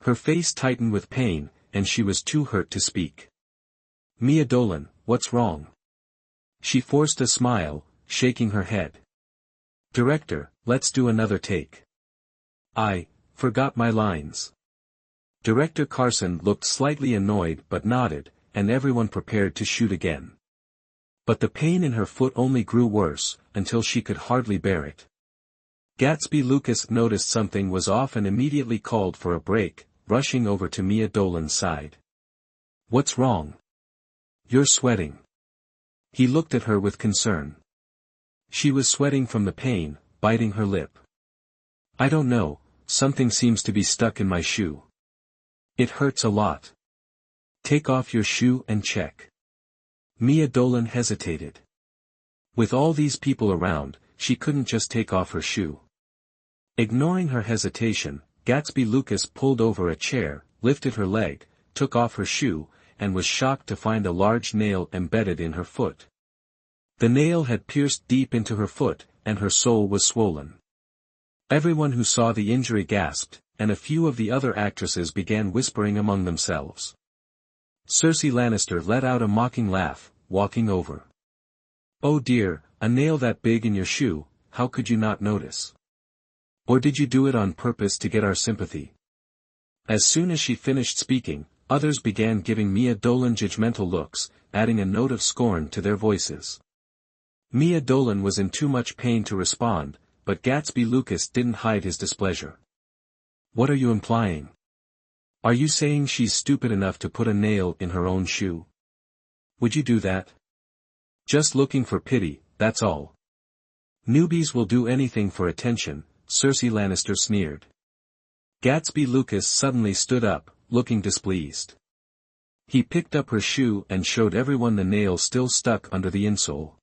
Her face tightened with pain, and she was too hurt to speak. "Mia Dolan, what's wrong?" She forced a smile, shaking her head. "Director, let's do another take. I forgot my lines." Director Carson looked slightly annoyed but nodded, and everyone prepared to shoot again. But the pain in her foot only grew worse, until she could hardly bear it. Gatsby Lucas noticed something was off and immediately called for a break, rushing over to Mia Dolan's side. "What's wrong? You're sweating." He looked at her with concern. She was sweating from the pain, biting her lip. "I don't know, something seems to be stuck in my shoe. It hurts a lot." "Take off your shoe and check." Mia Dolan hesitated. With all these people around, she couldn't just take off her shoe. Ignoring her hesitation, Gatsby Lucas pulled over a chair, lifted her leg, took off her shoe, and was shocked to find a large nail embedded in her foot. The nail had pierced deep into her foot, and her sole was swollen. Everyone who saw the injury gasped, and a few of the other actresses began whispering among themselves. Cersei Lannister let out a mocking laugh, walking over. "Oh dear, a nail that big in your shoe, how could you not notice? Or did you do it on purpose to get our sympathy?" As soon as she finished speaking, others began giving Mia Dolan judgmental looks, adding a note of scorn to their voices. Mia Dolan was in too much pain to respond, but Gatsby Lucas didn't hide his displeasure. "What are you implying? Are you saying she's stupid enough to put a nail in her own shoe? Would you do that? Just looking for pity, that's all. Newbies will do anything for attention," Cersei Lannister sneered. Gatsby Lucas suddenly stood up, looking displeased. He picked up her shoe and showed everyone the nail still stuck under the insole.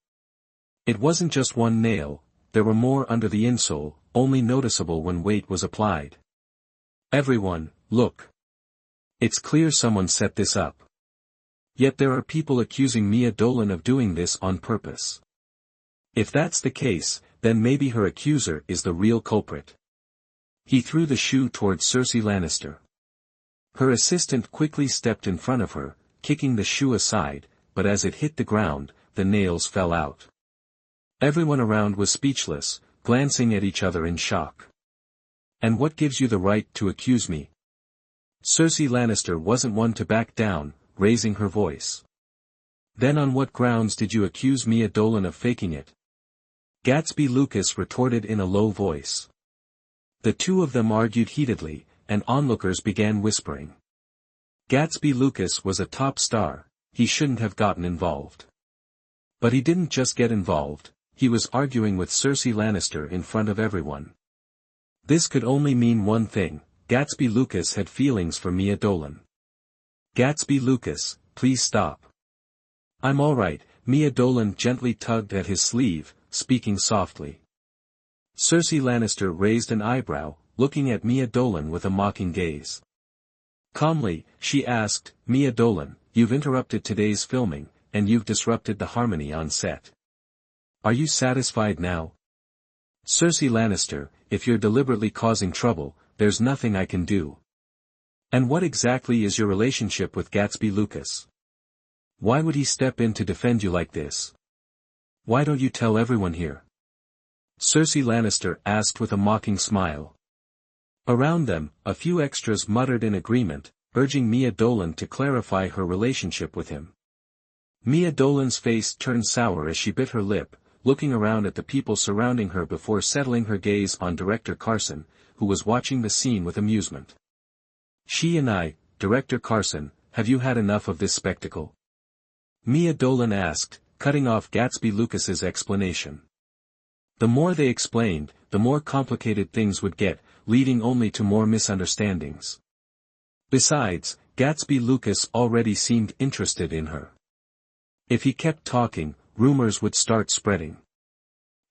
It wasn't just one nail, there were more under the insole, only noticeable when weight was applied. "Everyone, look. It's clear someone set this up. Yet there are people accusing Mia Dolan of doing this on purpose. If that's the case, then maybe her accuser is the real culprit." He threw the shoe towards Cersei Lannister. Her assistant quickly stepped in front of her, kicking the shoe aside, but as it hit the ground, the nails fell out. Everyone around was speechless, glancing at each other in shock. "And what gives you the right to accuse me?" Cersei Lannister wasn't one to back down, raising her voice. "Then on what grounds did you accuse Mia Dolan of faking it?" Gatsby Lucas retorted in a low voice. The two of them argued heatedly, and onlookers began whispering. Gatsby Lucas was a top star, he shouldn't have gotten involved. But he didn't just get involved, he was arguing with Cersei Lannister in front of everyone. This could only mean one thing: Gatsby Lucas had feelings for Mia Dolan. "Gatsby Lucas, please stop." "I'm alright," Mia Dolan gently tugged at his sleeve, speaking softly. Cersei Lannister raised an eyebrow, looking at Mia Dolan with a mocking gaze. Calmly, she asked, "Mia Dolan, you've interrupted today's filming, and you've disrupted the harmony on set. Are you satisfied now?" "Cersei Lannister, if you're deliberately causing trouble, there's nothing I can do." "And what exactly is your relationship with Gatsby Lucas? Why would he step in to defend you like this? Why don't you tell everyone here?" Cersei Lannister asked with a mocking smile. Around them, a few extras muttered in agreement, urging Mia Dolan to clarify her relationship with him. Mia Dolan's face turned sour as she bit her lip, looking around at the people surrounding her before settling her gaze on Director Carson, who was watching the scene with amusement. "She and I, Director Carson, have you had enough of this spectacle?" Mia Dolan asked, cutting off Gatsby Lucas's explanation. The more they explained, the more complicated things would get, leading only to more misunderstandings. Besides, Gatsby Lucas already seemed interested in her. If he kept talking, rumors would start spreading.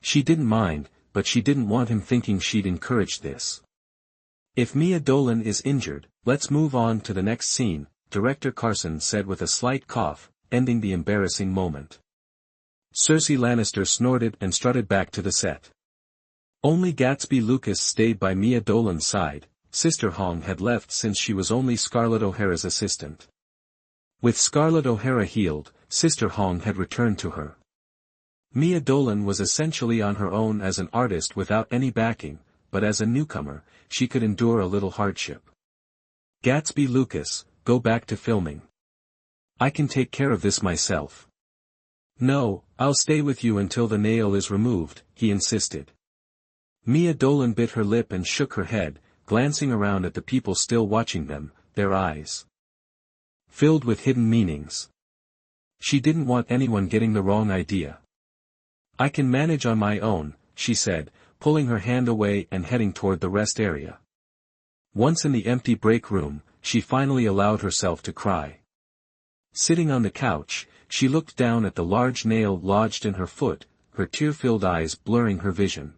She didn't mind, but she didn't want him thinking she'd encouraged this. "If Mia Dolan is injured, let's move on to the next scene," Director Carson said with a slight cough, ending the embarrassing moment. Cersei Lannister snorted and strutted back to the set. Only Gatsby Lucas stayed by Mia Dolan's side, Sister Hong had left since she was only Scarlett O'Hara's assistant. With Scarlett O'Hara healed, Sister Hong had returned to her. Mia Dolan was essentially on her own as an artist without any backing, but as a newcomer, she could endure a little hardship. Gatsby Lucas, go back to filming. I can take care of this myself. No, I'll stay with you until the nail is removed, he insisted. Mia Dolan bit her lip and shook her head, glancing around at the people still watching them, their eyes filled with hidden meanings. She didn't want anyone getting the wrong idea. I can manage on my own, she said, pulling her hand away and heading toward the rest area. Once in the empty break room, she finally allowed herself to cry. Sitting on the couch, she looked down at the large nail lodged in her foot, her tear-filled eyes blurring her vision.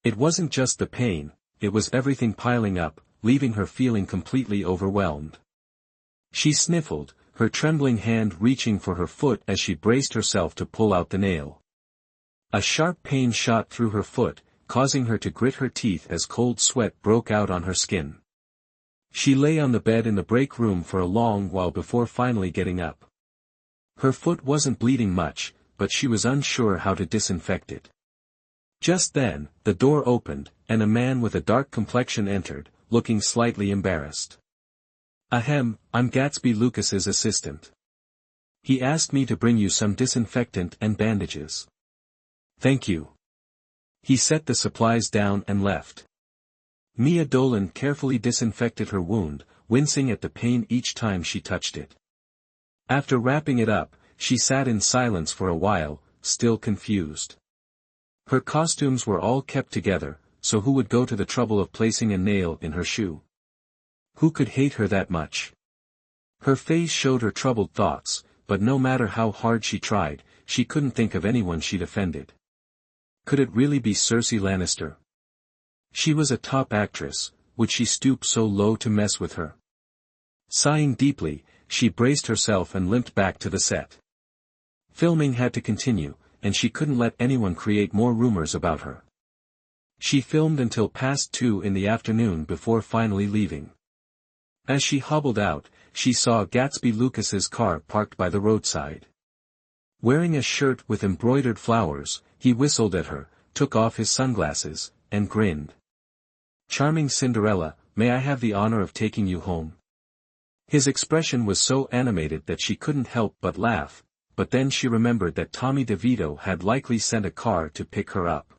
It wasn't just the pain, it was everything piling up, leaving her feeling completely overwhelmed. She sniffled, her trembling hand reaching for her foot as she braced herself to pull out the nail. A sharp pain shot through her foot, causing her to grit her teeth as cold sweat broke out on her skin. She lay on the bed in the break room for a long while before finally getting up. Her foot wasn't bleeding much, but she was unsure how to disinfect it. Just then, the door opened, and a man with a dark complexion entered, looking slightly embarrassed. Ahem, I'm Gatsby Lucas's assistant. He asked me to bring you some disinfectant and bandages. Thank you. He set the supplies down and left. Mia Dolan carefully disinfected her wound, wincing at the pain each time she touched it. After wrapping it up, she sat in silence for a while, still confused. Her costumes were all kept together, so who would go to the trouble of placing a nail in her shoe? Who could hate her that much? Her face showed her troubled thoughts, but no matter how hard she tried, she couldn't think of anyone she'd offended. Could it really be Cersei Lannister? She was a top actress, would she stoop so low to mess with her? Sighing deeply, she braced herself and limped back to the set. Filming had to continue, and she couldn't let anyone create more rumors about her. She filmed until past 2 in the afternoon before finally leaving. As she hobbled out, she saw Gatsby Lucas's car parked by the roadside. Wearing a shirt with embroidered flowers, he whistled at her, took off his sunglasses, and grinned. Charming Cinderella, may I have the honor of taking you home? His expression was so animated that she couldn't help but laugh, but then she remembered that Tommy DeVito had likely sent a car to pick her up.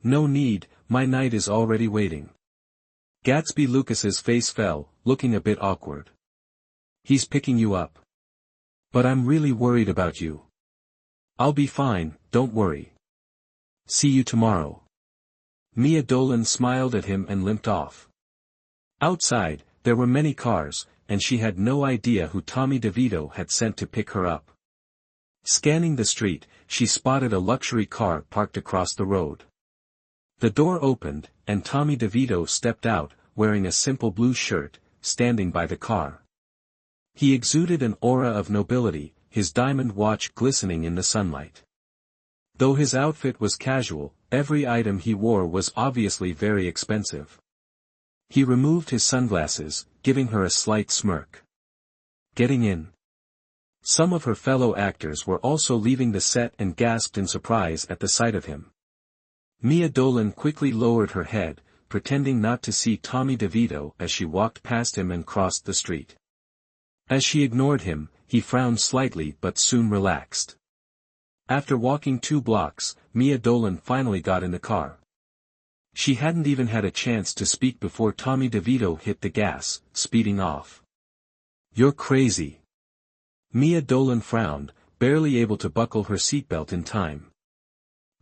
No need, my knight is already waiting. Gatsby Lucas's face fell, looking a bit awkward. He's picking you up. But I'm really worried about you. I'll be fine, don't worry. See you tomorrow. Mia Dolan smiled at him and limped off. Outside, there were many cars, and she had no idea who Tommy DeVito had sent to pick her up. Scanning the street, she spotted a luxury car parked across the road. The door opened, and Tommy DeVito stepped out, wearing a simple blue shirt, standing by the car. He exuded an aura of nobility, his diamond watch glistening in the sunlight. Though his outfit was casual, every item he wore was obviously very expensive. He removed his sunglasses, giving her a slight smirk. Getting in. Some of her fellow actors were also leaving the set and gasped in surprise at the sight of him. Mia Dolan quickly lowered her head, pretending not to see Tommy DeVito as she walked past him and crossed the street. As she ignored him, he frowned slightly but soon relaxed. After walking 2 blocks, Mia Dolan finally got in the car. She hadn't even had a chance to speak before Tommy DeVito hit the gas, speeding off. You're crazy. Mia Dolan frowned, barely able to buckle her seatbelt in time.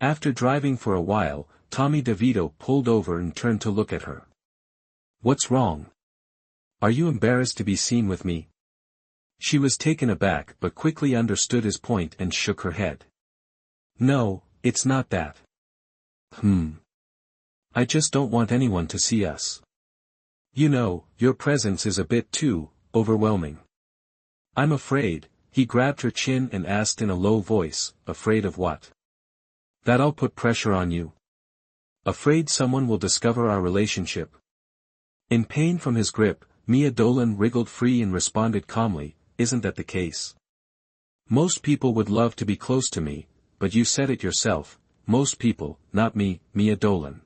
After driving for a while, Tommy DeVito pulled over and turned to look at her. What's wrong? Are you embarrassed to be seen with me? She was taken aback but quickly understood his point and shook her head. No, it's not that. I just don't want anyone to see us. You know, your presence is a bit too overwhelming. I'm afraid. He grabbed her chin and asked in a low voice, afraid of what? That I'll put pressure on you. Afraid someone will discover our relationship. In pain from his grip, Mia Dolan wriggled free and responded calmly, "Isn't that the case? Most people would love to be close to me, but you said it yourself, most people, not me, Mia Dolan."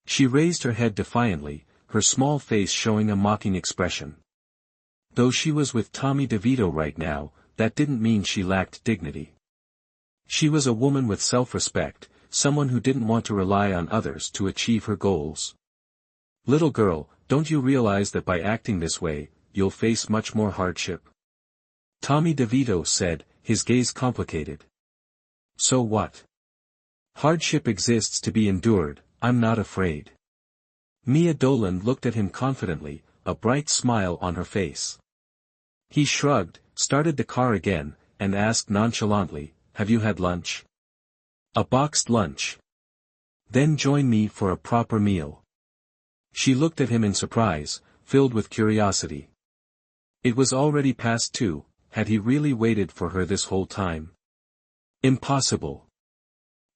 She raised her head defiantly, her small face showing a mocking expression. Though she was with Tommy DeVito right now, that didn't mean she lacked dignity. She was a woman with self-respect, someone who didn't want to rely on others to achieve her goals. "Little girl, don't you realize that by acting this way, you'll face much more hardship?" Tommy DeVito said, his gaze complicated. "So what? Hardship exists to be endured, I'm not afraid." Mia Dolan looked at him confidently, a bright smile on her face. He shrugged, started the car again, and asked nonchalantly, "Have you had lunch?" "A boxed lunch." "Then join me for a proper meal." She looked at him in surprise, filled with curiosity. It was already past 2, had he really waited for her this whole time? Impossible.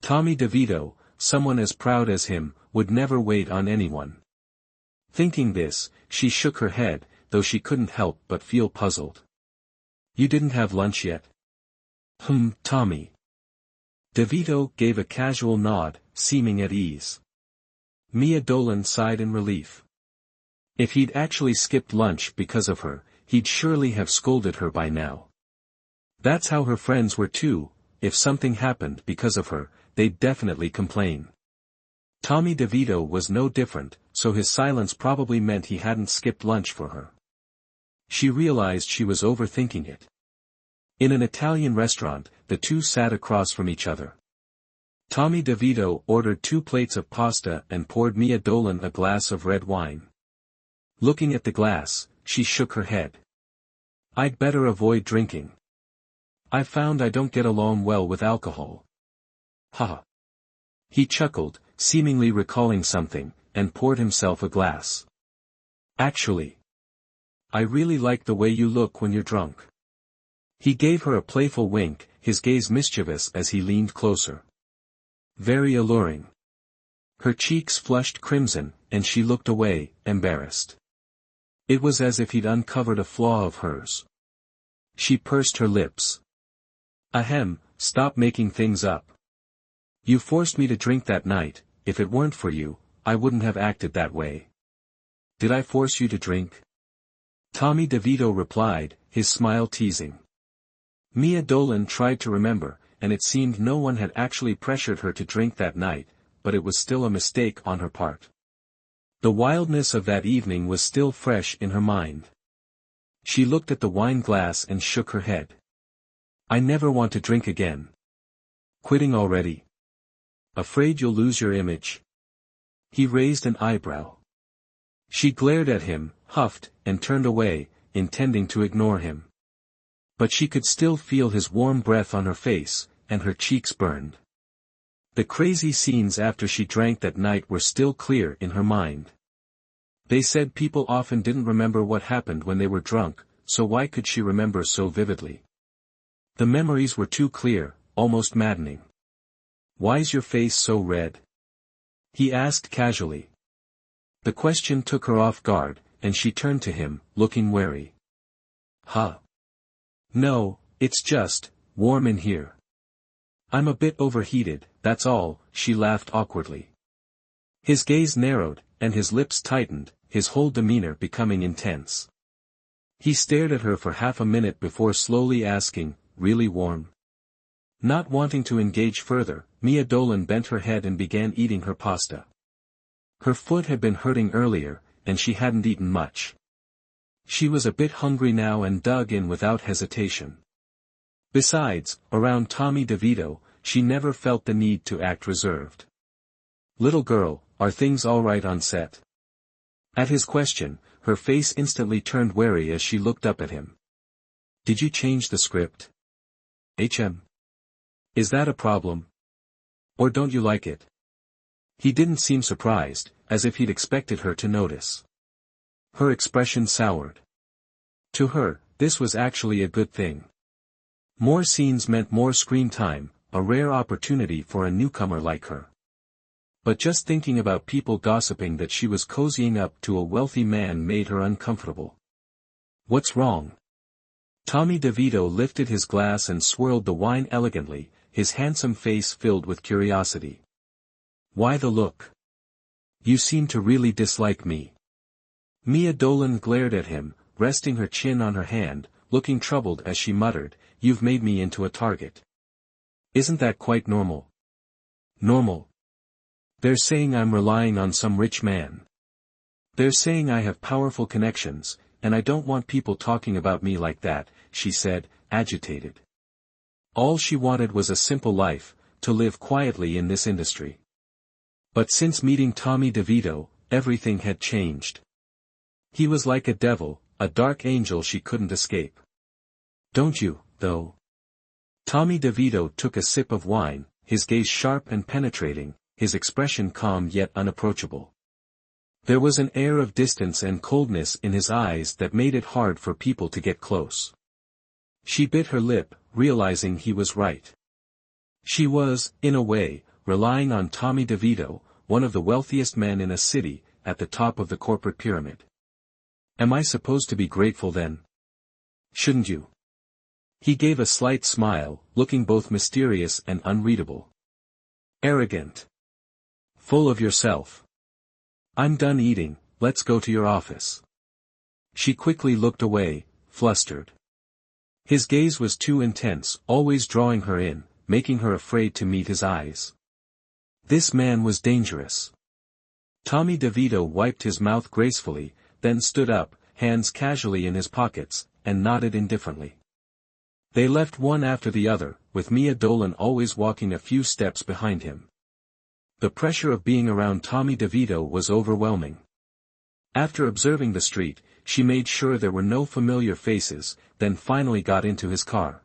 Tommy DeVito, someone as proud as him, would never wait on anyone. Thinking this, she shook her head, though she couldn't help but feel puzzled. "You didn't have lunch yet?" Tommy. DeVito gave a casual nod, seeming at ease. Mia Dolan sighed in relief. If he'd actually skipped lunch because of her, he'd surely have scolded her by now. That's how her friends were too, if something happened because of her, they'd definitely complain. Tommy DeVito was no different, so his silence probably meant he hadn't skipped lunch for her. She realized she was overthinking it. In an Italian restaurant, the two sat across from each other. Tommy DeVito ordered 2 plates of pasta and poured Mia Dolan a glass of red wine. Looking at the glass, she shook her head. "I'd better avoid drinking. I've found I don't get along well with alcohol." "Ha." He chuckled, seemingly recalling something, and poured himself a glass. "Actually, I really like the way you look when you're drunk." He gave her a playful wink, his gaze mischievous as he leaned closer. Very alluring. Her cheeks flushed crimson, and she looked away, embarrassed. It was as if he'd uncovered a flaw of hers. She pursed her lips. "Ahem, stop making things up. You forced me to drink that night, if it weren't for you, I wouldn't have acted that way." "Did I force you to drink?" Tommy DeVito replied, his smile teasing. Mia Dolan tried to remember, and it seemed no one had actually pressured her to drink that night, but it was still a mistake on her part. The wildness of that evening was still fresh in her mind. She looked at the wine glass and shook her head. "I never want to drink again." "Quitting already? Afraid you'll lose your image?" He raised an eyebrow. She glared at him, huffed, and turned away, intending to ignore him. But she could still feel his warm breath on her face, and her cheeks burned. The crazy scenes after she drank that night were still clear in her mind. They said people often didn't remember what happened when they were drunk, so why could she remember so vividly? The memories were too clear, almost maddening. "Why's your face so red?" he asked casually. The question took her off guard, and she turned to him, looking wary. "Huh? No, it's just, warm in here. I'm a bit overheated, that's all," she laughed awkwardly. His gaze narrowed, and his lips tightened, his whole demeanor becoming intense. He stared at her for half a minute before slowly asking, "Really warm?" Not wanting to engage further, Mia Dolan bent her head and began eating her pasta. Her foot had been hurting earlier, and she hadn't eaten much. She was a bit hungry now and dug in without hesitation. Besides, around Tommy DeVito, she never felt the need to act reserved. "Little girl, are things all right on set?" At his question, her face instantly turned wary as she looked up at him. "Did you change the script? Is that a problem? Or don't you like it?" He didn't seem surprised, as if he'd expected her to notice. Her expression soured. To her, this was actually a good thing. More scenes meant more screen time, a rare opportunity for a newcomer like her. But just thinking about people gossiping that she was cozying up to a wealthy man made her uncomfortable. What's wrong? Tommy DeVito lifted his glass and swirled the wine elegantly, his handsome face filled with curiosity. Why the look? You seem to really dislike me. Mia Dolan glared at him, resting her chin on her hand, looking troubled as she muttered, "You've made me into a target. Isn't that quite normal?" Normal? They're saying I'm relying on some rich man. They're saying I have powerful connections, and I don't want people talking about me like that, she said, agitated. All she wanted was a simple life, to live quietly in this industry. But since meeting Tommy DeVito, everything had changed. He was like a devil, a dark angel she couldn't escape. Don't you, though? Tommy DeVito took a sip of wine, his gaze sharp and penetrating, his expression calm yet unapproachable. There was an air of distance and coldness in his eyes that made it hard for people to get close. She bit her lip, realizing he was right. She was, in a way, relying on Tommy DeVito, one of the wealthiest men in a city, at the top of the corporate pyramid. Am I supposed to be grateful then? Shouldn't you? He gave a slight smile, looking both mysterious and unreadable. Arrogant. Full of yourself. I'm done eating, let's go to your office. She quickly looked away, flustered. His gaze was too intense, always drawing her in, making her afraid to meet his eyes. This man was dangerous. Tommy DeVito wiped his mouth gracefully, then stood up, hands casually in his pockets, and nodded indifferently. They left one after the other, with Mia Dolan always walking a few steps behind him. The pressure of being around Tommy DeVito was overwhelming. After observing the street, she made sure there were no familiar faces, then finally got into his car.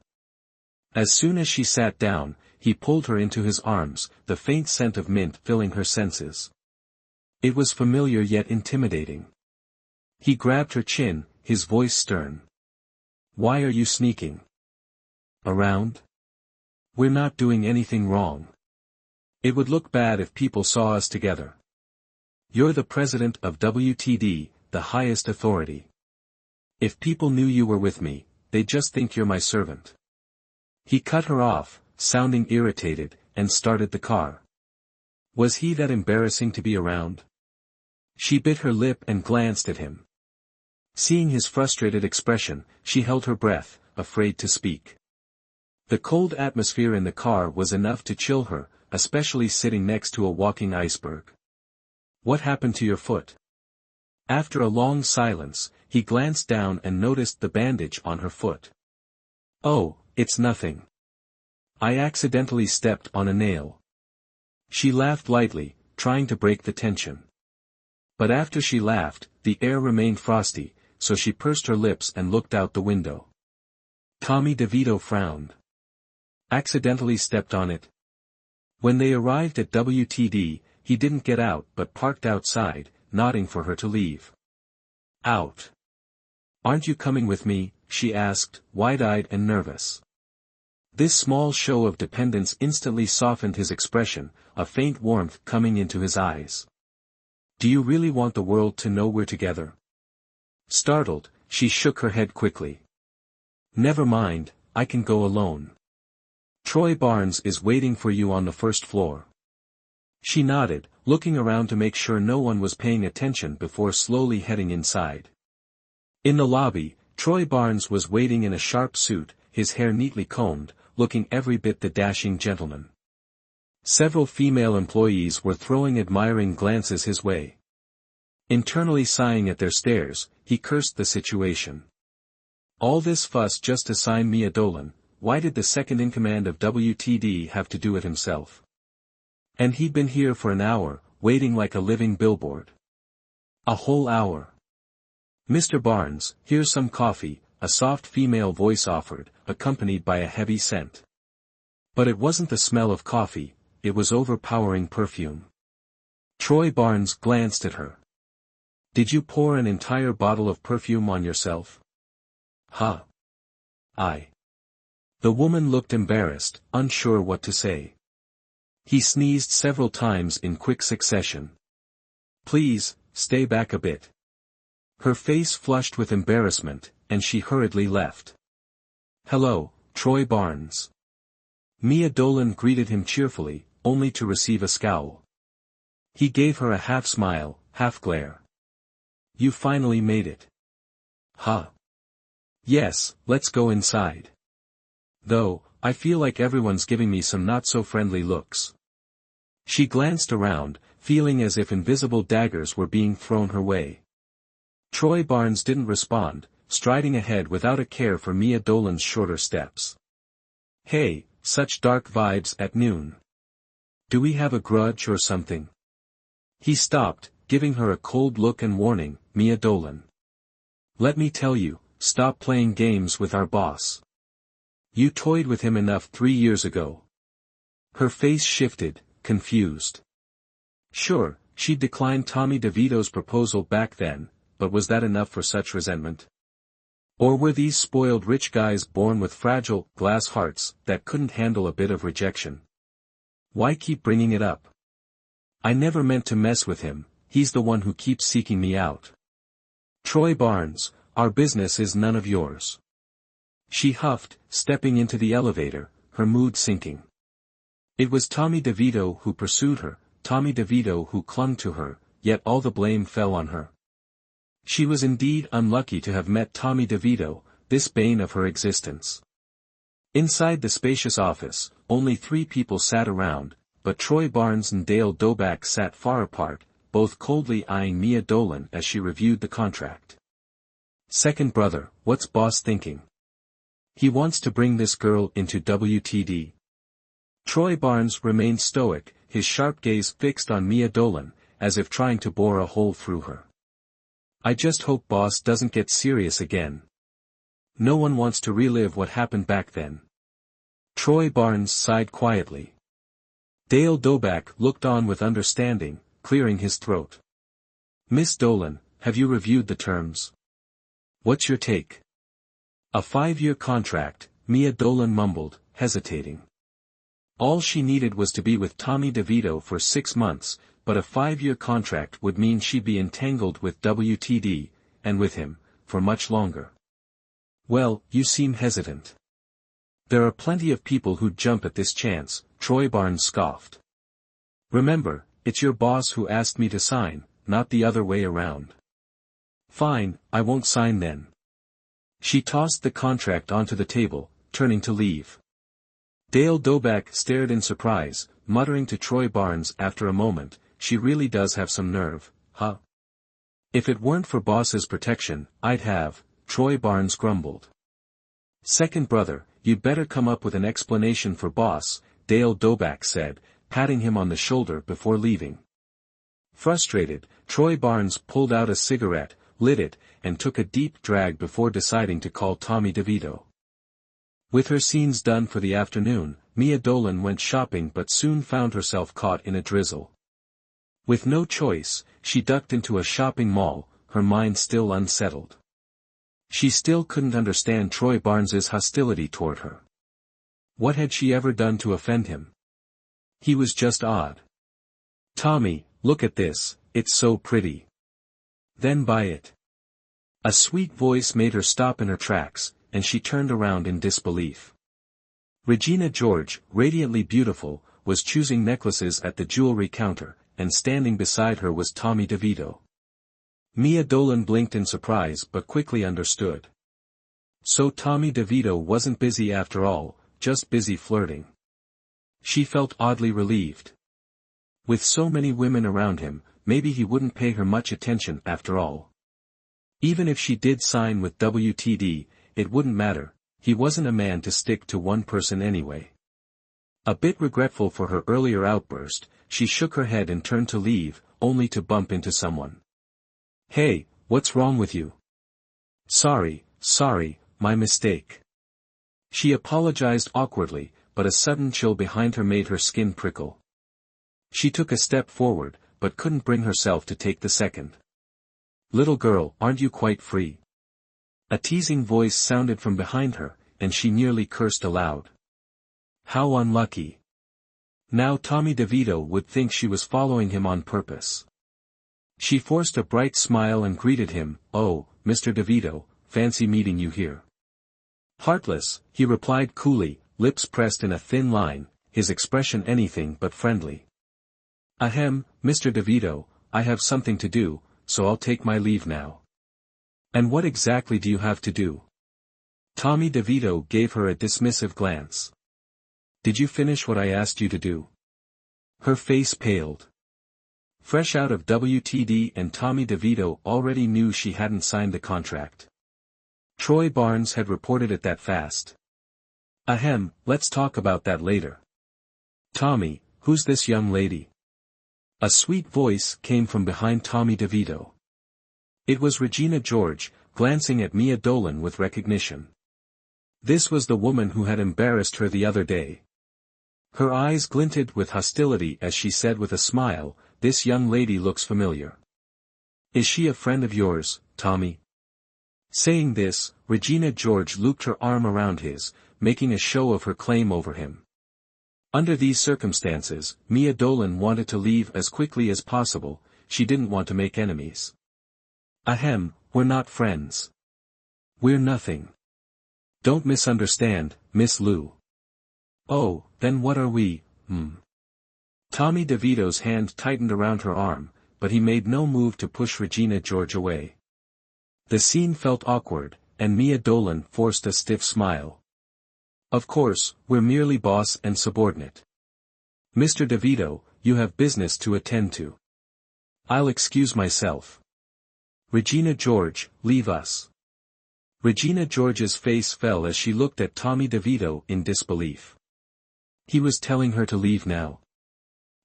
As soon as she sat down, he pulled her into his arms, the faint scent of mint filling her senses. It was familiar yet intimidating. He grabbed her chin, his voice stern. Why are you sneaking around? We're not doing anything wrong. It would look bad if people saw us together. You're the president of WTD, the highest authority. If people knew you were with me, they'd just think you're my servant. He cut her off, sounding irritated, and started the car. Was he that embarrassing to be around? She bit her lip and glanced at him. Seeing his frustrated expression, she held her breath, afraid to speak. The cold atmosphere in the car was enough to chill her, especially sitting next to a walking iceberg. What happened to your foot? After a long silence, he glanced down and noticed the bandage on her foot. Oh, it's nothing. I accidentally stepped on a nail. She laughed lightly, trying to break the tension. But after she laughed, the air remained frosty, so she pursed her lips and looked out the window. Tommy DeVito frowned. Accidentally stepped on it. When they arrived at WTD, he didn't get out but parked outside, nodding for her to leave. Out. Aren't you coming with me? She asked, wide-eyed and nervous. This small show of dependence instantly softened his expression, a faint warmth coming into his eyes. Do you really want the world to know we're together? Startled, she shook her head quickly. Never mind, I can go alone. Troy Barnes is waiting for you on the first floor. She nodded, looking around to make sure no one was paying attention before slowly heading inside. In the lobby, Troy Barnes was waiting in a sharp suit, his hair neatly combed, looking every bit the dashing gentleman. Several female employees were throwing admiring glances his way. Internally sighing at their stares, he cursed the situation. All this fuss just to sign Mia Dolan, why did the second-in-command of WTD have to do it himself? And he'd been here for an hour, waiting like a living billboard. A whole hour. Mr. Barnes, here's some coffee, a soft female voice offered, accompanied by a heavy scent. But it wasn't the smell of coffee, it was overpowering perfume. Troy Barnes glanced at her. Did you pour an entire bottle of perfume on yourself? Huh. I. The woman looked embarrassed, unsure what to say. He sneezed several times in quick succession. Please, stay back a bit. Her face flushed with embarrassment, and she hurriedly left. Hello, Troy Barnes. Mia Dolan greeted him cheerfully, only to receive a scowl. He gave her a half-smile, half-glare. You finally made it. Huh. Yes, let's go inside. Though, I feel like everyone's giving me some not-so-friendly looks. She glanced around, feeling as if invisible daggers were being thrown her way. Troy Barnes didn't respond, striding ahead without a care for Mia Dolan's shorter steps. Hey, such dark vibes at noon. Do we have a grudge or something? He stopped, giving her a cold look and warning, Mia Dolan. Let me tell you, stop playing games with our boss. You toyed with him enough 3 years ago. Her face shifted, confused. Sure, she'd declined Tommy DeVito's proposal back then, but was that enough for such resentment? Or were these spoiled rich guys born with fragile, glass hearts that couldn't handle a bit of rejection? Why keep bringing it up? I never meant to mess with him, he's the one who keeps seeking me out. Troy Barnes, our business is none of yours. She huffed, stepping into the elevator, her mood sinking. It was Tommy DeVito who pursued her, Tommy DeVito who clung to her, yet all the blame fell on her. She was indeed unlucky to have met Tommy DeVito, this bane of her existence. Inside the spacious office, only 3 people sat around, but Troy Barnes and Dale Doback sat far apart, both coldly eyeing Mia Dolan as she reviewed the contract. Second brother, what's boss thinking? He wants to bring this girl into WTD. Troy Barnes remained stoic, his sharp gaze fixed on Mia Dolan, as if trying to bore a hole through her. I just hope boss doesn't get serious again. No one wants to relive what happened back then. Troy Barnes sighed quietly. Dale Doback looked on with understanding, clearing his throat. Miss Dolan, have you reviewed the terms? What's your take? A 5-year contract, Mia Dolan mumbled, hesitating. All she needed was to be with Tommy DeVito for 6 months, but a 5-year contract would mean she'd be entangled with WTD, and with him, for much longer. Well, you seem hesitant. There are plenty of people who'd jump at this chance, Troy Barnes scoffed. Remember, it's your boss who asked me to sign, not the other way around. Fine, I won't sign then. She tossed the contract onto the table, turning to leave. Dale Doback stared in surprise, muttering to Troy Barnes after a moment, she really does have some nerve, huh? If it weren't for boss's protection, I'd have, Troy Barnes grumbled. Second brother, you'd better come up with an explanation for boss, Dale Doback said, patting him on the shoulder before leaving. Frustrated, Troy Barnes pulled out a cigarette, lit it, and took a deep drag before deciding to call Tommy DeVito. With her scenes done for the afternoon, Mia Dolan went shopping but soon found herself caught in a drizzle. With no choice, she ducked into a shopping mall, her mind still unsettled. She still couldn't understand Troy Barnes's hostility toward her. What had she ever done to offend him? He was just odd. Tommy, look at this, it's so pretty. Then buy it. A sweet voice made her stop in her tracks, and she turned around in disbelief. Regina George, radiantly beautiful, was choosing necklaces at the jewelry counter, and standing beside her was Tommy DeVito. Mia Dolan blinked in surprise but quickly understood. So Tommy DeVito wasn't busy after all, just busy flirting. She felt oddly relieved. With so many women around him, maybe he wouldn't pay her much attention after all. Even if she did sign with WTD, it wouldn't matter, he wasn't a man to stick to one person anyway. A bit regretful for her earlier outburst, she shook her head and turned to leave, only to bump into someone. Hey, what's wrong with you? Sorry, my mistake. She apologized awkwardly, but a sudden chill behind her made her skin prickle. She took a step forward, but couldn't bring herself to take the second. Little girl, aren't you quite free? A teasing voice sounded from behind her, and she nearly cursed aloud. How unlucky. Now Tommy DeVito would think she was following him on purpose. She forced a bright smile and greeted him, "Oh, Mr. DeVito, fancy meeting you here." "Heartless," he replied coolly, lips pressed in a thin line, his expression anything but friendly. "Ahem, Mr. DeVito, I have something to do, so I'll take my leave now." "And what exactly do you have to do?" Tommy DeVito gave her a dismissive glance. "Did you finish what I asked you to do?" Her face paled. Fresh out of WTD, and Tommy DeVito already knew she hadn't signed the contract. Troy Barnes had reported it that fast. "Ahem, let's talk about that later." "Tommy, who's this young lady?" A sweet voice came from behind Tommy DeVito. It was Regina George, glancing at Mia Dolan with recognition. This was the woman who had embarrassed her the other day. Her eyes glinted with hostility as she said with a smile, "This young lady looks familiar. Is she a friend of yours, Tommy?" Saying this, Regina George looped her arm around his, making a show of her claim over him. Under these circumstances, Mia Dolan wanted to leave as quickly as possible. She didn't want to make enemies. "Ahem, we're not friends. We're nothing. Don't misunderstand, Miss Liu." "Oh, then what are we, Tommy DeVito's hand tightened around her arm, but he made no move to push Regina George away. The scene felt awkward, and Mia Dolan forced a stiff smile. "Of course, we're merely boss and subordinate. Mr. DeVito, you have business to attend to. I'll excuse myself. Regina George, leave us." Regina George's face fell as she looked at Tommy DeVito in disbelief. He was telling her to leave now.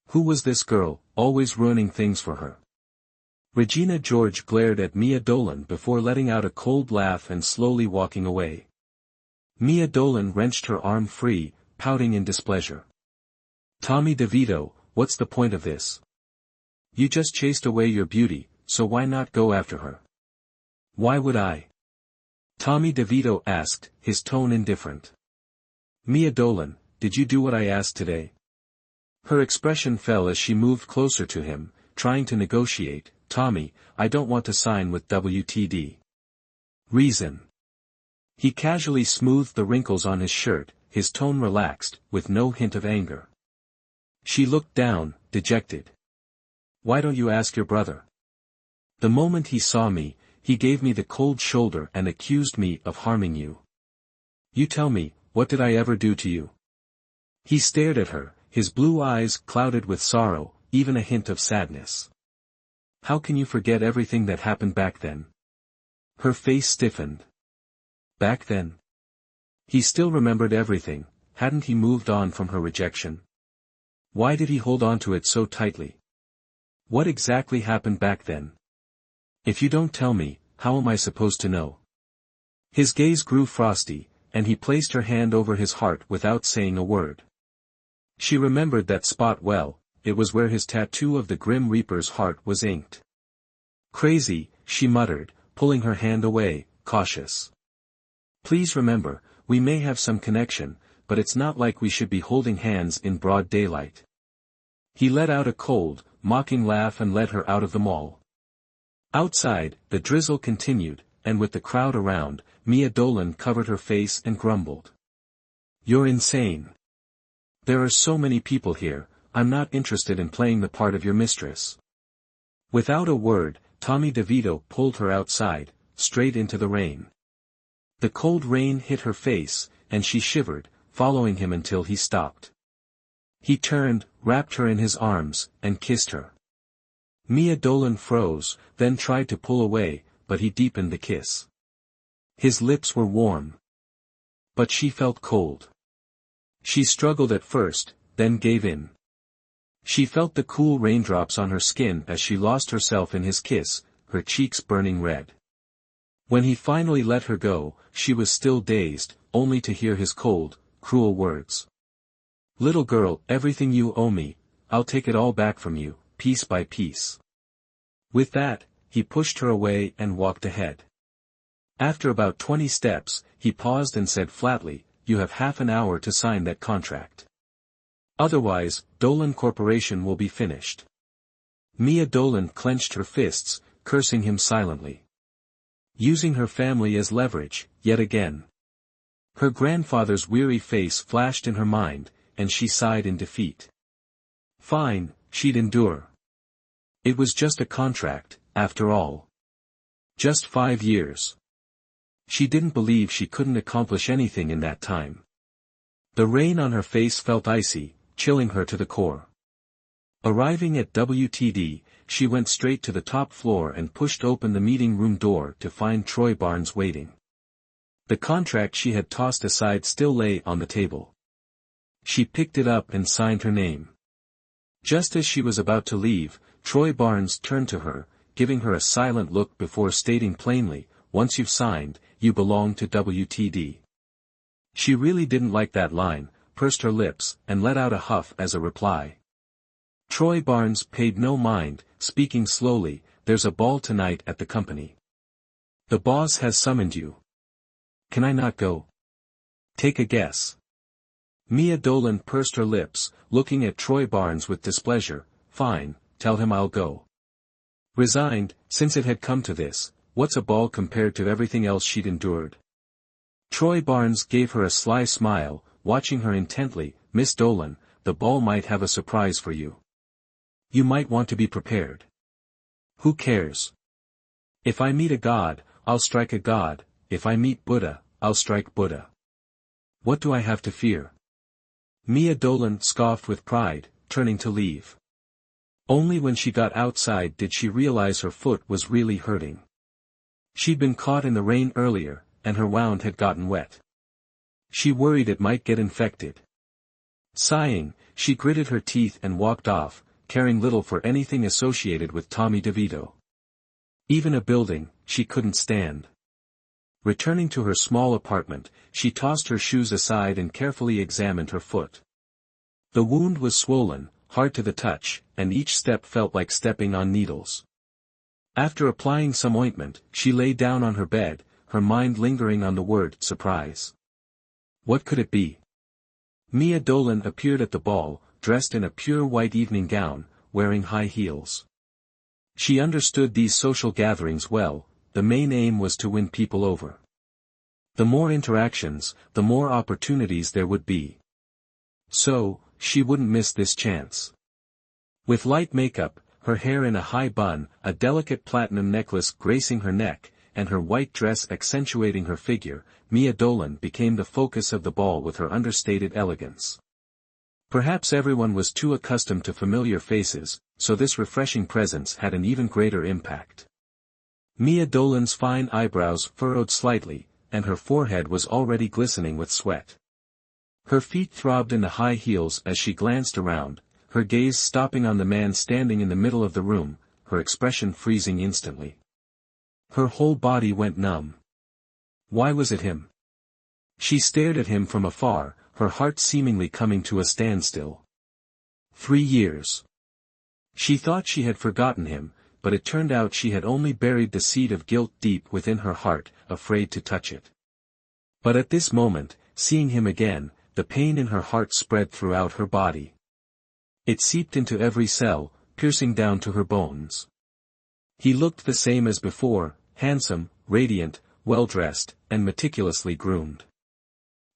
Who was this girl, always ruining things for her? Regina George glared at Mia Dolan before letting out a cold laugh and slowly walking away. Mia Dolan wrenched her arm free, pouting in displeasure. "Tommy DeVito, what's the point of this? You just chased away your beauty, so why not go after her?" "Why would I?" Tommy DeVito asked, his tone indifferent. "Mia Dolan, did you do what I asked today?" Her expression fell as she moved closer to him, trying to negotiate. "Tommy, I don't want to sign with WTD. Reason." He casually smoothed the wrinkles on his shirt, his tone relaxed, with no hint of anger. She looked down, dejected. "Why don't you ask your brother? The moment he saw me, he gave me the cold shoulder and accused me of harming you. You tell me, what did I ever do to you?" He stared at her, his blue eyes clouded with sorrow, even a hint of sadness. "How can you forget everything that happened back then?" Her face stiffened. Back then? He still remembered everything. Hadn't he moved on from her rejection? Why did he hold on to it so tightly? What exactly happened back then? "If you don't tell me, how am I supposed to know?" His gaze grew frosty, and he placed her hand over his heart without saying a word. She remembered that spot well. It was where his tattoo of the Grim Reaper's heart was inked. "Crazy," she muttered, pulling her hand away, cautious. "Please remember, we may have some connection, but it's not like we should be holding hands in broad daylight." He let out a cold, mocking laugh and led her out of the mall. Outside, the drizzle continued, and with the crowd around, Mia Dolan covered her face and grumbled. "You're insane. There are so many people here, I'm not interested in playing the part of your mistress." Without a word, Tommy DeVito pulled her outside, straight into the rain. The cold rain hit her face, and she shivered, following him until he stopped. He turned, wrapped her in his arms, and kissed her. Mia Dolan froze, then tried to pull away, but he deepened the kiss. His lips were warm. But she felt cold. She struggled at first, then gave in. She felt the cool raindrops on her skin as she lost herself in his kiss, her cheeks burning red. When he finally let her go, she was still dazed, only to hear his cold, cruel words. "Little girl, everything you owe me, I'll take it all back from you, piece by piece." With that, he pushed her away and walked ahead. After about 20 steps, he paused and said flatly, "You have half an hour to sign that contract." Otherwise, Dolan Corporation will be finished. Mia Dolan clenched her fists, cursing him silently. Using her family as leverage, yet again. Her grandfather's weary face flashed in her mind, and she sighed in defeat. Fine, she'd endure. It was just a contract, after all. Just 5 years. She didn't believe she couldn't accomplish anything in that time. The rain on her face felt icy, chilling her to the core. Arriving at WTD, she went straight to the top floor and pushed open the meeting room door to find Troy Barnes waiting. The contract she had tossed aside still lay on the table. She picked it up and signed her name. Just as she was about to leave, Troy Barnes turned to her, giving her a silent look before stating plainly, "Once you've signed, you belong to WTD." She really didn't like that line, pursed her lips, and let out a huff as a reply. Troy Barnes paid no mind, speaking slowly, "There's a ball tonight at the company. The boss has summoned you. Can I not go? Take a guess." Mia Dolan pursed her lips, looking at Troy Barnes with displeasure. "Fine, tell him I'll go." Resigned, since it had come to this, what's a ball compared to everything else she'd endured? Troy Barnes gave her a sly smile, watching her intently. "Miss Dolan, the ball might have a surprise for you. You might want to be prepared." "Who cares? If I meet a god, I'll strike a god, if I meet Buddha, I'll strike Buddha. What do I have to fear?" Mia Dolan scoffed with pride, turning to leave. Only when she got outside did she realize her foot was really hurting. She'd been caught in the rain earlier, and her wound had gotten wet. She worried it might get infected. Sighing, she gritted her teeth and walked off, caring little for anything associated with Tommy DeVito. Even a building, she couldn't stand. Returning to her small apartment, she tossed her shoes aside and carefully examined her foot. The wound was swollen, hard to the touch, and each step felt like stepping on needles. After applying some ointment, she lay down on her bed, her mind lingering on the word surprise. What could it be? Mia Dolan appeared at the ball, dressed in a pure white evening gown, wearing high heels. She understood these social gatherings well. The main aim was to win people over. The more interactions, the more opportunities there would be. So, she wouldn't miss this chance. With light makeup, her hair in a high bun, a delicate platinum necklace gracing her neck, and her white dress accentuating her figure, Mia Dolan became the focus of the ball with her understated elegance. Perhaps everyone was too accustomed to familiar faces, so this refreshing presence had an even greater impact. Mia Dolan's fine eyebrows furrowed slightly, and her forehead was already glistening with sweat. Her feet throbbed in the high heels as she glanced around, her gaze stopping on the man standing in the middle of the room, her expression freezing instantly. Her whole body went numb. Why was it him? She stared at him from afar, her heart seemingly coming to a standstill. 3 years. She thought she had forgotten him, but it turned out she had only buried the seed of guilt deep within her heart, afraid to touch it. But at this moment, seeing him again, the pain in her heart spread throughout her body. It seeped into every cell, piercing down to her bones. He looked the same as before, handsome, radiant, well-dressed, and meticulously groomed.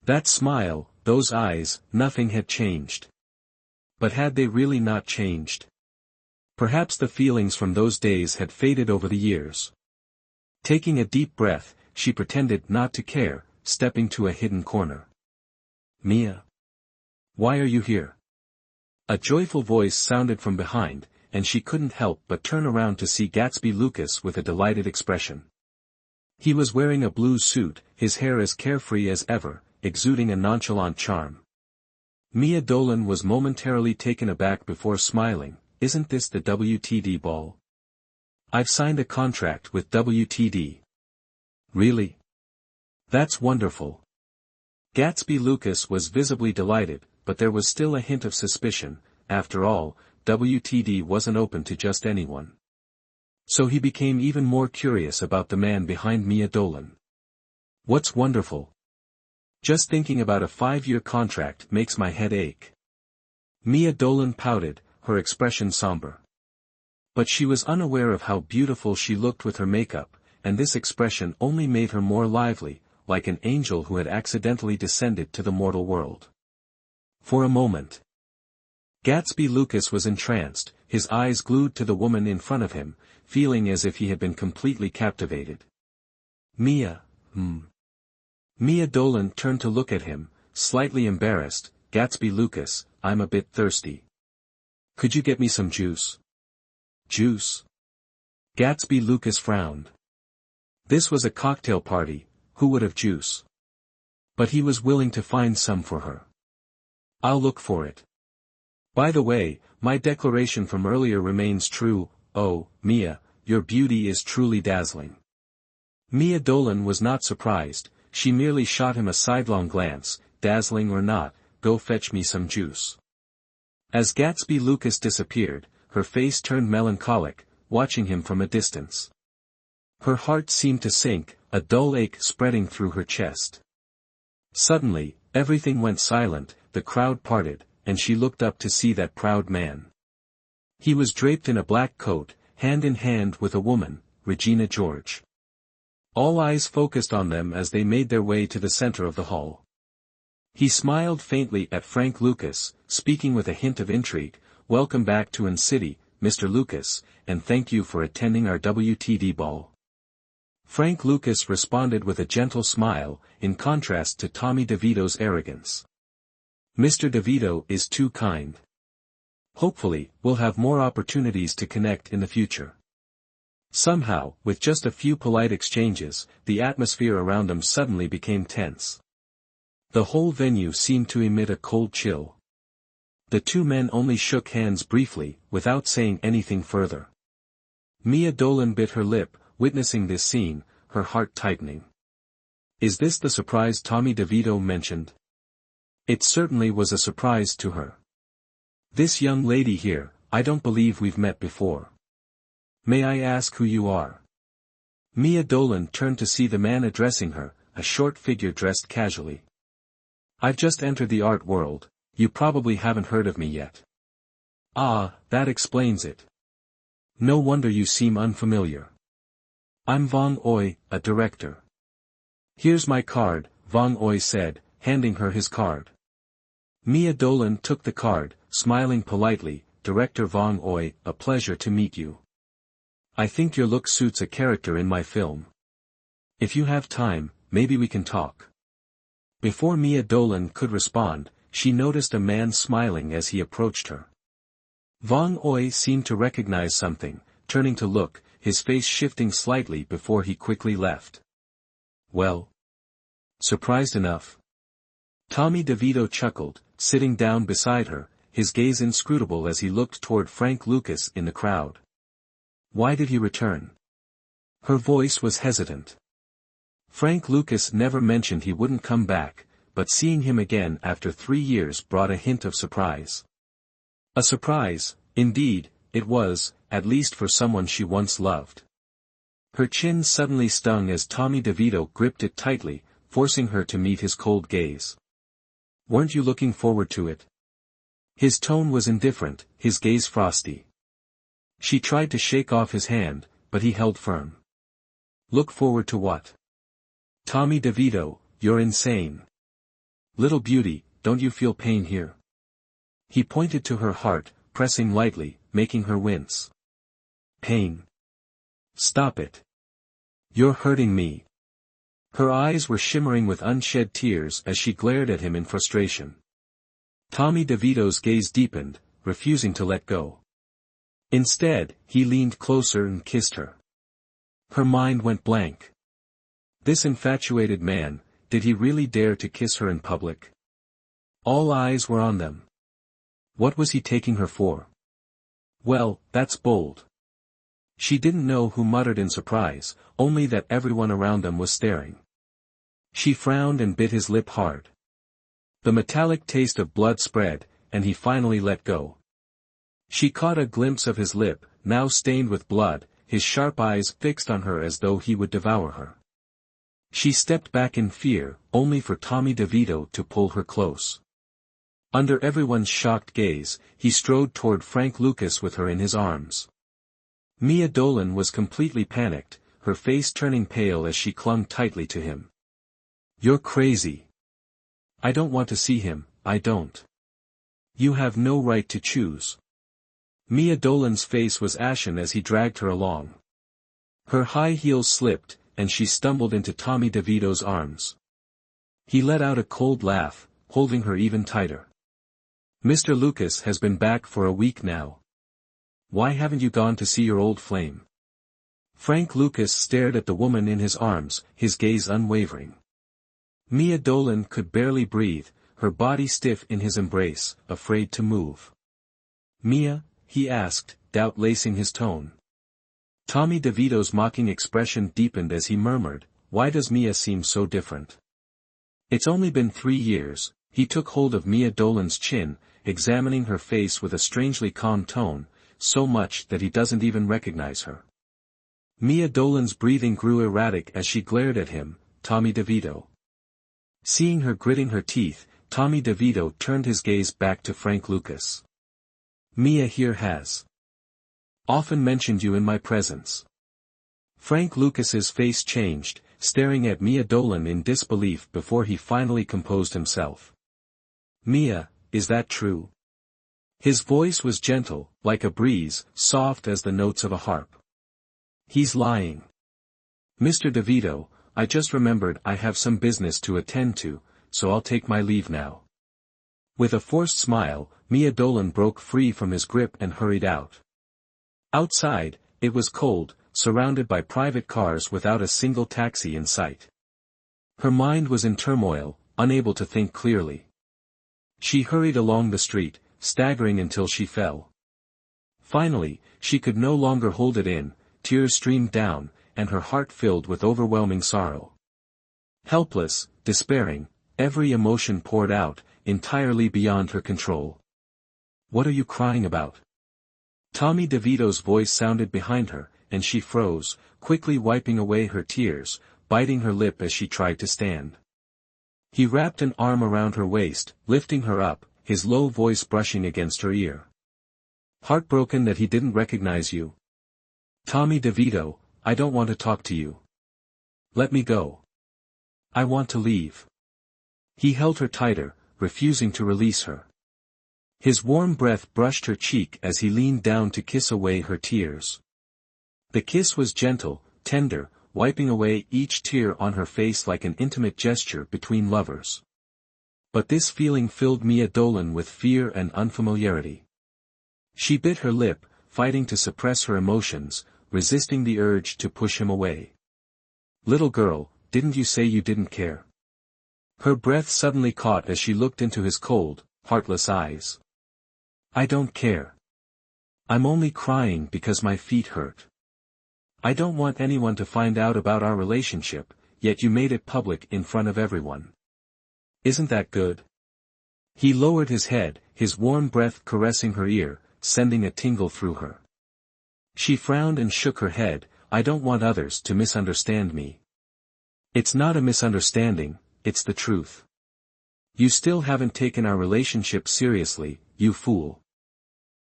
That smile, those eyes, nothing had changed. But had they really not changed? Perhaps the feelings from those days had faded over the years. Taking a deep breath, she pretended not to care, stepping to a hidden corner. "Mia? Why are you here?" A joyful voice sounded from behind, and she couldn't help but turn around to see Gatsby Lucas with a delighted expression. He was wearing a blue suit, his hair as carefree as ever, exuding a nonchalant charm. Mia Dolan was momentarily taken aback before smiling. "Isn't this the WTD ball? I've signed a contract with WTD. Really? That's wonderful." Gatsby Lucas was visibly delighted, but there was still a hint of suspicion. After all, WTD wasn't open to just anyone. So he became even more curious about the man behind Mia Dolan. "What's wonderful? Just thinking about a 5-year contract makes my head ache." Mia Dolan pouted, her expression somber. But she was unaware of how beautiful she looked with her makeup, and this expression only made her more lively, like an angel who had accidentally descended to the mortal world. For a moment, Gatsby Lucas was entranced, his eyes glued to the woman in front of him, feeling as if he had been completely captivated. Mia Dolan turned to look at him, slightly embarrassed. Gatsby Lucas, I'm a bit thirsty. Could you get me some juice? Juice? Gatsby Lucas frowned. This was a cocktail party, who would have juice? But he was willing to find some for her. I'll look for it. By the way, my declaration from earlier remains true. Oh, Mia, your beauty is truly dazzling. Mia Dolan was not surprised, she merely shot him a sidelong glance. Dazzling or not, go fetch me some juice. As Gatsby Lucas disappeared, her face turned melancholic, watching him from a distance. Her heart seemed to sink, a dull ache spreading through her chest. Suddenly, everything went silent, the crowd parted, and she looked up to see that proud man. He was draped in a black coat, hand in hand with a woman, Regina George. All eyes focused on them as they made their way to the center of the hall. He smiled faintly at Frank Lucas, speaking with a hint of intrigue. Welcome back to N City, Mr. Lucas, and thank you for attending our WTD ball. Frank Lucas responded with a gentle smile, in contrast to Tommy DeVito's arrogance. Mr. DeVito is too kind. Hopefully, we'll have more opportunities to connect in the future. Somehow, with just a few polite exchanges, the atmosphere around them suddenly became tense. The whole venue seemed to emit a cold chill. The two men only shook hands briefly, without saying anything further. Mia Dolan bit her lip, witnessing this scene, her heart tightening. Is this the surprise Tommy DeVito mentioned? It certainly was a surprise to her. This young lady here, I don't believe we've met before. May I ask who you are? Mia Dolan turned to see the man addressing her, a short figure dressed casually. I've just entered the art world, you probably haven't heard of me yet. Ah, that explains it. No wonder you seem unfamiliar. I'm Vong Oi, a director. Here's my card, Vong Oi said, handing her his card. Mia Dolan took the card, smiling politely. Director Vong Oi, a pleasure to meet you. I think your look suits a character in my film. If you have time, maybe we can talk. Before Mia Dolan could respond, she noticed a man smiling as he approached her. Vong Oi seemed to recognize something, turning to look, his face shifting slightly before he quickly left. Well? Surprised enough? Tommy DeVito chuckled, sitting down beside her, his gaze inscrutable as he looked toward Frank Lucas in the crowd. Why did he return? Her voice was hesitant. Frank Lucas never mentioned he wouldn't come back, but seeing him again after 3 years brought a hint of surprise. A surprise, indeed, it was, at least for someone she once loved. Her chin suddenly stung as Tommy DeVito gripped it tightly, forcing her to meet his cold gaze. Weren't you looking forward to it? His tone was indifferent, his gaze frosty. She tried to shake off his hand, but he held firm. Look forward to what? Tommy DeVito, you're insane. Little beauty, don't you feel pain here? He pointed to her heart, pressing lightly, making her wince. Pain. Stop it. You're hurting me. Her eyes were shimmering with unshed tears as she glared at him in frustration. Tommy DeVito's gaze deepened, refusing to let go. Instead, he leaned closer and kissed her. Her mind went blank. This infatuated man, did he really dare to kiss her in public? All eyes were on them. What was he taking her for? Well, that's bold. She didn't know who muttered in surprise, only that everyone around them was staring. She frowned and bit his lip hard. The metallic taste of blood spread, and he finally let go. She caught a glimpse of his lip, now stained with blood, his sharp eyes fixed on her as though he would devour her. She stepped back in fear, only for Tommy DeVito to pull her close. Under everyone's shocked gaze, he strode toward Frank Lucas with her in his arms. Mia Dolan was completely panicked, her face turning pale as she clung tightly to him. "You're crazy. I don't want to see him, I don't. You have no right to choose." Mia Dolan's face was ashen as he dragged her along. Her high heels slipped, and she stumbled into Tommy DeVito's arms. He let out a cold laugh, holding her even tighter. "Mr. Lucas has been back for a week now. Why haven't you gone to see your old flame?" Frank Lucas stared at the woman in his arms, his gaze unwavering. Mia Dolan could barely breathe, her body stiff in his embrace, afraid to move. "Mia?" he asked, doubt lacing his tone. Tommy DeVito's mocking expression deepened as he murmured, "Why does Mia seem so different?" "It's only been 3 years," he took hold of Mia Dolan's chin, examining her face with a strangely calm tone, so much that he doesn't even recognize her. Mia Dolan's breathing grew erratic as she glared at him, Tommy DeVito. Seeing her gritting her teeth, Tommy DeVito turned his gaze back to Frank Lucas. "Mia here has often mentioned you in my presence." Frank Lucas's face changed, staring at Mia Dolan in disbelief before he finally composed himself. "Mia, is that true?" His voice was gentle, like a breeze, soft as the notes of a harp. "He's lying. Mr. DeVito, I just remembered I have some business to attend to, so I'll take my leave now." With a forced smile, Mia Dolan broke free from his grip and hurried out. Outside, it was cold, surrounded by private cars without a single taxi in sight. Her mind was in turmoil, unable to think clearly. She hurried along the street, staggering until she fell. Finally, she could no longer hold it in, tears streamed down, and her heart filled with overwhelming sorrow. Helpless, despairing, every emotion poured out, entirely beyond her control. "What are you crying about?" Tommy DeVito's voice sounded behind her, and she froze, quickly wiping away her tears, biting her lip as she tried to stand. He wrapped an arm around her waist, lifting her up, his low voice brushing against her ear. "Heartbroken that he didn't recognize you?" "Tommy DeVito, I don't want to talk to you. Let me go. I want to leave." He held her tighter, refusing to release her. His warm breath brushed her cheek as he leaned down to kiss away her tears. The kiss was gentle, tender, wiping away each tear on her face like an intimate gesture between lovers. But this feeling filled Mia Dolan with fear and unfamiliarity. She bit her lip, fighting to suppress her emotions, resisting the urge to push him away. "Little girl, didn't you say you didn't care?" Her breath suddenly caught as she looked into his cold, heartless eyes. "I don't care. I'm only crying because my feet hurt. I don't want anyone to find out about our relationship, yet you made it public in front of everyone. Isn't that good?" He lowered his head, his warm breath caressing her ear, sending a tingle through her. She frowned and shook her head. "I don't want others to misunderstand me." "It's not a misunderstanding, it's the truth. You still haven't taken our relationship seriously, you fool."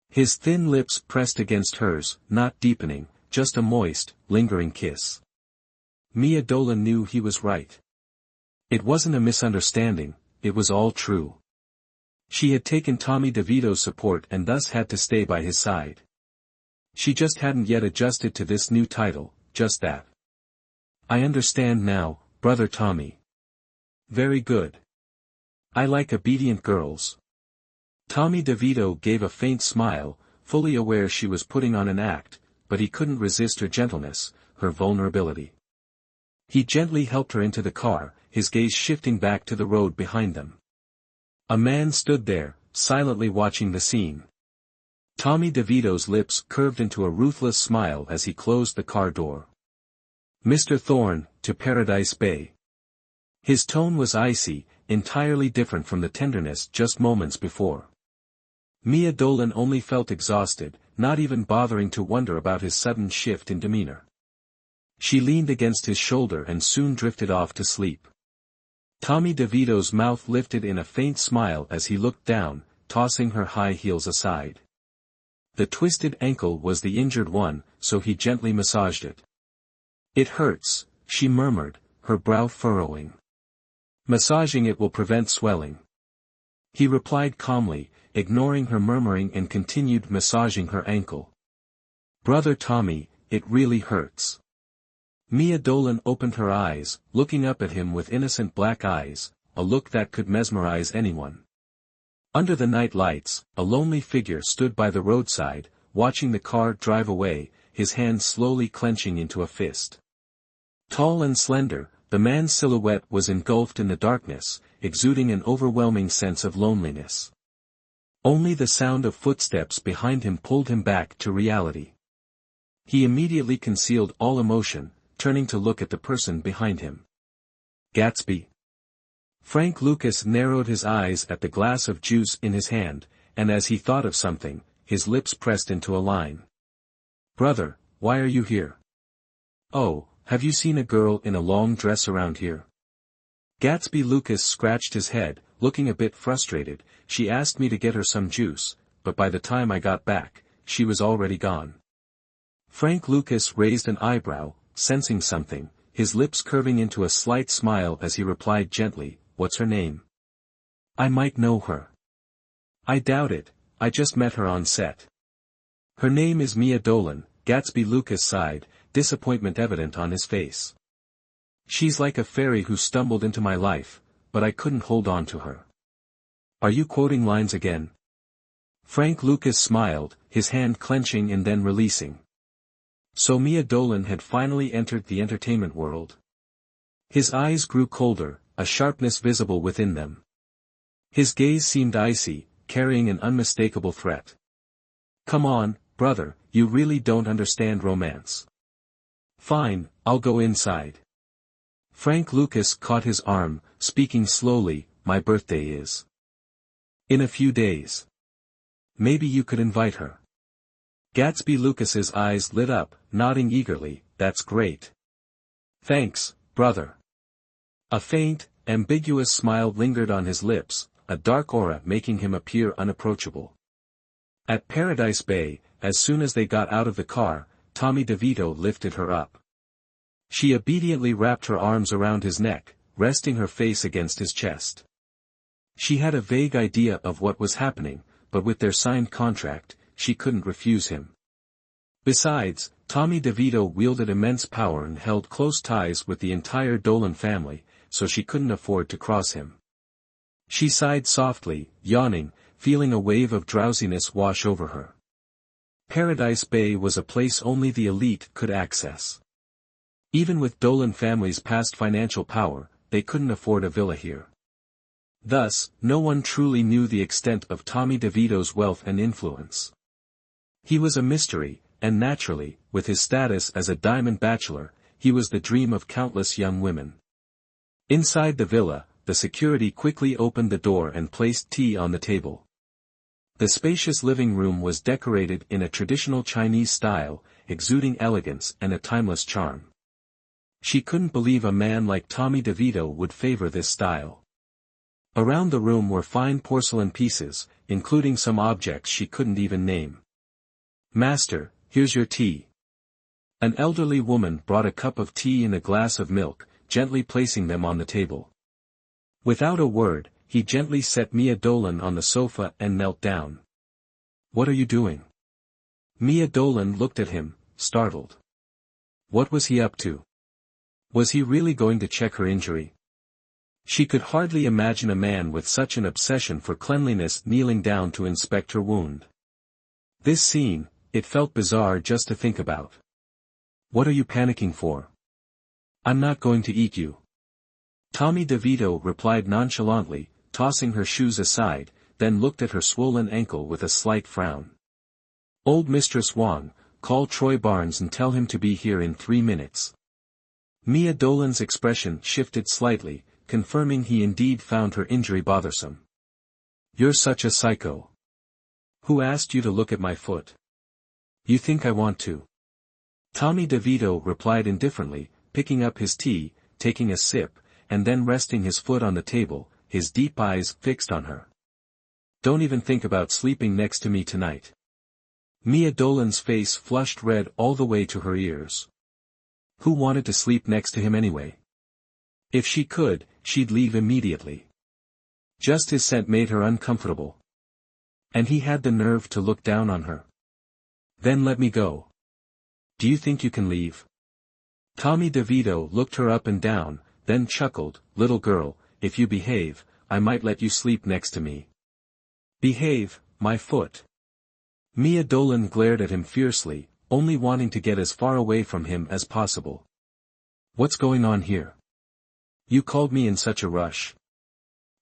His thin lips pressed against hers, not deepening, just a moist, lingering kiss. Mia Dolan knew he was right. It wasn't a misunderstanding, it was all true. She had taken Tommy DeVito's support and thus had to stay by his side. She just hadn't yet adjusted to this new title, just that. "I understand now, brother Tommy." "Very good. I like obedient girls." Tommy DeVito gave a faint smile, fully aware she was putting on an act, but he couldn't resist her gentleness, her vulnerability. He gently helped her into the car, his gaze shifting back to the road behind them. A man stood there, silently watching the scene. Tommy DeVito's lips curved into a ruthless smile as he closed the car door. "Mr. Thorne, to Paradise Bay." His tone was icy, entirely different from the tenderness just moments before. Mia Dolan only felt exhausted, not even bothering to wonder about his sudden shift in demeanor. She leaned against his shoulder and soon drifted off to sleep. Tommy DeVito's mouth lifted in a faint smile as he looked down, tossing her high heels aside. The twisted ankle was the injured one, so he gently massaged it. "It hurts," she murmured, her brow furrowing. "Massaging it will prevent swelling." He replied calmly, ignoring her murmuring, and continued massaging her ankle. "Brother Tommy, it really hurts." Mia Dolan opened her eyes, looking up at him with innocent black eyes, a look that could mesmerize anyone. Under the night lights, a lonely figure stood by the roadside, watching the car drive away, his hand slowly clenching into a fist. Tall and slender, the man's silhouette was engulfed in the darkness, exuding an overwhelming sense of loneliness. Only the sound of footsteps behind him pulled him back to reality. He immediately concealed all emotion, turning to look at the person behind him. "Gatsby." Frank Lucas narrowed his eyes at the glass of juice in his hand, and as he thought of something, his lips pressed into a line. "Brother, why are you here?" "Oh, have you seen a girl in a long dress around here?" Gatsby Lucas scratched his head, looking a bit frustrated. "She asked me to get her some juice, but by the time I got back, she was already gone." Frank Lucas raised an eyebrow, sensing something, his lips curving into a slight smile as he replied gently, "What's her name?" "I might know her." "I doubt it, I just met her on set." "Her name is Mia Dolan," Gatsby Lucas sighed, disappointment evident on his face. "She's like a fairy who stumbled into my life, but I couldn't hold on to her." "Are you quoting lines again?" Frank Lucas smiled, his hand clenching and then releasing. So Mia Dolan had finally entered the entertainment world. His eyes grew colder, a sharpness visible within them. His gaze seemed icy, carrying an unmistakable threat. "Come on, brother, you really don't understand romance." "Fine, I'll go inside." Frank Lucas caught his arm, speaking slowly, "My birthday is in a few days. Maybe you could invite her." Gatsby Lucas's eyes lit up, nodding eagerly, "That's great. Thanks, brother." A faint, ambiguous smile lingered on his lips, a dark aura making him appear unapproachable. At Paradise Bay, as soon as they got out of the car, Tommy DeVito lifted her up. She obediently wrapped her arms around his neck, resting her face against his chest. She had a vague idea of what was happening, but with their signed contract, she couldn't refuse him. Besides, Tommy DeVito wielded immense power and held close ties with the entire Dolan family, so she couldn't afford to cross him. She sighed softly, yawning, feeling a wave of drowsiness wash over her. Paradise Bay was a place only the elite could access. Even with Dolan family's past financial power, they couldn't afford a villa here. Thus, no one truly knew the extent of Tommy DeVito's wealth and influence. He was a mystery, and naturally, with his status as a diamond bachelor, he was the dream of countless young women. Inside the villa, the security quickly opened the door and placed tea on the table. The spacious living room was decorated in a traditional Chinese style, exuding elegance and a timeless charm. She couldn't believe a man like Tommy DeVito would favor this style. Around the room were fine porcelain pieces, including some objects she couldn't even name. "Master, here's your tea." An elderly woman brought a cup of tea and a glass of milk, gently placing them on the table. Without a word, he gently set Mia Dolan on the sofa and knelt down. "What are you doing?" Mia Dolan looked at him, startled. What was he up to? Was he really going to check her injury? She could hardly imagine a man with such an obsession for cleanliness kneeling down to inspect her wound. This scene, it felt bizarre just to think about. "What are you panicking for?" "I'm not going to eat you." Tommy DeVito replied nonchalantly, tossing her shoes aside, then looked at her swollen ankle with a slight frown. "Old Mistress Wong, call Troy Barnes and tell him to be here in 3 minutes. Mia Dolan's expression shifted slightly, confirming he indeed found her injury bothersome. "You're such a psycho. Who asked you to look at my foot? You think I want to?" Tommy DeVito replied indifferently, picking up his tea, taking a sip, and then resting his foot on the table, his deep eyes fixed on her. Don't even think about sleeping next to me tonight. Mia Dolan's face flushed red all the way to her ears. Who wanted to sleep next to him anyway? If she could, she'd leave immediately. Just his scent made her uncomfortable. And he had the nerve to look down on her. Then let me go. Do you think you can leave? Tommy DeVito looked her up and down, then chuckled, little girl, if you behave, I might let you sleep next to me. Behave, my foot. Mia Dolan glared at him fiercely, only wanting to get as far away from him as possible. What's going on here? You called me in such a rush.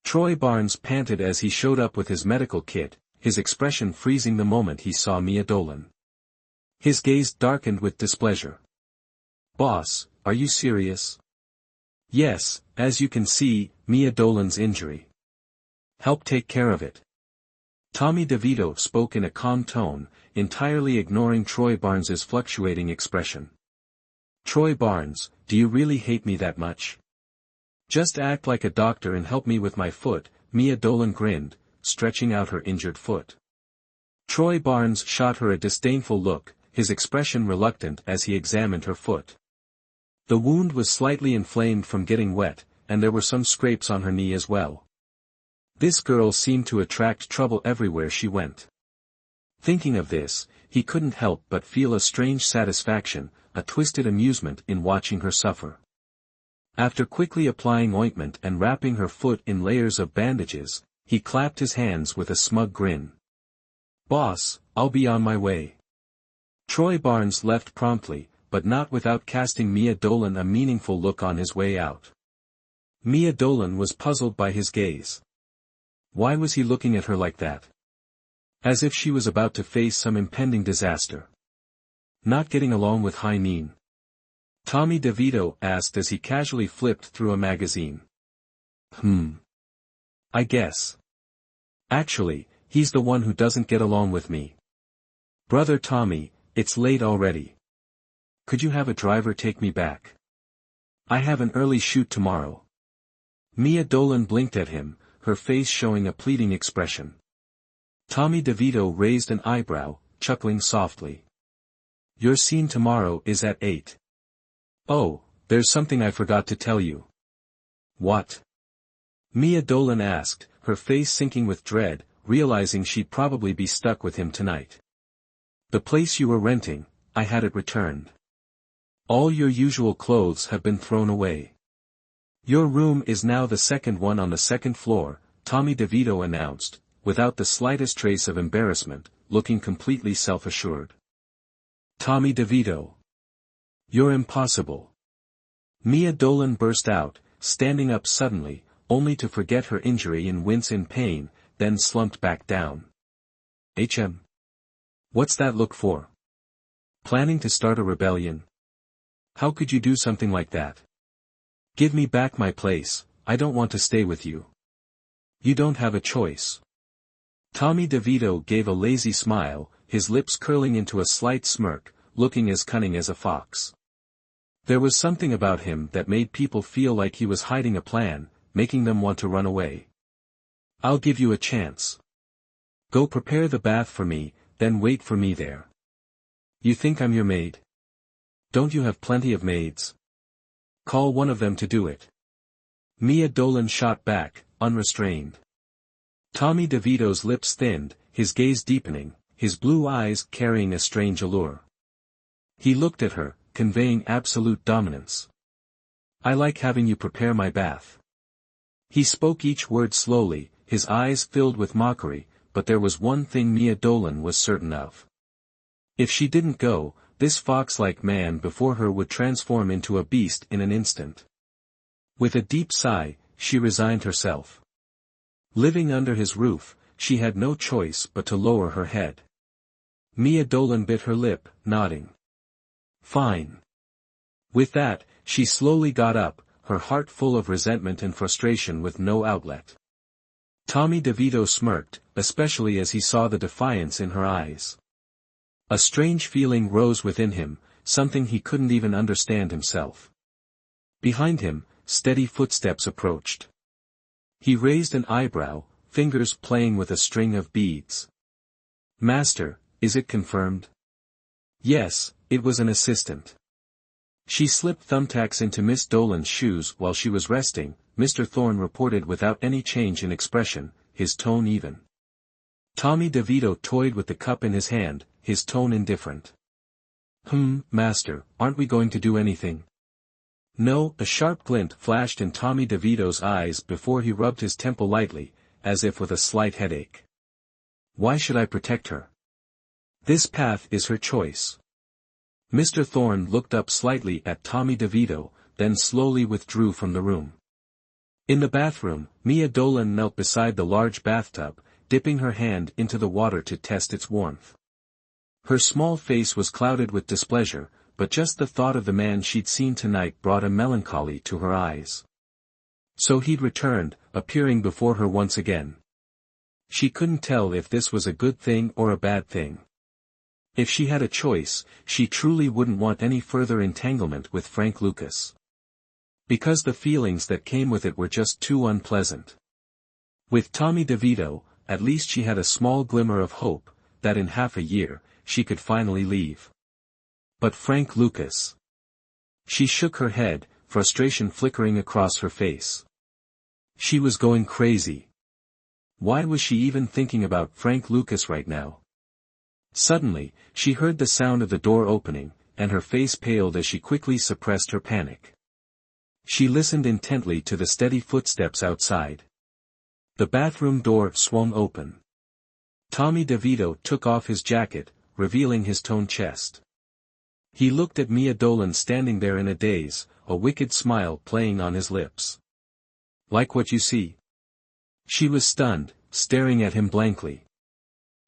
Troy Barnes panted as he showed up with his medical kit, his expression freezing the moment he saw Mia Dolan. His gaze darkened with displeasure. Boss, are you serious? Yes, as you can see, Mia Dolan's injury. Help take care of it. Tommy DeVito spoke in a calm tone, entirely ignoring Troy Barnes's fluctuating expression. Troy Barnes, do you really hate me that much? Just act like a doctor and help me with my foot, Mia Dolan grinned, stretching out her injured foot. Troy Barnes shot her a disdainful look, his expression reluctant as he examined her foot. The wound was slightly inflamed from getting wet, and there were some scrapes on her knee as well. This girl seemed to attract trouble everywhere she went. Thinking of this, he couldn't help but feel a strange satisfaction, a twisted amusement in watching her suffer. After quickly applying ointment and wrapping her foot in layers of bandages, he clapped his hands with a smug grin. Boss, I'll be on my way. Troy Barnes left promptly, but not without casting Mia Dolan a meaningful look on his way out. Mia Dolan was puzzled by his gaze. Why was he looking at her like that? As if she was about to face some impending disaster. Not getting along with Haimin? Tommy DeVito asked as he casually flipped through a magazine. I guess. Actually, he's the one who doesn't get along with me. Brother Tommy, it's late already. Could you have a driver take me back? I have an early shoot tomorrow. Mia Dolan blinked at him, her face showing a pleading expression. Tommy DeVito raised an eyebrow, chuckling softly. Your scene tomorrow is at 8. Oh, there's something I forgot to tell you. What? Mia Dolan asked, her face sinking with dread, realizing she'd probably be stuck with him tonight. The place you were renting, I had it returned. All your usual clothes have been thrown away. Your room is now the second one on the second floor, Tommy DeVito announced, without the slightest trace of embarrassment, looking completely self-assured. Tommy DeVito. You're impossible. Mia Dolan burst out, standing up suddenly, only to forget her injury and wince in pain, then slumped back down. What's that look for? Planning to start a rebellion? How could you do something like that? Give me back my place, I don't want to stay with you. You don't have a choice. Tommy DeVito gave a lazy smile, his lips curling into a slight smirk, looking as cunning as a fox. There was something about him that made people feel like he was hiding a plan, making them want to run away. I'll give you a chance. Go prepare the bath for me, then wait for me there. You think I'm your maid? Don't you have plenty of maids? Call one of them to do it. Mia Dolan shot back, unrestrained. Tommy DeVito's lips thinned, his gaze deepening, his blue eyes carrying a strange allure. He looked at her, conveying absolute dominance. I like having you prepare my bath. He spoke each word slowly, his eyes filled with mockery, but there was one thing Mia Dolan was certain of. If she didn't go, this fox-like man before her would transform into a beast in an instant. With a deep sigh, she resigned herself. Living under his roof, she had no choice but to lower her head. Mia Dolan bit her lip, nodding. Fine. With that, she slowly got up, her heart full of resentment and frustration with no outlet. Tommy DeVito smirked, especially as he saw the defiance in her eyes. A strange feeling rose within him, something he couldn't even understand himself. Behind him, steady footsteps approached. He raised an eyebrow, fingers playing with a string of beads. "Master, is it confirmed?" "Yes, it was an assistant." She slipped thumbtacks into Miss Dolan's shoes while she was resting, Mr. Thorne reported without any change in expression, his tone even. Tommy DeVito toyed with the cup in his hand, his tone indifferent. Master, aren't we going to do anything?" "No." A sharp glint flashed in Tommy DeVito's eyes before he rubbed his temple lightly, as if with a slight headache. "Why should I protect her? This path is her choice." Mr. Thorne looked up slightly at Tommy DeVito, then slowly withdrew from the room. In the bathroom, Mia Dolan knelt beside the large bathtub, dipping her hand into the water to test its warmth. Her small face was clouded with displeasure, but just the thought of the man she'd seen tonight brought a melancholy to her eyes. So he'd returned, appearing before her once again. She couldn't tell if this was a good thing or a bad thing. If she had a choice, she truly wouldn't want any further entanglement with Frank Lucas. Because the feelings that came with it were just too unpleasant. With Tommy DeVito, at least she had a small glimmer of hope, that in half a year, she could finally leave. But Frank Lucas. She shook her head, frustration flickering across her face. She was going crazy. Why was she even thinking about Frank Lucas right now? Suddenly, she heard the sound of the door opening, and her face paled as she quickly suppressed her panic. She listened intently to the steady footsteps outside. The bathroom door swung open. Tommy DeVito took off his jacket, revealing his toned chest. He looked at Mia Dolan standing there in a daze, a wicked smile playing on his lips. "Like what you see?" She was stunned, staring at him blankly.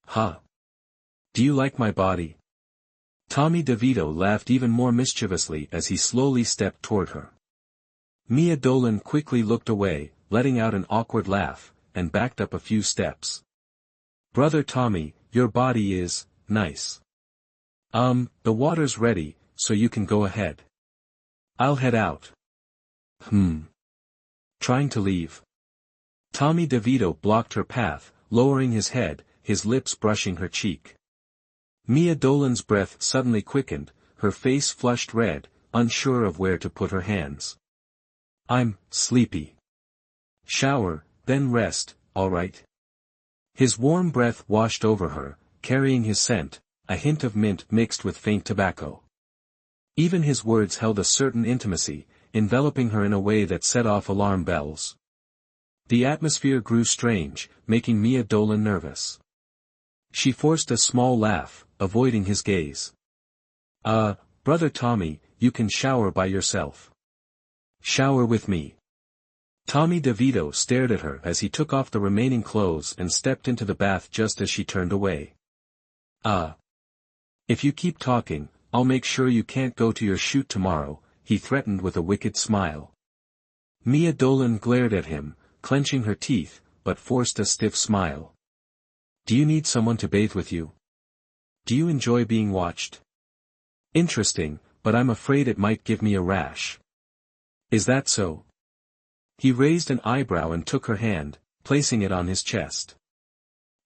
"Huh? Do you like my body?" Tommy DeVito laughed even more mischievously as he slowly stepped toward her. Mia Dolan quickly looked away, letting out an awkward laugh, and backed up a few steps. "Brother Tommy, your body is nice. The water's ready, so you can go ahead. I'll head out." Trying to leave. Tommy DeVito blocked her path, lowering his head, his lips brushing her cheek. Mia Dolan's breath suddenly quickened, her face flushed red, unsure of where to put her hands. "I'm sleepy. Shower, then rest, all right?" His warm breath washed over her, carrying his scent, a hint of mint mixed with faint tobacco. Even his words held a certain intimacy, enveloping her in a way that set off alarm bells. The atmosphere grew strange, making Mia Dolan nervous. She forced a small laugh, avoiding his gaze. Brother Tommy, you can shower by yourself. Shower with me." Tommy DeVito stared at her as he took off the remaining clothes and stepped into the bath just as she turned away. If you keep talking, I'll make sure you can't go to your shoot tomorrow," he threatened with a wicked smile. Mia Dolan glared at him, clenching her teeth, but forced a stiff smile. "Do you need someone to bathe with you? Do you enjoy being watched?" "Interesting, but I'm afraid it might give me a rash." "Is that so?" He raised an eyebrow and took her hand, placing it on his chest.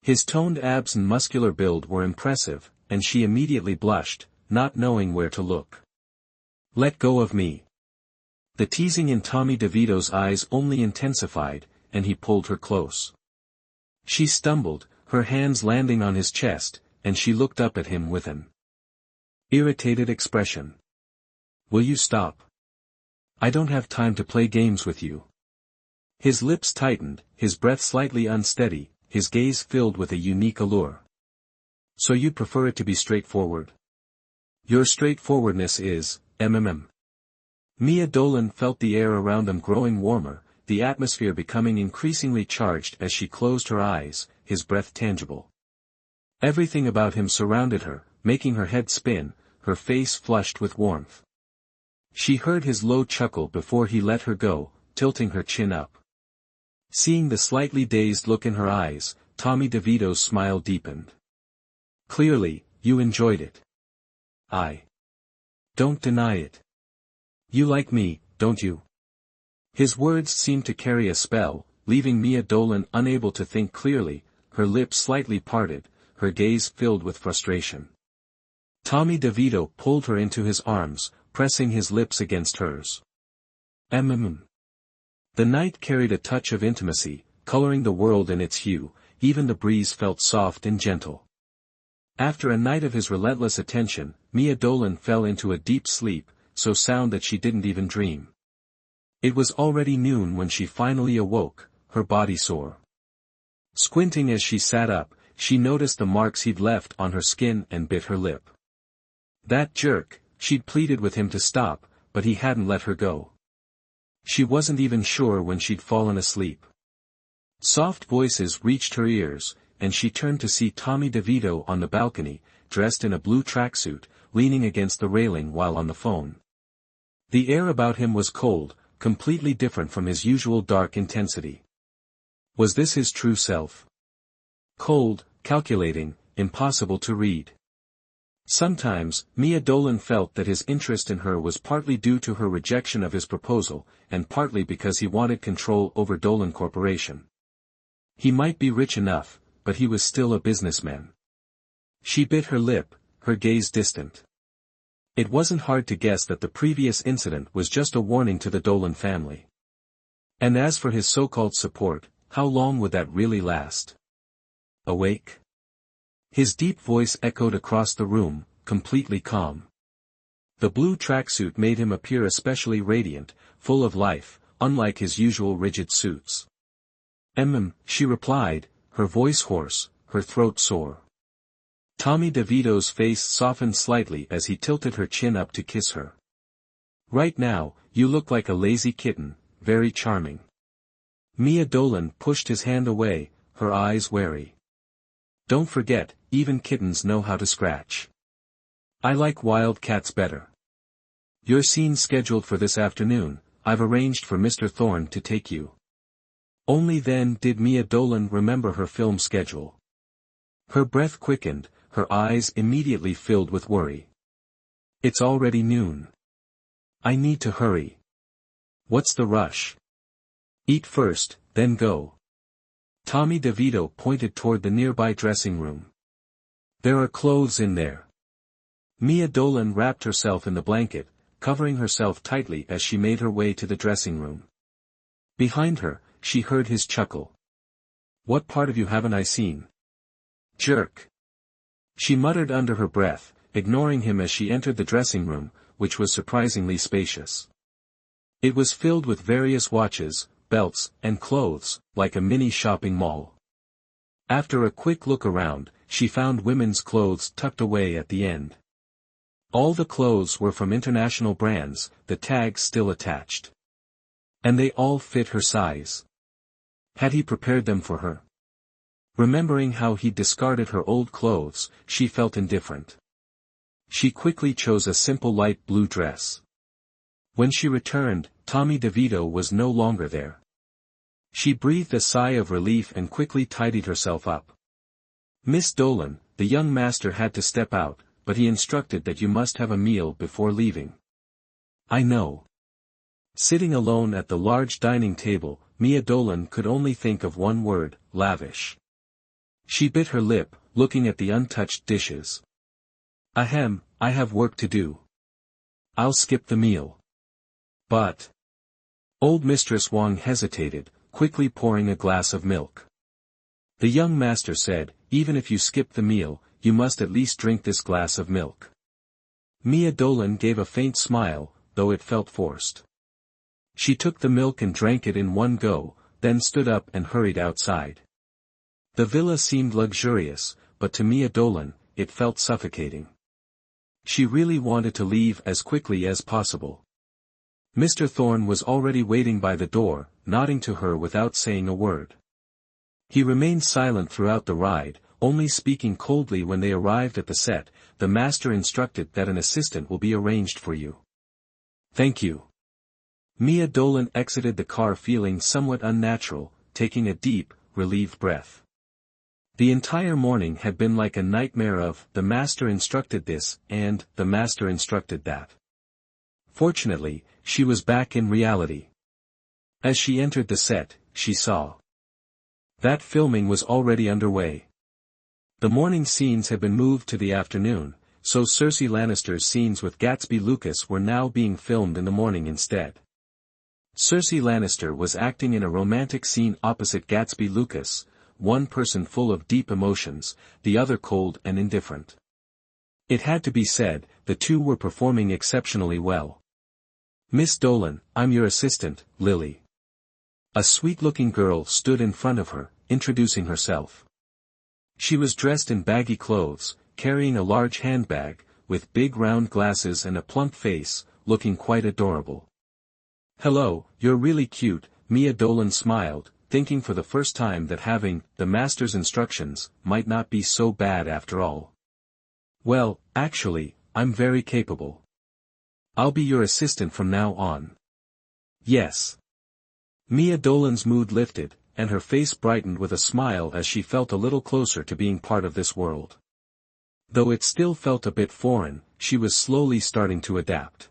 His toned abs and muscular build were impressive, and she immediately blushed, not knowing where to look. "Let go of me." The teasing in Tommy DeVito's eyes only intensified, and he pulled her close. She stumbled, her hands landing on his chest, and she looked up at him with an irritated expression. "Will you stop? I don't have time to play games with you." His lips tightened, his breath slightly unsteady, his gaze filled with a unique allure. "So you'd prefer it to be straightforward?" "Your straightforwardness is, Mia Dolan felt the air around them growing warmer, the atmosphere becoming increasingly charged as she closed her eyes, his breath tangible. Everything about him surrounded her, making her head spin, her face flushed with warmth. She heard his low chuckle before he let her go, tilting her chin up. Seeing the slightly dazed look in her eyes, Tommy DeVito's smile deepened. "Clearly, you enjoyed it. I don't deny it. You like me, don't you?" His words seemed to carry a spell, leaving Mia Dolan unable to think clearly, her lips slightly parted, her gaze filled with frustration. Tommy DeVito pulled her into his arms, pressing his lips against hers. The night carried a touch of intimacy, coloring the world in its hue, even the breeze felt soft and gentle. After a night of his relentless attention, Mia Dolan fell into a deep sleep, so sound that she didn't even dream. It was already noon when she finally awoke, her body sore. Squinting as she sat up, she noticed the marks he'd left on her skin and bit her lip. That jerk, she'd pleaded with him to stop, but he hadn't let her go. She wasn't even sure when she'd fallen asleep. Soft voices reached her ears, and she turned to see Tommy DeVito on the balcony, dressed in a blue tracksuit, leaning against the railing while on the phone. The air about him was cold, completely different from his usual dark intensity. Was this his true self? Cold, calculating, impossible to read. Sometimes, Mia Dolan felt that his interest in her was partly due to her rejection of his proposal, and partly because he wanted control over Dolan Corporation. He might be rich enough, but he was still a businessman. She bit her lip, her gaze distant. It wasn't hard to guess that the previous incident was just a warning to the Dolan family. And as for his so-called support, how long would that really last? Awake? His deep voice echoed across the room, completely calm. The blue tracksuit made him appear especially radiant, full of life, unlike his usual rigid suits. She replied, her voice hoarse, her throat sore. Tommy DeVito's face softened slightly as he tilted her chin up to kiss her. Right now, you look like a lazy kitten, very charming. Mia Dolan pushed his hand away, her eyes wary. Don't forget, even kittens know how to scratch. I like wild cats better. Your scene's scheduled for this afternoon, I've arranged for Mr. Thorne to take you. Only then did Mia Dolan remember her film schedule. Her breath quickened, her eyes immediately filled with worry. It's already noon. I need to hurry. What's the rush? Eat first, then go. Tommy DeVito pointed toward the nearby dressing room. There are clothes in there. Mia Dolan wrapped herself in the blanket, covering herself tightly as she made her way to the dressing room. Behind her, she heard his chuckle. What part of you haven't I seen? Jerk. She muttered under her breath, ignoring him as she entered the dressing room, which was surprisingly spacious. It was filled with various watches, belts, and clothes, like a mini shopping mall. After a quick look around, she found women's clothes tucked away at the end. All the clothes were from international brands, the tags still attached. And they all fit her size. Had he prepared them for her? Remembering how he'd discarded her old clothes, she felt indifferent. She quickly chose a simple light blue dress. When she returned, Tommy DeVito was no longer there. She breathed a sigh of relief and quickly tidied herself up. Miss Dolan, the young master had to step out, but he instructed that you must have a meal before leaving. I know. Sitting alone at the large dining table, Mia Dolan could only think of one word, lavish. She bit her lip, looking at the untouched dishes. Ahem, I have work to do. I'll skip the meal. But... Old Mistress Wang hesitated, quickly pouring a glass of milk. The young master said, even if you skip the meal, you must at least drink this glass of milk. Mia Dolan gave a faint smile, though it felt forced. She took the milk and drank it in one go, then stood up and hurried outside. The villa seemed luxurious, but to Mia Dolan, it felt suffocating. She really wanted to leave as quickly as possible. Mr. Thorne was already waiting by the door, nodding to her without saying a word. He remained silent throughout the ride, only speaking coldly when they arrived at the set. The master instructed that an assistant will be arranged for you. Thank you. Mia Dolan exited the car feeling somewhat unnatural, taking a deep, relieved breath. The entire morning had been like a nightmare of, the master instructed this, and, the master instructed that. Fortunately, she was back in reality. As she entered the set, she saw that filming was already underway. The morning scenes had been moved to the afternoon, so Cersei Lannister's scenes with Gatsby Lucas were now being filmed in the morning instead. Cersei Lannister was acting in a romantic scene opposite Gatsby Lucas, one person full of deep emotions, the other cold and indifferent. It had to be said, the two were performing exceptionally well. "Miss Dolan, I'm your assistant, Lily." A sweet-looking girl stood in front of her, introducing herself. She was dressed in baggy clothes, carrying a large handbag, with big round glasses and a plump face, looking quite adorable. "Hello, you're really cute," Mia Dolan smiled, thinking for the first time that having the master's instructions might not be so bad after all. "Well, actually, I'm very capable. I'll be your assistant from now on." "Yes." Mia Dolan's mood lifted, and her face brightened with a smile as she felt a little closer to being part of this world. Though it still felt a bit foreign, she was slowly starting to adapt.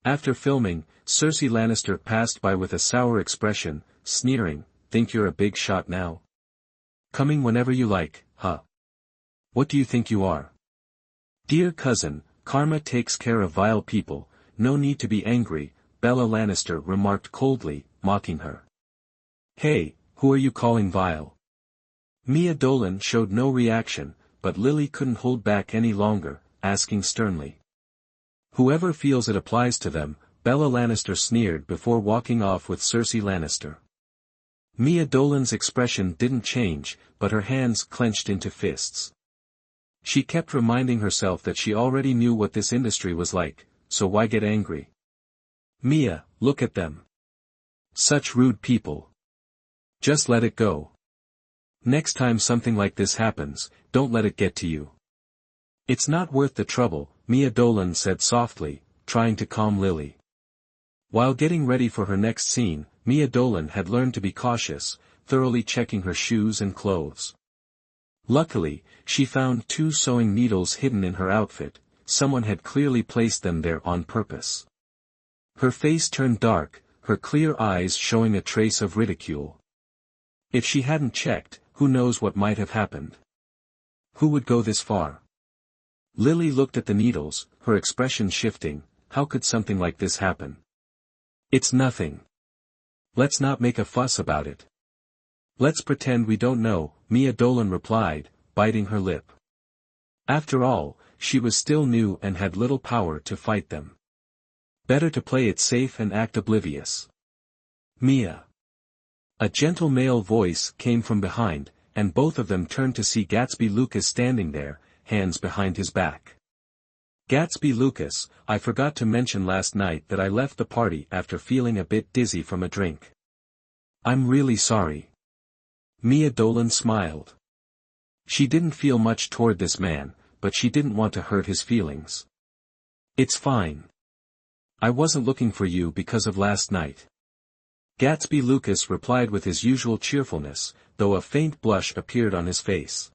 After filming, Cersei Lannister passed by with a sour expression, sneering, "Think you're a big shot now? Coming whenever you like, huh? What do you think you are?" "Dear cousin, karma takes care of vile people, no need to be angry," Bella Lannister remarked coldly, mocking her. "Hey, who are you calling vile?" Mia Dolan showed no reaction, but Lily couldn't hold back any longer, asking sternly. "Whoever feels it applies to them," Bella Lannister sneered before walking off with Cersei Lannister. Mia Dolan's expression didn't change, but her hands clenched into fists. She kept reminding herself that she already knew what this industry was like, so why get angry? "Mia, look at them. Such rude people. Just let it go. Next time something like this happens, don't let it get to you." "It's not worth the trouble," Mia Dolan said softly, trying to calm Lily. While getting ready for her next scene, Mia Dolan had learned to be cautious, thoroughly checking her shoes and clothes. Luckily, she found 2 sewing needles hidden in her outfit. Someone had clearly placed them there on purpose. Her face turned dark, her clear eyes showing a trace of ridicule. If she hadn't checked, who knows what might have happened? Who would go this far? Lily looked at the needles, her expression shifting. How could something like this happen? "It's nothing. Let's not make a fuss about it. Let's pretend we don't know," Mia Dolan replied, biting her lip. After all, she was still new and had little power to fight them. Better to play it safe and act oblivious. "Mia." A gentle male voice came from behind, and both of them turned to see Gatsby Lucas standing there, hands behind his back. "Gatsby Lucas, I forgot to mention last night that I left the party after feeling a bit dizzy from a drink. I'm really sorry." Mia Dolan smiled. She didn't feel much toward this man, but she didn't want to hurt his feelings. "It's fine. I wasn't looking for you because of last night." Gatsby Lucas replied with his usual cheerfulness, though a faint blush appeared on his face.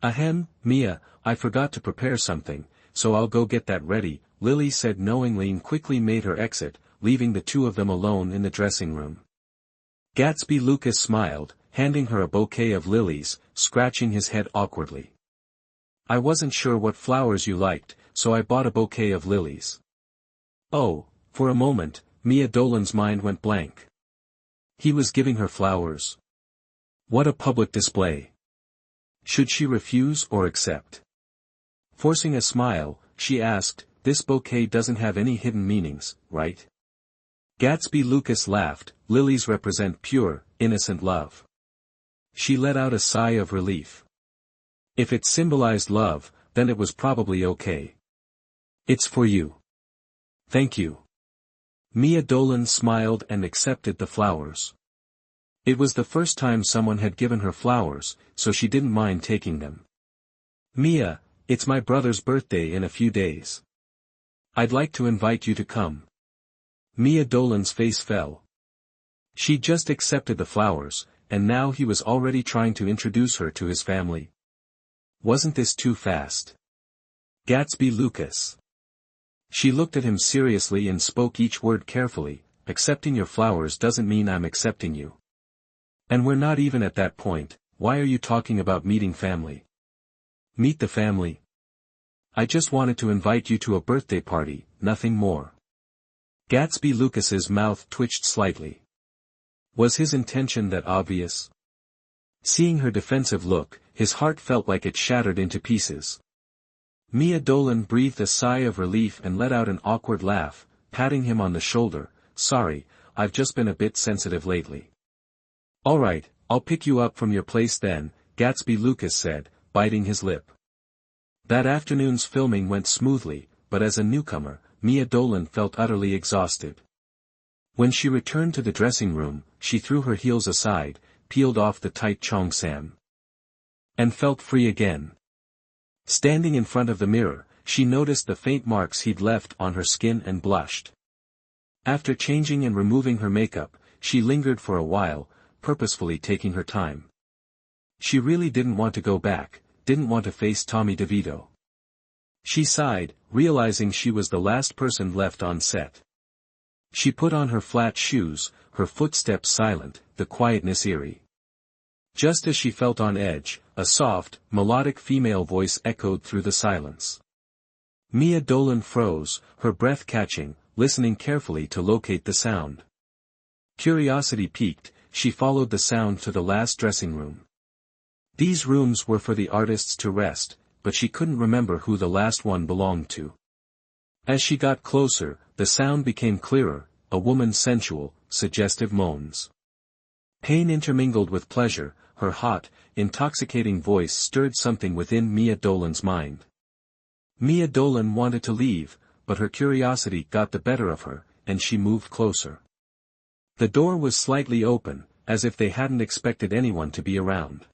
"Ahem, Mia, I forgot to prepare something, so I'll go get that ready," Lily said knowingly and quickly made her exit, leaving the two of them alone in the dressing room. Gatsby Lucas smiled, handing her a bouquet of lilies, scratching his head awkwardly. "I wasn't sure what flowers you liked, so I bought a bouquet of lilies." Oh, for a moment, Mia Dolan's mind went blank. He was giving her flowers. What a public display. Should she refuse or accept? Forcing a smile, she asked, "This bouquet doesn't have any hidden meanings, right?" Gatsby Lucas laughed. "Lilies represent pure, innocent love." She let out a sigh of relief. If it symbolized love, then it was probably okay. "It's for you." "Thank you." Mia Dolan smiled and accepted the flowers. It was the first time someone had given her flowers, so she didn't mind taking them. "Mia, it's my brother's birthday in a few days. I'd like to invite you to come." Mia Dolan's face fell. She just accepted the flowers, and now he was already trying to introduce her to his family. Wasn't this too fast? Gatsby Lucas. She looked at him seriously and spoke each word carefully. accepting your flowers doesn't mean I'm accepting you. And we're not even at that point. Why are you talking about meeting family? Meet the family? I just wanted to invite you to a birthday party, nothing more. Gatsby Lucas's mouth twitched slightly. Was his intention that obvious? Seeing her defensive look, his heart felt like it shattered into pieces. Mia Dolan breathed a sigh of relief and let out an awkward laugh, patting him on the shoulder. Sorry, I've just been a bit sensitive lately. Alright, I'll pick you up from your place then, Gatsby Lucas said, biting his lip. That afternoon's filming went smoothly, but as a newcomer, Mia Dolan felt utterly exhausted. When she returned to the dressing room, she threw her heels aside, peeled off the tight cheongsam, and felt free again. Standing in front of the mirror, she noticed the faint marks he'd left on her skin and blushed. After changing and removing her makeup, she lingered for a while, purposefully taking her time. She really didn't want to go back, didn't want to face Tommy DeVito. She sighed, realizing she was the last person left on set. She put on her flat shoes, her footsteps silent, the quietness eerie. Just as she felt on edge, a soft, melodic female voice echoed through the silence. Mia Dolan froze, her breath catching, listening carefully to locate the sound. Curiosity piqued, she followed the sound to the last dressing room. These rooms were for the artists to rest, but she couldn't remember who the last one belonged to. As she got closer, the sound became clearer, a woman's sensual, suggestive moans. Pain intermingled with pleasure, her hot, intoxicating voice stirred something within Mia Dolan's mind. Mia Dolan wanted to leave, but her curiosity got the better of her, and she moved closer. The door was slightly open, as if they hadn't expected anyone to be around.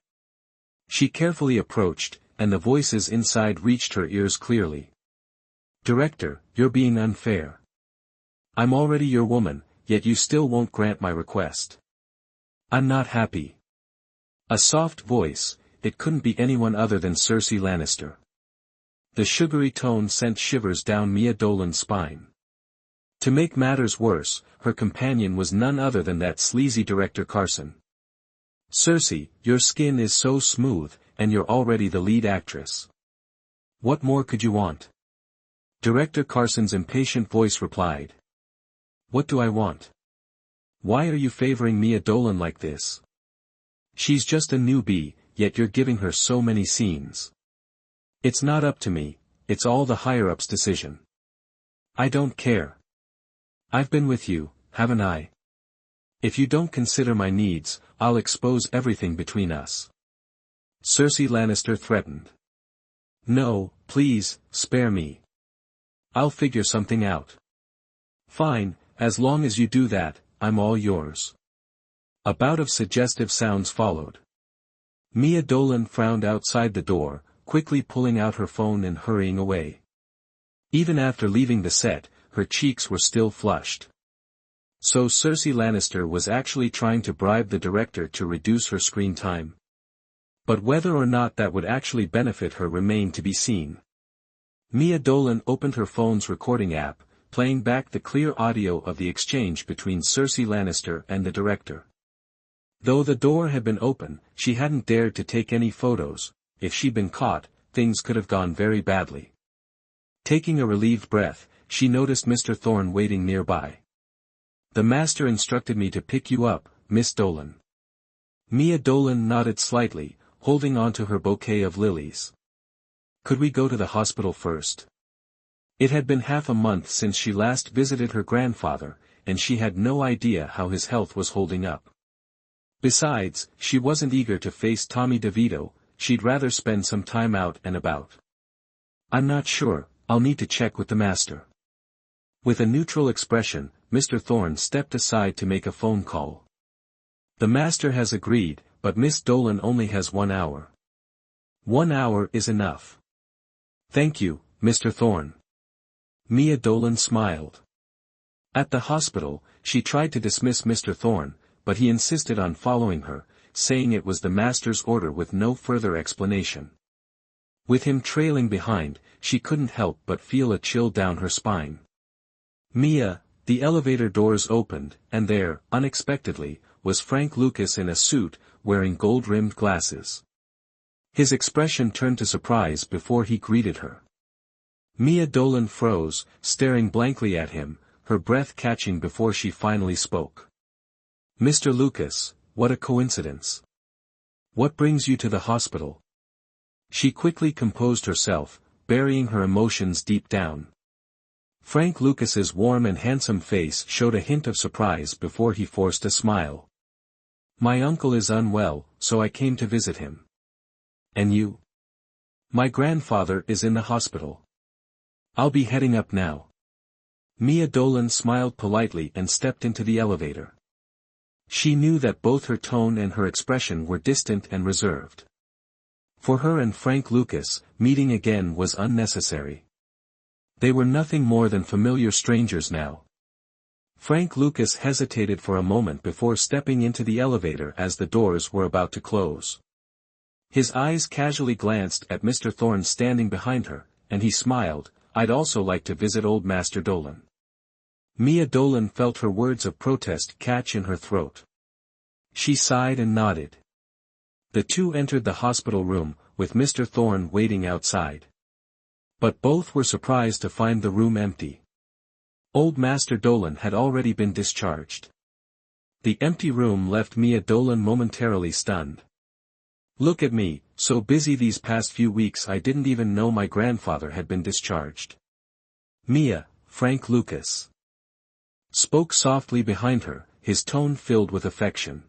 She carefully approached, and the voices inside reached her ears clearly. Director, you're being unfair. I'm already your woman, yet you still won't grant my request. I'm not happy. A soft voice, it couldn't be anyone other than Cersei Lannister. The sugary tone sent shivers down Mia Dolan's spine. To make matters worse, her companion was none other than that sleazy director Carson. Cersei, your skin is so smooth, and you're already the lead actress. What more could you want? Director Carson's impatient voice replied. What do I want? Why are you favoring Mia Dolan like this? She's just a newbie, yet you're giving her so many scenes. It's not up to me, it's all the higher-ups' decision. I don't care. I've been with you, haven't I? If you don't consider my needs, I'll expose everything between us. Cersei Lannister threatened. No, please, spare me. I'll figure something out. Fine, as long as you do that, I'm all yours. A bout of suggestive sounds followed. Mia Dolan frowned outside the door, quickly pulling out her phone and hurrying away. Even after leaving the set, her cheeks were still flushed. So Cersei Lannister was actually trying to bribe the director to reduce her screen time. But whether or not that would actually benefit her remained to be seen. Mia Dolan opened her phone's recording app, playing back the clear audio of the exchange between Cersei Lannister and the director. Though the door had been open, she hadn't dared to take any photos. If she'd been caught, things could have gone very badly. Taking a relieved breath, she noticed Mr. Thorne waiting nearby. The master instructed me to pick you up, Miss Dolan. Mia Dolan nodded slightly, holding on to her bouquet of lilies. Could we go to the hospital first? It had been half a month since she last visited her grandfather, and she had no idea how his health was holding up. Besides, she wasn't eager to face Tommy DeVito, she'd rather spend some time out and about. I'm not sure, I'll need to check with the master. With a neutral expression, Mr. Thorne stepped aside to make a phone call. The master has agreed, but Miss Dolan only has 1 hour. 1 hour is enough. Thank you, Mr. Thorne. Mia Dolan smiled. At the hospital, she tried to dismiss Mr. Thorne, but he insisted on following her, saying it was the master's order with no further explanation. With him trailing behind, she couldn't help but feel a chill down her spine. Mia, The elevator doors opened, and there, unexpectedly, was Frank Lucas in a suit, wearing gold-rimmed glasses. His expression turned to surprise before he greeted her. Mia Dolan froze, staring blankly at him, her breath catching before she finally spoke. "Mr. Lucas, what a coincidence. What brings you to the hospital?" She quickly composed herself, burying her emotions deep down. Frank Lucas's warm and handsome face showed a hint of surprise before he forced a smile. "My uncle is unwell, so I came to visit him." "And you?" "My grandfather is in the hospital. I'll be heading up now." Mia Dolan smiled politely and stepped into the elevator. She knew that both her tone and her expression were distant and reserved. For her and Frank Lucas, meeting again was unnecessary. They were nothing more than familiar strangers now. Frank Lucas hesitated for a moment before stepping into the elevator as the doors were about to close. His eyes casually glanced at Mr. Thorne standing behind her, and he smiled, "I'd also like to visit old Master Dolan." Mia Dolan felt her words of protest catch in her throat. She sighed and nodded. The two entered the hospital room, with Mr. Thorne waiting outside. But both were surprised to find the room empty. Old Master Dolan had already been discharged. The empty room left Mia Dolan momentarily stunned. "Look at me, so busy these past few weeks I didn't even know my grandfather had been discharged." "Mia," Frank Lucas spoke softly behind her, his tone filled with affection.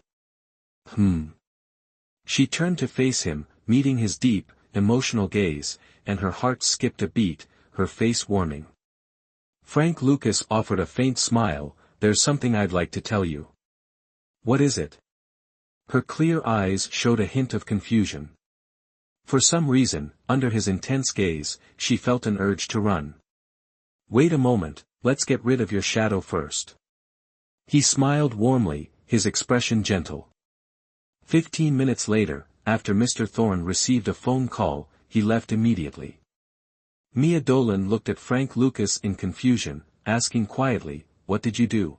She turned to face him, meeting his deep, emotional gaze, and her heart skipped a beat, her face warming. Frank Lucas offered a faint smile, "There's something I'd like to tell you." "What is it?" Her clear eyes showed a hint of confusion. For some reason, under his intense gaze, she felt an urge to run. "Wait a moment, let's get rid of your shadow first." He smiled warmly, his expression gentle. 15 minutes later, after Mr. Thorne received a phone call, he left immediately. Mia Dolan looked at Frank Lucas in confusion, asking quietly, "What did you do?"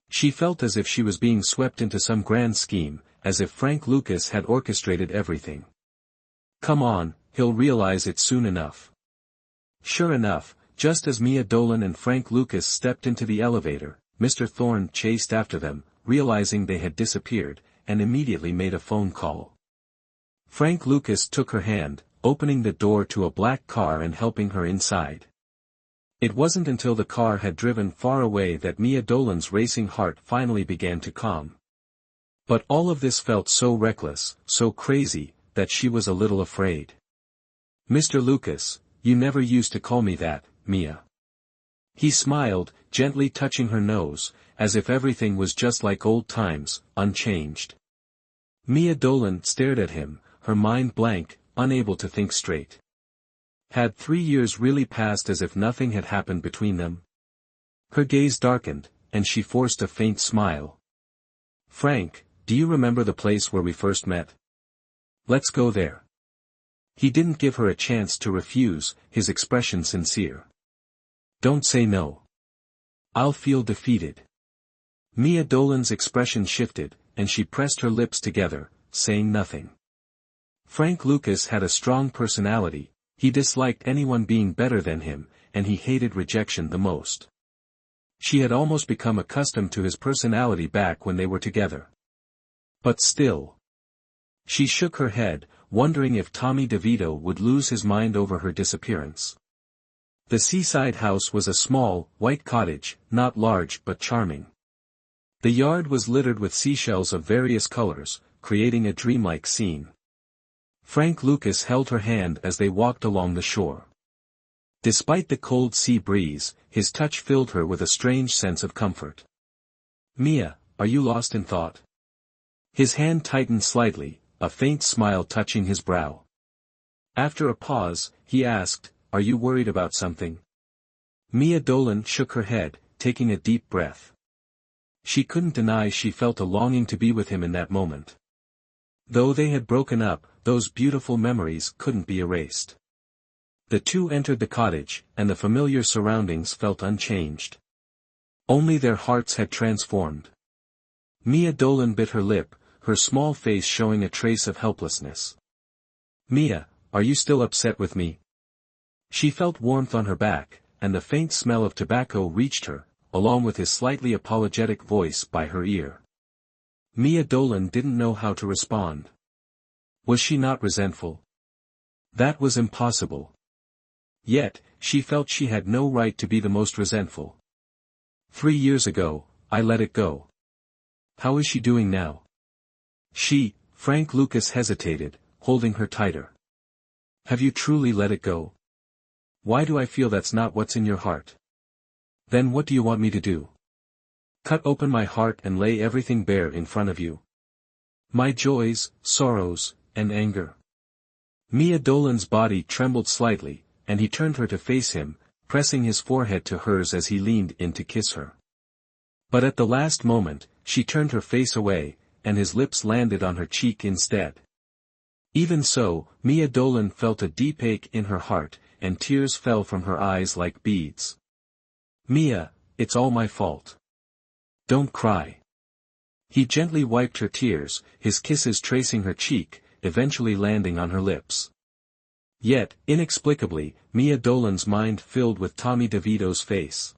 She felt as if she was being swept into some grand scheme, as if Frank Lucas had orchestrated everything. "Come on, he'll realize it soon enough." Sure enough, just as Mia Dolan and Frank Lucas stepped into the elevator, Mr. Thorne chased after them, realizing they had disappeared, and immediately made a phone call. Frank Lucas took her hand, opening the door to a black car and helping her inside. It wasn't until the car had driven far away that Mia Dolan's racing heart finally began to calm. But all of this felt so reckless, so crazy, that she was a little afraid. "Mr. Lucas, you never used to call me that, Mia." He smiled, gently touching her nose, as if everything was just like old times, unchanged. Mia Dolan stared at him, her mind blank, unable to think straight. Had 3 years really passed as if nothing had happened between them? Her gaze darkened, and she forced a faint smile. "Frank, do you remember the place where we first met? Let's go there." He didn't give her a chance to refuse, his expression sincere. "Don't say no. I'll feel defeated." Mia Dolan's expression shifted, and she pressed her lips together, saying nothing. Frank Lucas had a strong personality, he disliked anyone being better than him, and he hated rejection the most. She had almost become accustomed to his personality back when they were together. But still. She shook her head, wondering if Tommy DeVito would lose his mind over her disappearance. The seaside house was a small, white cottage, not large but charming. The yard was littered with seashells of various colors, creating a dreamlike scene. Frank Lucas held her hand as they walked along the shore. Despite the cold sea breeze, his touch filled her with a strange sense of comfort. "Mia, are you lost in thought?" His hand tightened slightly, a faint smile touching his brow. After a pause, he asked, "Are you worried about something?" Mia Dolan shook her head, taking a deep breath. She couldn't deny she felt a longing to be with him in that moment. Though they had broken up, those beautiful memories couldn't be erased. The two entered the cottage, and the familiar surroundings felt unchanged. Only their hearts had transformed. Mia Dolan bit her lip, her small face showing a trace of helplessness. Mia, are you still upset with me? She felt warmth on her back, and the faint smell of tobacco reached her, along with his slightly apologetic voice by her ear. Mia Dolan didn't know how to respond. Was she not resentful? That was impossible. Yet, she felt she had no right to be the most resentful. 3 years ago, I let it go. How is she doing now? Frank Lucas hesitated, holding her tighter. Have you truly let it go? Why do I feel that's not what's in your heart? Then what do you want me to do? Cut open my heart and lay everything bare in front of you. My joys, sorrows, and anger. Mia Dolan's body trembled slightly, and he turned her to face him, pressing his forehead to hers as he leaned in to kiss her. But at the last moment, she turned her face away, and his lips landed on her cheek instead. Even so, Mia Dolan felt a deep ache in her heart, and tears fell from her eyes like beads. Mia, it's all my fault. Don't cry. He gently wiped her tears, his kisses tracing her cheek, eventually landing on her lips. Yet, inexplicably, Mia Dolan's mind filled with Tommy DeVito's face.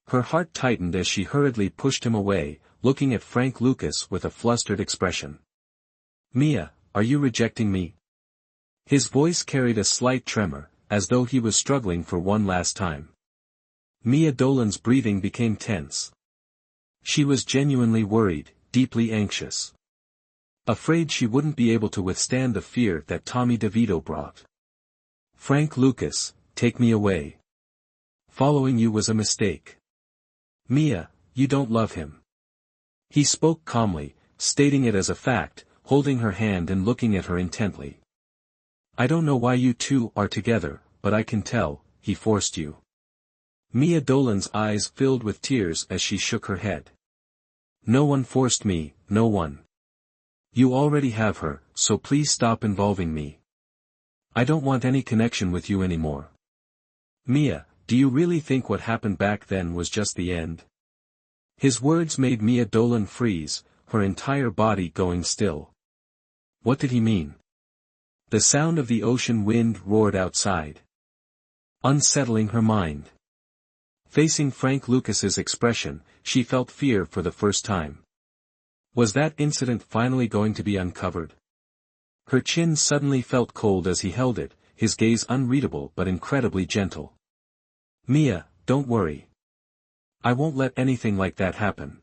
Her heart tightened as she hurriedly pushed him away, looking at Frank Lucas with a flustered expression. Mia, are you rejecting me? His voice carried a slight tremor, as though he was struggling for one last time. Mia Dolan's breathing became tense. She was genuinely worried, deeply anxious. Afraid she wouldn't be able to withstand the fear that Tommy DeVito brought. Frank Lucas, take me away. Following you was a mistake. Mia, you don't love him. He spoke calmly, stating it as a fact, holding her hand and looking at her intently. I don't know why you two are together, but I can tell, he forced you. Mia Dolan's eyes filled with tears as she shook her head. No one forced me, no one. You already have her, so please stop involving me. I don't want any connection with you anymore. Mia, do you really think what happened back then was just the end? His words made Mia Dolan freeze, her entire body going still. What did he mean? The sound of the ocean wind roared outside, unsettling her mind. Facing Frank Lucas's expression, she felt fear for the first time. Was that incident finally going to be uncovered? Her chin suddenly felt cold as he held it, his gaze unreadable but incredibly gentle. Mia, don't worry. I won't let anything like that happen.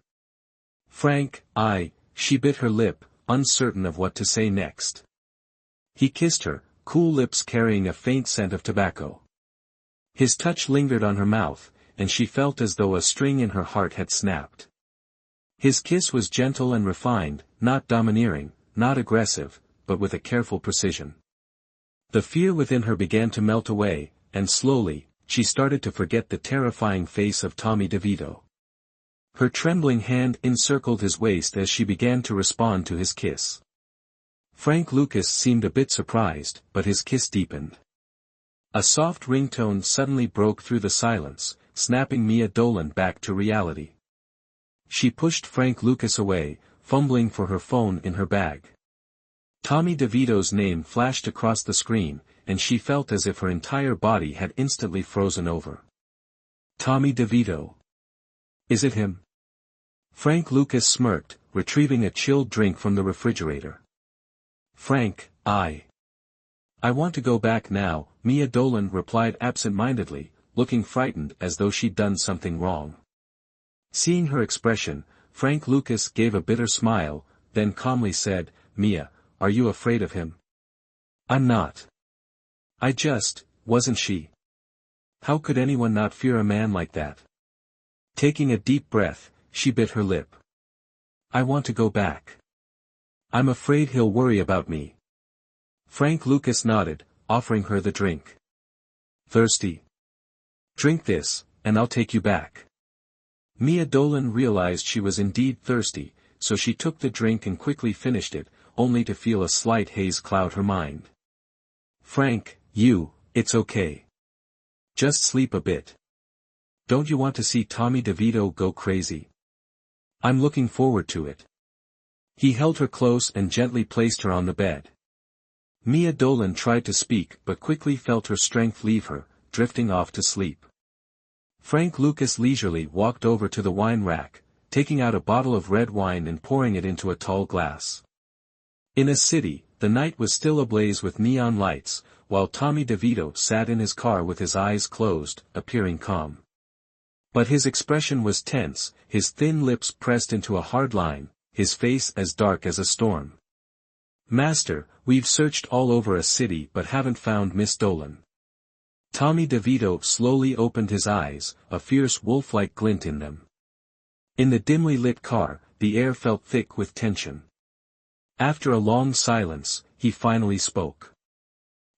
Frank, she bit her lip, uncertain of what to say next. He kissed her, cool lips carrying a faint scent of tobacco. His touch lingered on her mouth, and she felt as though a string in her heart had snapped. His kiss was gentle and refined, not domineering, not aggressive, but with a careful precision. The fear within her began to melt away, and slowly, she started to forget the terrifying face of Tommy DeVito. Her trembling hand encircled his waist as she began to respond to his kiss. Frank Lucas seemed a bit surprised, but his kiss deepened. A soft ringtone suddenly broke through the silence, snapping Mia Dolan back to reality. She pushed Frank Lucas away, fumbling for her phone in her bag. Tommy DeVito's name flashed across the screen, and she felt as if her entire body had instantly frozen over. Tommy DeVito. Is it him? Frank Lucas smirked, retrieving a chilled drink from the refrigerator. Frank, I want to go back now, Mia Dolan replied absent-mindedly, looking frightened as though she'd done something wrong. Seeing her expression, Frank Lucas gave a bitter smile, then calmly said, Mia, are you afraid of him? I'm not. Wasn't she? How could anyone not fear a man like that? Taking a deep breath, she bit her lip. I want to go back. I'm afraid he'll worry about me. Frank Lucas nodded, offering her the drink. Thirsty? Drink this, and I'll take you back. Mia Dolan realized she was indeed thirsty, so she took the drink and quickly finished it, only to feel a slight haze cloud her mind. Frank, it's okay. Just sleep a bit. Don't you want to see Tommy DeVito go crazy? I'm looking forward to it. He held her close and gently placed her on the bed. Mia Dolan tried to speak but quickly felt her strength leave her, drifting off to sleep. Frank Lucas leisurely walked over to the wine rack, taking out a bottle of red wine and pouring it into a tall glass. In a city, the night was still ablaze with neon lights, while Tommy DeVito sat in his car with his eyes closed, appearing calm. But his expression was tense, his thin lips pressed into a hard line, his face as dark as a storm. "Master, we've searched all over a city but haven't found Miss Dolan." Tommy DeVito slowly opened his eyes, a fierce wolf-like glint in them. In the dimly lit car, the air felt thick with tension. After a long silence, he finally spoke.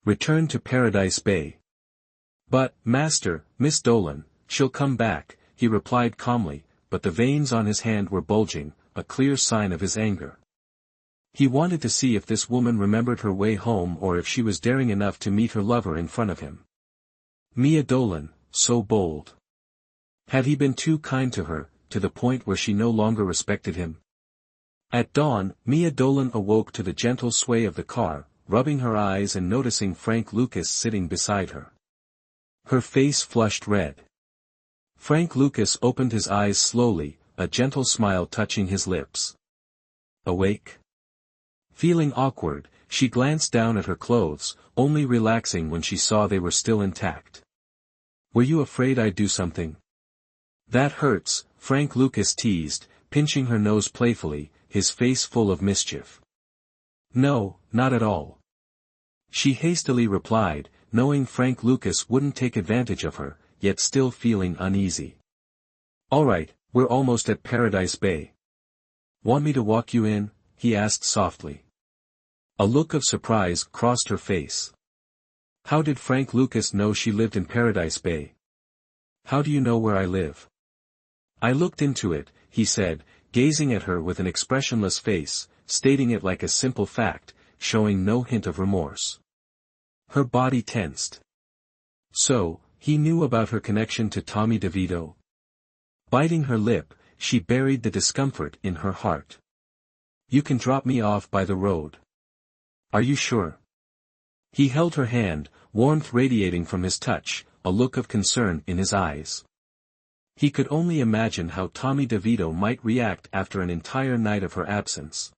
"Return to Paradise Bay." "But, Master, Miss Dolan, she'll come back," he replied calmly, but the veins on his hand were bulging, a clear sign of his anger. He wanted to see if this woman remembered her way home or if she was daring enough to meet her lover in front of him. Mia Dolan, so bold. Had he been too kind to her, to the point where she no longer respected him? At dawn, Mia Dolan awoke to the gentle sway of the car, rubbing her eyes and noticing Frank Lucas sitting beside her. Her face flushed red. Frank Lucas opened his eyes slowly, a gentle smile touching his lips. "Awake?" Feeling awkward, she glanced down at her clothes, only relaxing when she saw they were still intact. "Were you afraid I'd do something?" "That hurts," Frank Lucas teased, pinching her nose playfully, his face full of mischief. "No, not at all." She hastily replied, knowing Frank Lucas wouldn't take advantage of her, yet still feeling uneasy. "All right, we're almost at Paradise Bay. Want me to walk you in?" he asked softly. A look of surprise crossed her face. How did Frank Lucas know she lived in Paradise Bay? "How do you know where I live?" "I looked into it," he said, gazing at her with an expressionless face, stating it like a simple fact, showing no hint of remorse. Her body tensed. So, he knew about her connection to Tommy DeVito? Biting her lip, she buried the discomfort in her heart. "You can drop me off by the road." "Are you sure?" He held her hand, warmth radiating from his touch, a look of concern in his eyes. He could only imagine how Tommy DeVito might react after an entire night of her absence.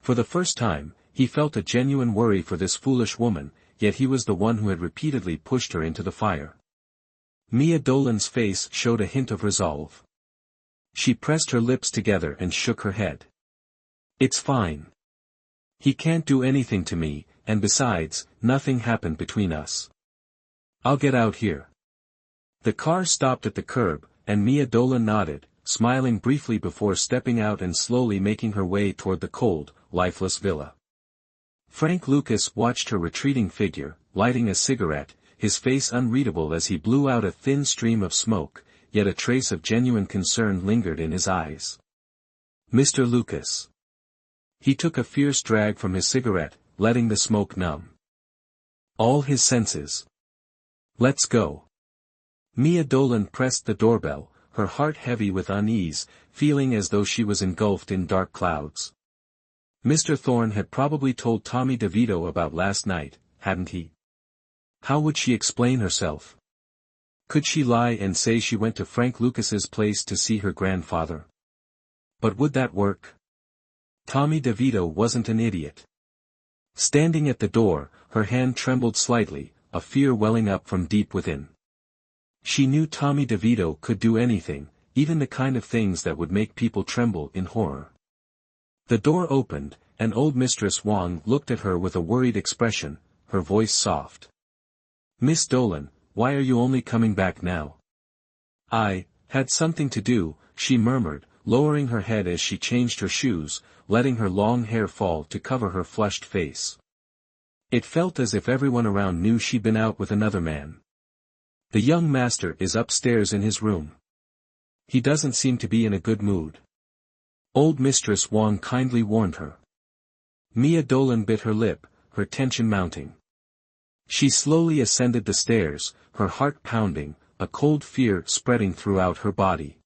For the first time, he felt a genuine worry for this foolish woman, yet he was the one who had repeatedly pushed her into the fire. Mia Dolan's face showed a hint of resolve. She pressed her lips together and shook her head. "It's fine. He can't do anything to me, and besides, nothing happened between us. I'll get out here." The car stopped at the curb, and Mia Dolan nodded, smiling briefly before stepping out and slowly making her way toward the cold, lifeless villa. Frank Lucas watched her retreating figure, lighting a cigarette, his face unreadable as he blew out a thin stream of smoke, yet a trace of genuine concern lingered in his eyes. "Mr. Lucas." He took a fierce drag from his cigarette, letting the smoke numb all his senses. "Let's go." Mia Dolan pressed the doorbell, her heart heavy with unease, feeling as though she was engulfed in dark clouds. Mr. Thorne had probably told Tommy DeVito about last night, hadn't he? How would she explain herself? Could she lie and say she went to Frank Lucas's place to see her grandfather? But would that work? Tommy DeVito wasn't an idiot. Standing at the door, her hand trembled slightly, a fear welling up from deep within. She knew Tommy DeVito could do anything, even the kind of things that would make people tremble in horror. The door opened, and old Mistress Wang looked at her with a worried expression, her voice soft. "Miss Dolan, why are you only coming back now?" "I had something to do," she murmured, lowering her head as she changed her shoes, letting her long hair fall to cover her flushed face. It felt as if everyone around knew she'd been out with another man. "The young master is upstairs in his room. He doesn't seem to be in a good mood." Old Mistress Wang kindly warned her. Mia Dolan bit her lip, her tension mounting. She slowly ascended the stairs, her heart pounding, a cold fear spreading throughout her body.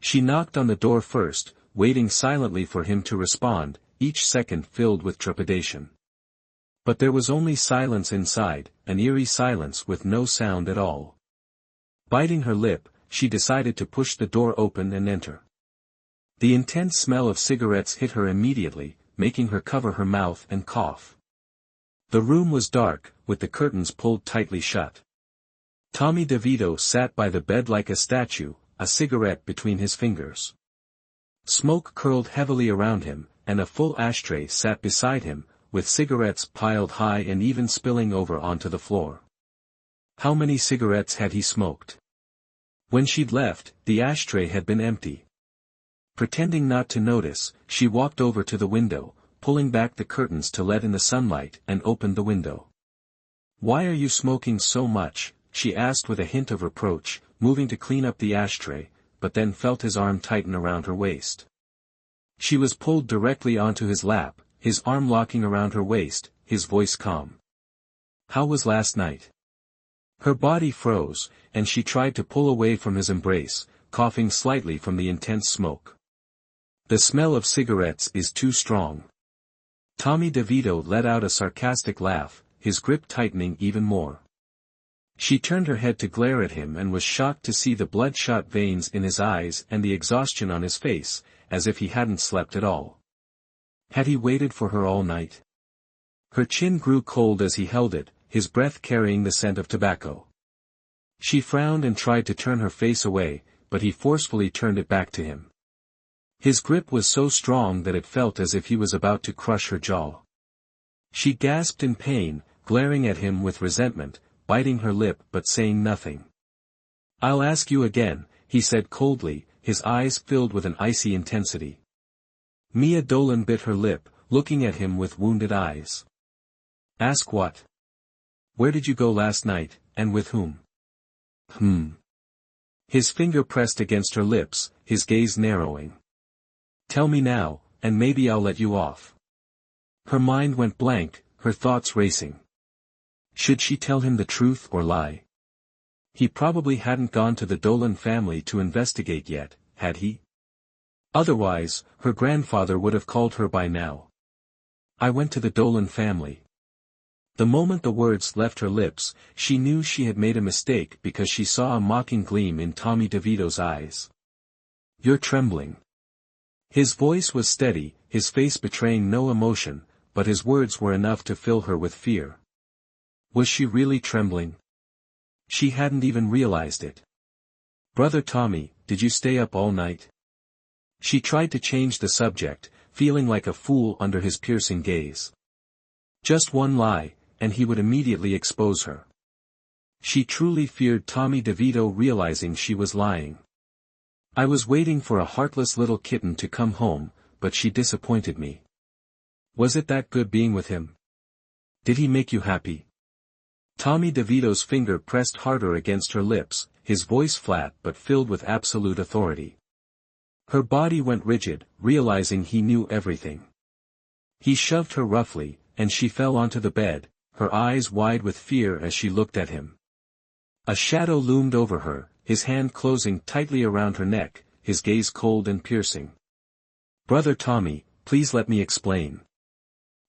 She knocked on the door first, waiting silently for him to respond, each second filled with trepidation. But there was only silence inside, an eerie silence with no sound at all. Biting her lip, she decided to push the door open and enter. The intense smell of cigarettes hit her immediately, making her cover her mouth and cough. The room was dark, with the curtains pulled tightly shut. Tommy DeVito sat by the bed like a statue, a cigarette between his fingers. Smoke curled heavily around him, and a full ashtray sat beside him, with cigarettes piled high and even spilling over onto the floor. How many cigarettes had he smoked? When she'd left, the ashtray had been empty. Pretending not to notice, she walked over to the window, pulling back the curtains to let in the sunlight, and opened the window. "Why are you smoking so much?" she asked with a hint of reproach, moving to clean up the ashtray, but then felt his arm tighten around her waist. She was pulled directly onto his lap, his arm locking around her waist, his voice calm. "How was last night?" Her body froze, and she tried to pull away from his embrace, coughing slightly from the intense smoke. "The smell of cigarettes is too strong." Tommy DeVito let out a sarcastic laugh, his grip tightening even more. She turned her head to glare at him and was shocked to see the bloodshot veins in his eyes and the exhaustion on his face, as if he hadn't slept at all. Had he waited for her all night? Her chin grew cold as he held it, his breath carrying the scent of tobacco. She frowned and tried to turn her face away, but he forcefully turned it back to him. His grip was so strong that it felt as if he was about to crush her jaw. She gasped in pain, glaring at him with resentment, biting her lip but saying nothing. "I'll ask you again," he said coldly, his eyes filled with an icy intensity. Mia Dolan bit her lip, looking at him with wounded eyes. "Ask what? Where did you go last night, and with whom?" His finger pressed against her lips, his gaze narrowing. "Tell me now, and maybe I'll let you off." Her mind went blank, her thoughts racing. Should she tell him the truth or lie? He probably hadn't gone to the Dolan family to investigate yet, had he? Otherwise, her grandfather would have called her by now. "I went to the Dolan family." The moment the words left her lips, she knew she had made a mistake because she saw a mocking gleam in Tommy DeVito's eyes. "You're trembling." His voice was steady, his face betraying no emotion, but his words were enough to fill her with fear. Was she really trembling? She hadn't even realized it. "Brother Tommy, did you stay up all night?" She tried to change the subject, feeling like a fool under his piercing gaze. Just one lie, and he would immediately expose her. She truly feared Tommy DeVito realizing she was lying. "I was waiting for a heartless little kitten to come home, but she disappointed me." "Was it that good being with him? Did he make you happy?" Tommy DeVito's finger pressed harder against her lips, his voice flat but filled with absolute authority. Her body went rigid, realizing he knew everything. He shoved her roughly, and she fell onto the bed, her eyes wide with fear as she looked at him. A shadow loomed over her, his hand closing tightly around her neck, his gaze cold and piercing. "Brother Tommy, please let me explain."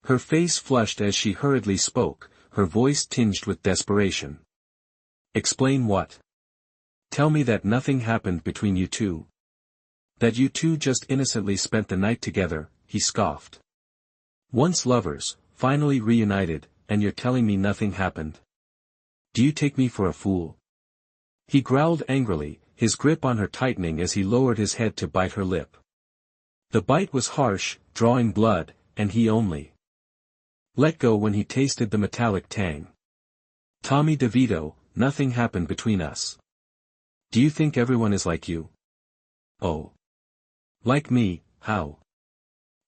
Her face flushed as she hurriedly spoke, her voice tinged with desperation. "Explain what? Tell me that nothing happened between you two. That you two just innocently spent the night together," he scoffed. "Once lovers, finally reunited, and you're telling me nothing happened? Do you take me for a fool?" He growled angrily, his grip on her tightening as he lowered his head to bite her lip. The bite was harsh, drawing blood, and he only let go when he tasted the metallic tang. "Tommy DeVito, nothing happened between us. Do you think everyone is like you?" "Oh. Like me, how?"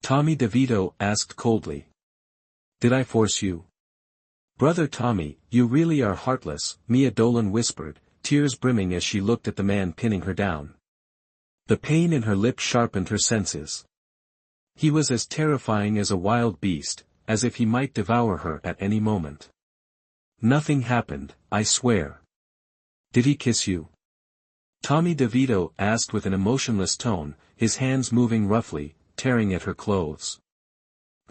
Tommy DeVito asked coldly. "Did I force you?" "Brother Tommy, you really are heartless," Mia Dolan whispered, tears brimming as she looked at the man pinning her down. The pain in her lip sharpened her senses. He was as terrifying as a wild beast, as if he might devour her at any moment. "Nothing happened, I swear." Did he kiss you? Tommy DeVito asked with an emotionless tone, his hands moving roughly, tearing at her clothes.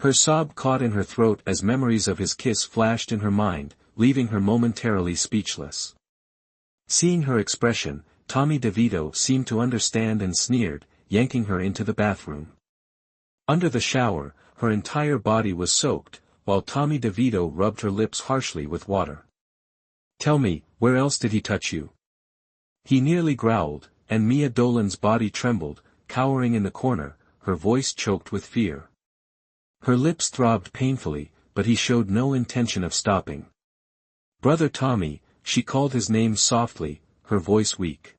Her sob caught in her throat as memories of his kiss flashed in her mind, leaving her momentarily speechless. Seeing her expression, Tommy DeVito seemed to understand and sneered, yanking her into the bathroom. Under the shower, her entire body was soaked, while Tommy DeVito rubbed her lips harshly with water. Tell me, where else did he touch you? He nearly growled, and Mia Dolan's body trembled, cowering in the corner, her voice choked with fear. Her lips throbbed painfully, but he showed no intention of stopping. Brother Tommy, she called his name softly, her voice weak.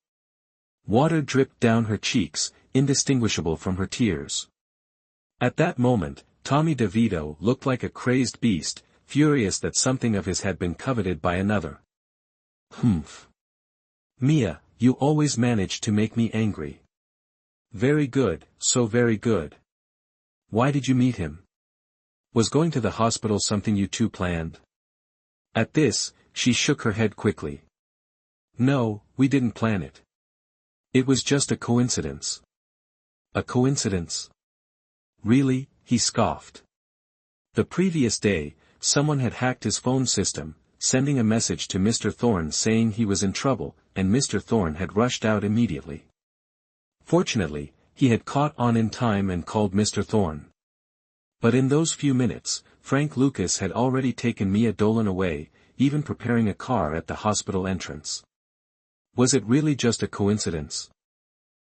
Water dripped down her cheeks, indistinguishable from her tears. At that moment, Tommy DeVito looked like a crazed beast, furious that something of his had been coveted by another. Humph. Mia, you always manage to make me angry. Very good, so very good. Why did you meet him? Was going to the hospital something you two planned? At this, she shook her head quickly. No, we didn't plan it. It was just a coincidence. A coincidence? Really, he scoffed. The previous day, someone had hacked his phone system, sending a message to Mr. Thorne saying he was in trouble, and Mr. Thorne had rushed out immediately. Fortunately, he had caught on in time and called Mr. Thorne. But in those few minutes, Frank Lucas had already taken Mia Dolan away, even preparing a car at the hospital entrance. Was it really just a coincidence?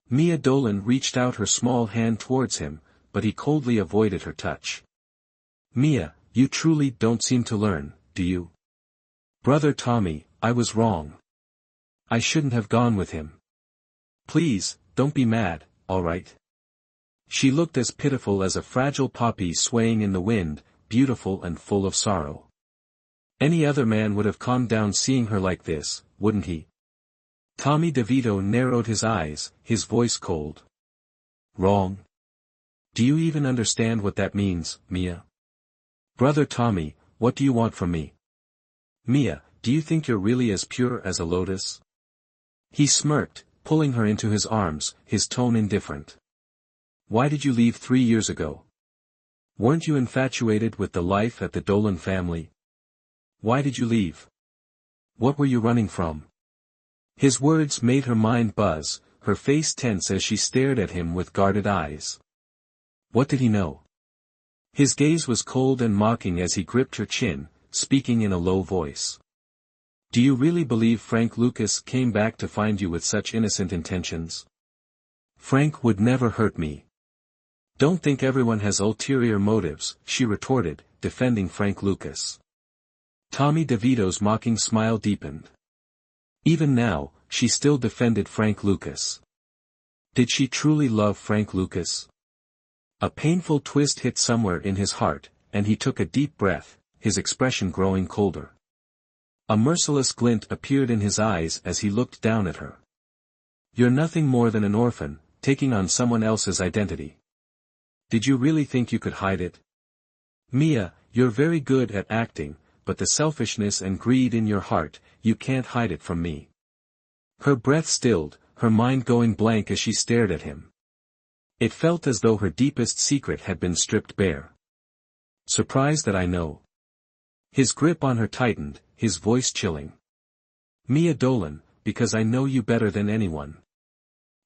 Mia Dolan reached out her small hand towards him, but he coldly avoided her touch. Mia, you truly don't seem to learn, do you? Brother Tommy, I was wrong. I shouldn't have gone with him. Please, don't be mad, all right? She looked as pitiful as a fragile poppy swaying in the wind, beautiful and full of sorrow. Any other man would have calmed down seeing her like this, wouldn't he? Tommy DeVito narrowed his eyes, his voice cold. Wrong? Do you even understand what that means, Mia? Brother Tommy, what do you want from me? Mia, do you think you're really as pure as a lotus? He smirked, pulling her into his arms, his tone indifferent. Why did you leave 3 years ago? Weren't you infatuated with the life at the Dolan family? Why did you leave? What were you running from? His words made her mind buzz, her face tense as she stared at him with guarded eyes. What did he know? His gaze was cold and mocking as he gripped her chin, speaking in a low voice. Do you really believe Frank Lucas came back to find you with such innocent intentions? Frank would never hurt me. Don't think everyone has ulterior motives, she retorted, defending Frank Lucas. Tommy DeVito's mocking smile deepened. Even now, she still defended Frank Lucas. Did she truly love Frank Lucas? A painful twist hit somewhere in his heart, and he took a deep breath, his expression growing colder. A merciless glint appeared in his eyes as he looked down at her. You're nothing more than an orphan, taking on someone else's identity. Did you really think you could hide it? Mia, you're very good at acting, but the selfishness and greed in your heart, you can't hide it from me. Her breath stilled, her mind going blank as she stared at him. It felt as though her deepest secret had been stripped bare. Surprised that I know. His grip on her tightened, his voice chilling. Mia Dolan, because I know you better than anyone.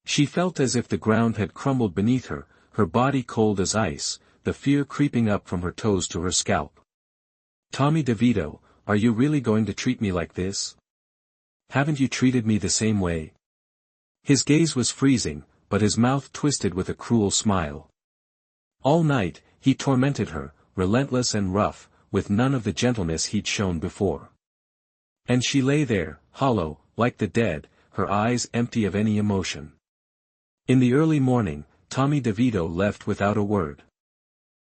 She felt as if the ground had crumbled beneath her, her body cold as ice, the fear creeping up from her toes to her scalp. Tommy DeVito, are you really going to treat me like this? Haven't you treated me the same way? His gaze was freezing, but his mouth twisted with a cruel smile. All night, he tormented her, relentless and rough, with none of the gentleness he'd shown before. And she lay there, hollow, like the dead, her eyes empty of any emotion. In the early morning, Tommy DeVito left without a word.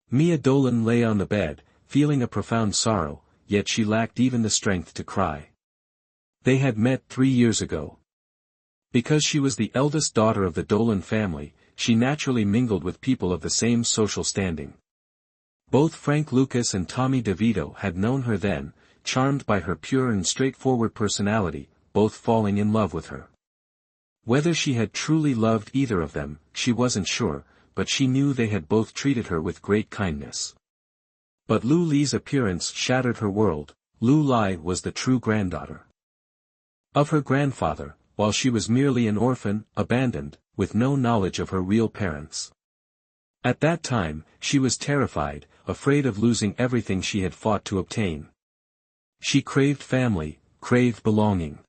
Mia Dolan lay on the bed, feeling a profound sorrow, yet she lacked even the strength to cry. They had met 3 years ago. Because she was the eldest daughter of the Dolan family, she naturally mingled with people of the same social standing. Both Frank Lucas and Tommy DeVito had known her then, charmed by her pure and straightforward personality, both falling in love with her. Whether she had truly loved either of them, she wasn't sure, but she knew they had both treated her with great kindness. But Lu Li's appearance shattered her world. Lu Li was the true granddaughter of her grandfather, while she was merely an orphan, abandoned, with no knowledge of her real parents. At that time, she was terrified, afraid of losing everything she had fought to obtain. She craved family, craved belonging.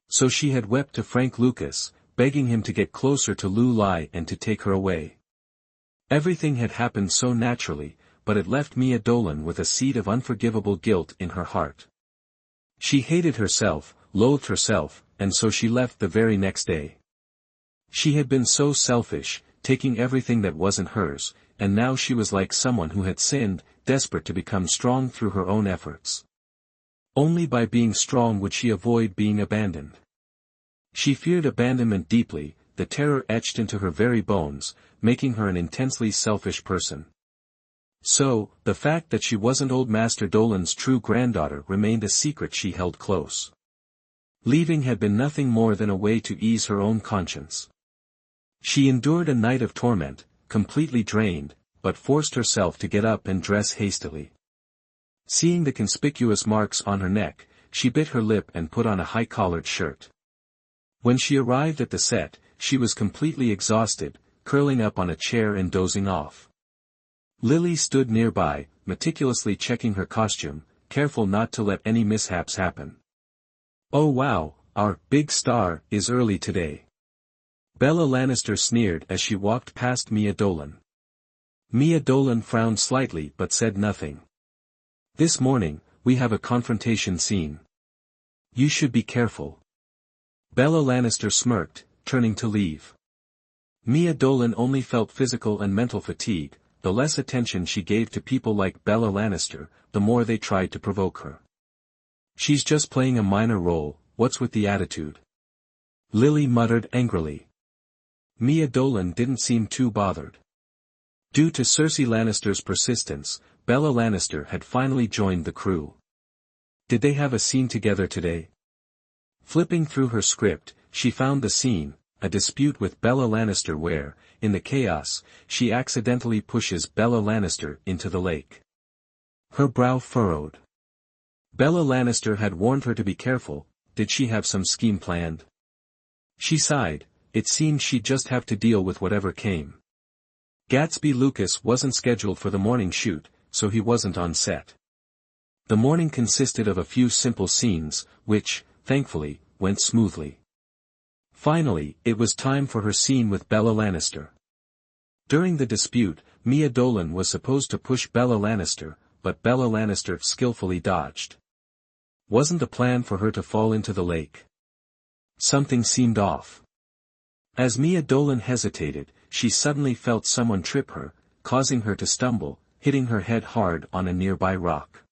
So she had wept to Frank Lucas, begging him to get closer to Lu Li and to take her away. Everything had happened so naturally, but it left Mia Dolan with a seed of unforgivable guilt in her heart. She hated herself, loathed herself, and so she left the very next day. She had been so selfish, taking everything that wasn't hers, and now she was like someone who had sinned, desperate to become strong through her own efforts. Only by being strong would she avoid being abandoned. She feared abandonment deeply, the terror etched into her very bones, making her an intensely selfish person. So, the fact that she wasn't old Master Dolan's true granddaughter remained a secret she held close. Leaving had been nothing more than a way to ease her own conscience. She endured a night of torment, completely drained, but forced herself to get up and dress hastily. Seeing the conspicuous marks on her neck, she bit her lip and put on a high-collared shirt. When she arrived at the set, she was completely exhausted, curling up on a chair and dozing off. Lily stood nearby, meticulously checking her costume, careful not to let any mishaps happen. "Oh wow, our big star is early today." Bella Lannister sneered as she walked past Mia Dolan. Mia Dolan frowned slightly but said nothing. "This morning, we have a confrontation scene. You should be careful." Bella Lannister smirked, turning to leave. Mia Dolan only felt physical and mental fatigue. The less attention she gave to people like Bella Lannister, the more they tried to provoke her. "She's just playing a minor role, what's with the attitude?" Lily muttered angrily. Mia Dolan didn't seem too bothered. Due to Cersei Lannister's persistence, Bella Lannister had finally joined the crew. Did they have a scene together today? Flipping through her script, she found the scene, a dispute with Bella Lannister where, in the chaos, she accidentally pushes Bella Lannister into the lake. Her brow furrowed. Bella Lannister had warned her to be careful. Did she have some scheme planned? She sighed. It seemed she'd just have to deal with whatever came. Gatsby Lucas wasn't scheduled for the morning shoot, so he wasn't on set. The morning consisted of a few simple scenes, which, thankfully, went smoothly. Finally, it was time for her scene with Bella Lannister. During the dispute, Mia Dolan was supposed to push Bella Lannister, but Bella Lannister skillfully dodged. Wasn't the plan for her to fall into the lake? Something seemed off. As Mia Dolan hesitated, she suddenly felt someone trip her, causing her to stumble, hitting her head hard on a nearby rock.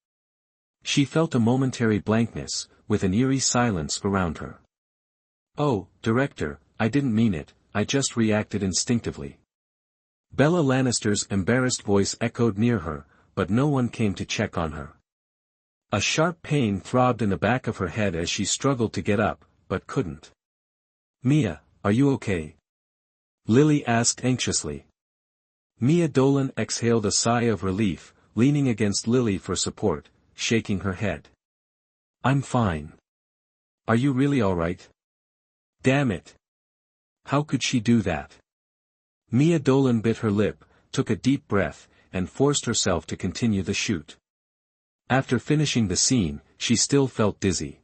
She felt a momentary blankness, with an eerie silence around her. "Oh, director, I didn't mean it, I just reacted instinctively." Bella Lannister's embarrassed voice echoed near her, but no one came to check on her. A sharp pain throbbed in the back of her head as she struggled to get up, but couldn't. "Mia, are you okay?" Lily asked anxiously. Mia Dolan exhaled a sigh of relief, leaning against Lily for support, shaking her head. "I'm fine." "Are you really all right?" "Damn it. How could she do that?" Mia Dolan bit her lip, took a deep breath, and forced herself to continue the shoot. After finishing the scene, she still felt dizzy.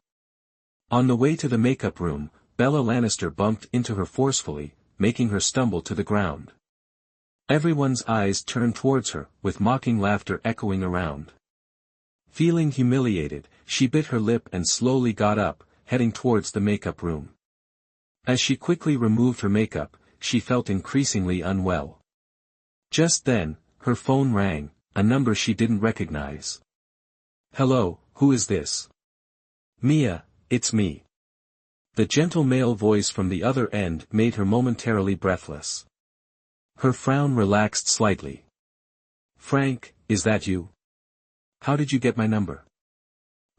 On the way to the makeup room, Bella Lannister bumped into her forcefully, making her stumble to the ground. Everyone's eyes turned towards her, with mocking laughter echoing around. Feeling humiliated, she bit her lip and slowly got up, heading towards the makeup room. As she quickly removed her makeup, she felt increasingly unwell. Just then, her phone rang, a number she didn't recognize. "Hello, who is this?" "Mia, it's me." The gentle male voice from the other end made her momentarily breathless. Her frown relaxed slightly. "Frank, is that you? How did you get my number?"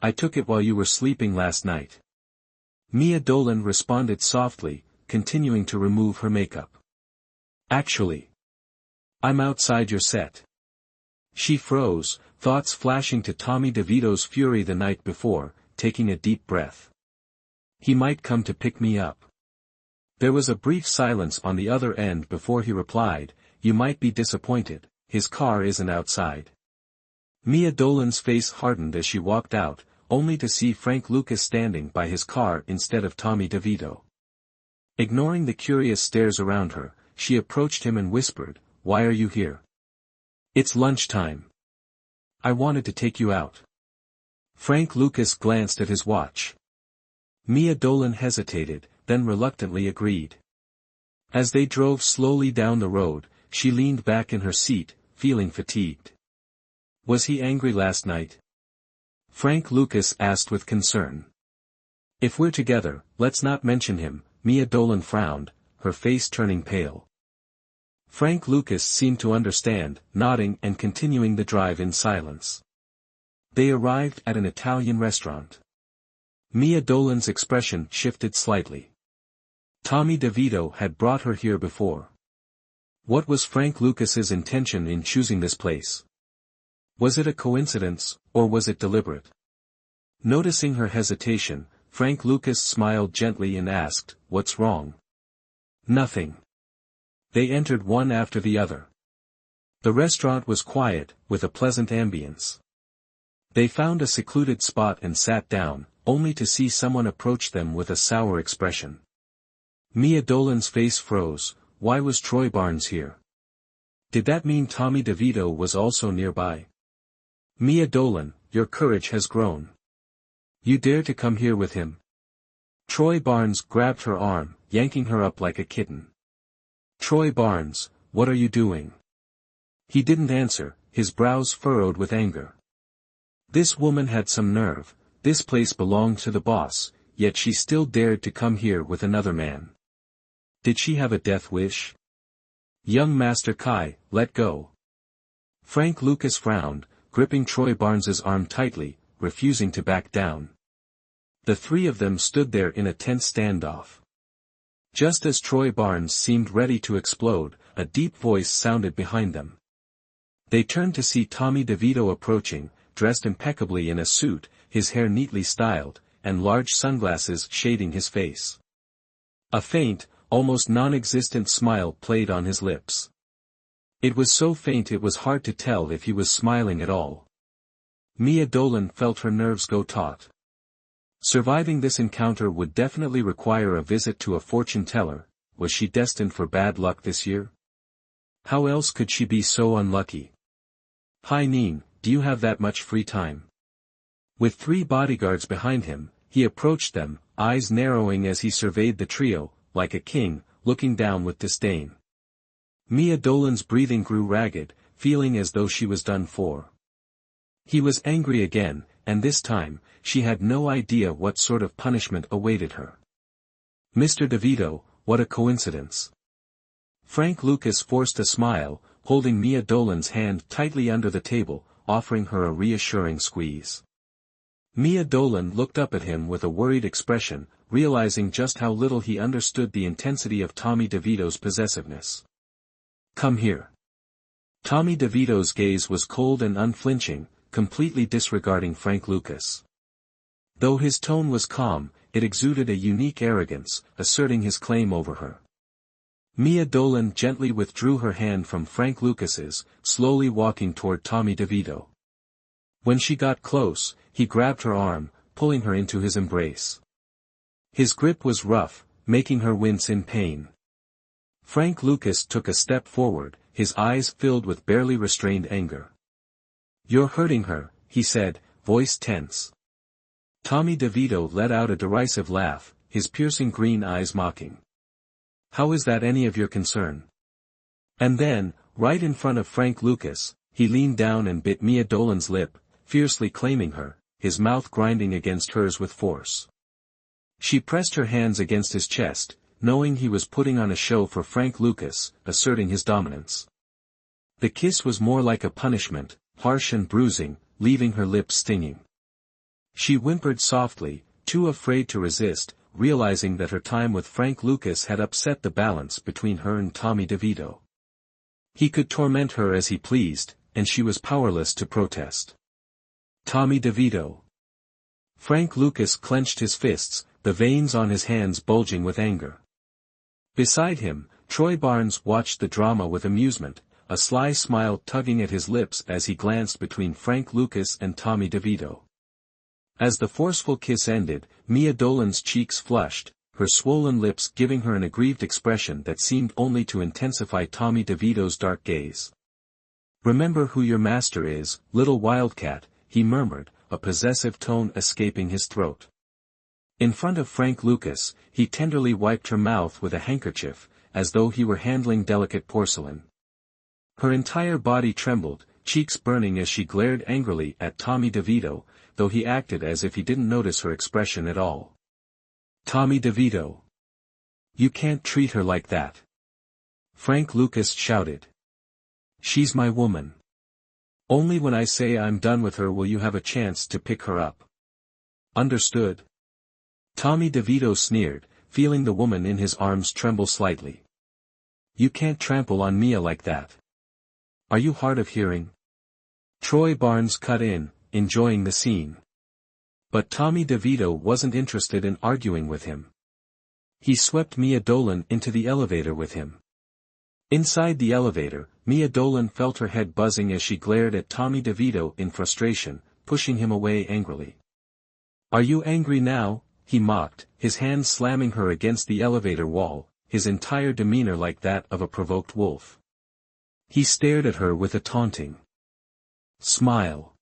"I took it while you were sleeping last night." Mia Dolan responded softly, continuing to remove her makeup. Actually, I'm outside your set. She froze, thoughts flashing to Tommy DeVito's fury the night before, taking a deep breath. He might come to pick me up. There was a brief silence on the other end before he replied, you might be disappointed, his car isn't outside. Mia Dolan's face hardened as she walked out, only to see Frank Lucas standing by his car instead of Tommy DeVito. Ignoring the curious stares around her, she approached him and whispered, why are you here? It's lunchtime. I wanted to take you out. Frank Lucas glanced at his watch. Mia Dolan hesitated, then reluctantly agreed. As they drove slowly down the road, she leaned back in her seat, feeling fatigued. Was he angry last night? Frank Lucas asked with concern. If we're together, let's not mention him, Mia Dolan frowned, her face turning pale. Frank Lucas seemed to understand, nodding and continuing the drive in silence. They arrived at an Italian restaurant. Mia Dolan's expression shifted slightly. Tommy DeVito had brought her here before. What was Frank Lucas's intention in choosing this place? Was it a coincidence, or was it deliberate? Noticing her hesitation, Frank Lucas smiled gently and asked, what's wrong? Nothing. They entered one after the other. The restaurant was quiet, with a pleasant ambience. They found a secluded spot and sat down, only to see someone approach them with a sour expression. Mia Dolan's face froze. Why was Troy Barnes here? Did that mean Tommy DeVito was also nearby? Mia Dolan, your courage has grown. You dare to come here with him? Troy Barnes grabbed her arm, yanking her up like a kitten. Troy Barnes, what are you doing? He didn't answer, his brows furrowed with anger. This woman had some nerve, this place belonged to the boss, yet she still dared to come here with another man. Did she have a death wish? Young Master Kai, let go. Frank Lucas frowned, gripping Troy Barnes's arm tightly, refusing to back down. The three of them stood there in a tense standoff. Just as Troy Barnes seemed ready to explode, a deep voice sounded behind them. They turned to see Tommy DeVito approaching, dressed impeccably in a suit, his hair neatly styled, and large sunglasses shading his face. A faint, almost non-existent smile played on his lips. It was so faint it was hard to tell if he was smiling at all. Mia Dolan felt her nerves go taut. Surviving this encounter would definitely require a visit to a fortune teller. Was she destined for bad luck this year? How else could she be so unlucky? Hi Neen, do you have that much free time? With 3 bodyguards behind him, he approached them, eyes narrowing as he surveyed the trio, like a king, looking down with disdain. Mia Dolan's breathing grew ragged, feeling as though she was done for. He was angry again, and this time, she had no idea what sort of punishment awaited her. Mr. DeVito, what a coincidence. Frank Lucas forced a smile, holding Mia Dolan's hand tightly under the table, offering her a reassuring squeeze. Mia Dolan looked up at him with a worried expression, realizing just how little he understood the intensity of Tommy DeVito's possessiveness. Come here. Tommy DeVito's gaze was cold and unflinching, completely disregarding Frank Lucas. Though his tone was calm, it exuded a unique arrogance, asserting his claim over her. Mia Dolan gently withdrew her hand from Frank Lucas's, slowly walking toward Tommy DeVito. When she got close, he grabbed her arm, pulling her into his embrace. His grip was rough, making her wince in pain. Frank Lucas took a step forward, his eyes filled with barely restrained anger. You're hurting her, he said, voice tense. Tommy DeVito let out a derisive laugh, his piercing green eyes mocking. How is that any of your concern? And then, right in front of Frank Lucas, he leaned down and bit Mia Dolan's lip, fiercely claiming her, his mouth grinding against hers with force. She pressed her hands against his chest, knowing he was putting on a show for Frank Lucas, asserting his dominance. The kiss was more like a punishment, harsh and bruising, leaving her lips stinging. She whimpered softly, too afraid to resist, realizing that her time with Frank Lucas had upset the balance between her and Tommy DeVito. He could torment her as he pleased, and she was powerless to protest. Tommy DeVito. Frank Lucas clenched his fists, the veins on his hands bulging with anger. Beside him, Troy Barnes watched the drama with amusement, a sly smile tugging at his lips as he glanced between Frank Lucas and Tommy DeVito. As the forceful kiss ended, Mia Dolan's cheeks flushed, her swollen lips giving her an aggrieved expression that seemed only to intensify Tommy DeVito's dark gaze. "Remember who your master is, little wildcat," he murmured, a possessive tone escaping his throat. In front of Frank Lucas, he tenderly wiped her mouth with a handkerchief, as though he were handling delicate porcelain. Her entire body trembled, cheeks burning as she glared angrily at Tommy DeVito, though he acted as if he didn't notice her expression at all. "Tommy DeVito. You can't treat her like that," Frank Lucas shouted. "She's my woman. Only when I say I'm done with her will you have a chance to pick her up. Understood?" Tommy DeVito sneered, feeling the woman in his arms tremble slightly. "You can't trample on Mia like that. Are you hard of hearing?" Troy Barnes cut in, enjoying the scene. But Tommy DeVito wasn't interested in arguing with him. He swept Mia Dolan into the elevator with him. Inside the elevator, Mia Dolan felt her head buzzing as she glared at Tommy DeVito in frustration, pushing him away angrily. "Are you angry now?" he mocked, his hand slamming her against the elevator wall, his entire demeanor like that of a provoked wolf. He stared at her with a taunting smile.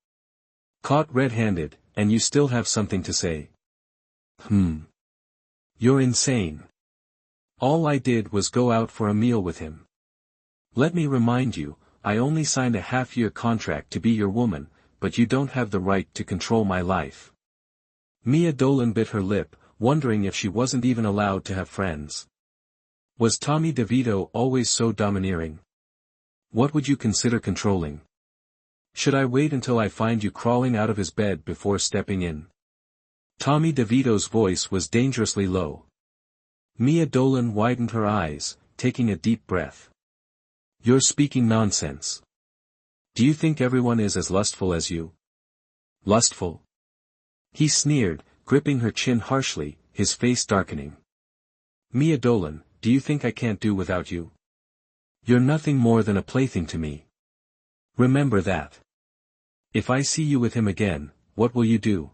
"Caught red-handed, and you still have something to say? You're insane. All I did was go out for a meal with him. Let me remind you, I only signed a half-year contract to be your woman, but you don't have the right to control my life." Mia Dolan bit her lip, wondering if she wasn't even allowed to have friends. Was Tommy DeVito always so domineering? What would you consider controlling? Should I wait until I find you crawling out of his bed before stepping in? Tommy DeVito's voice was dangerously low. Mia Dolan widened her eyes, taking a deep breath. "You're speaking nonsense. Do you think everyone is as lustful as you?" "Lustful?" He sneered, gripping her chin harshly, his face darkening. "Mia Dolan, do you think I can't do without you? You're nothing more than a plaything to me. Remember that. If I see you with him again, what will you do?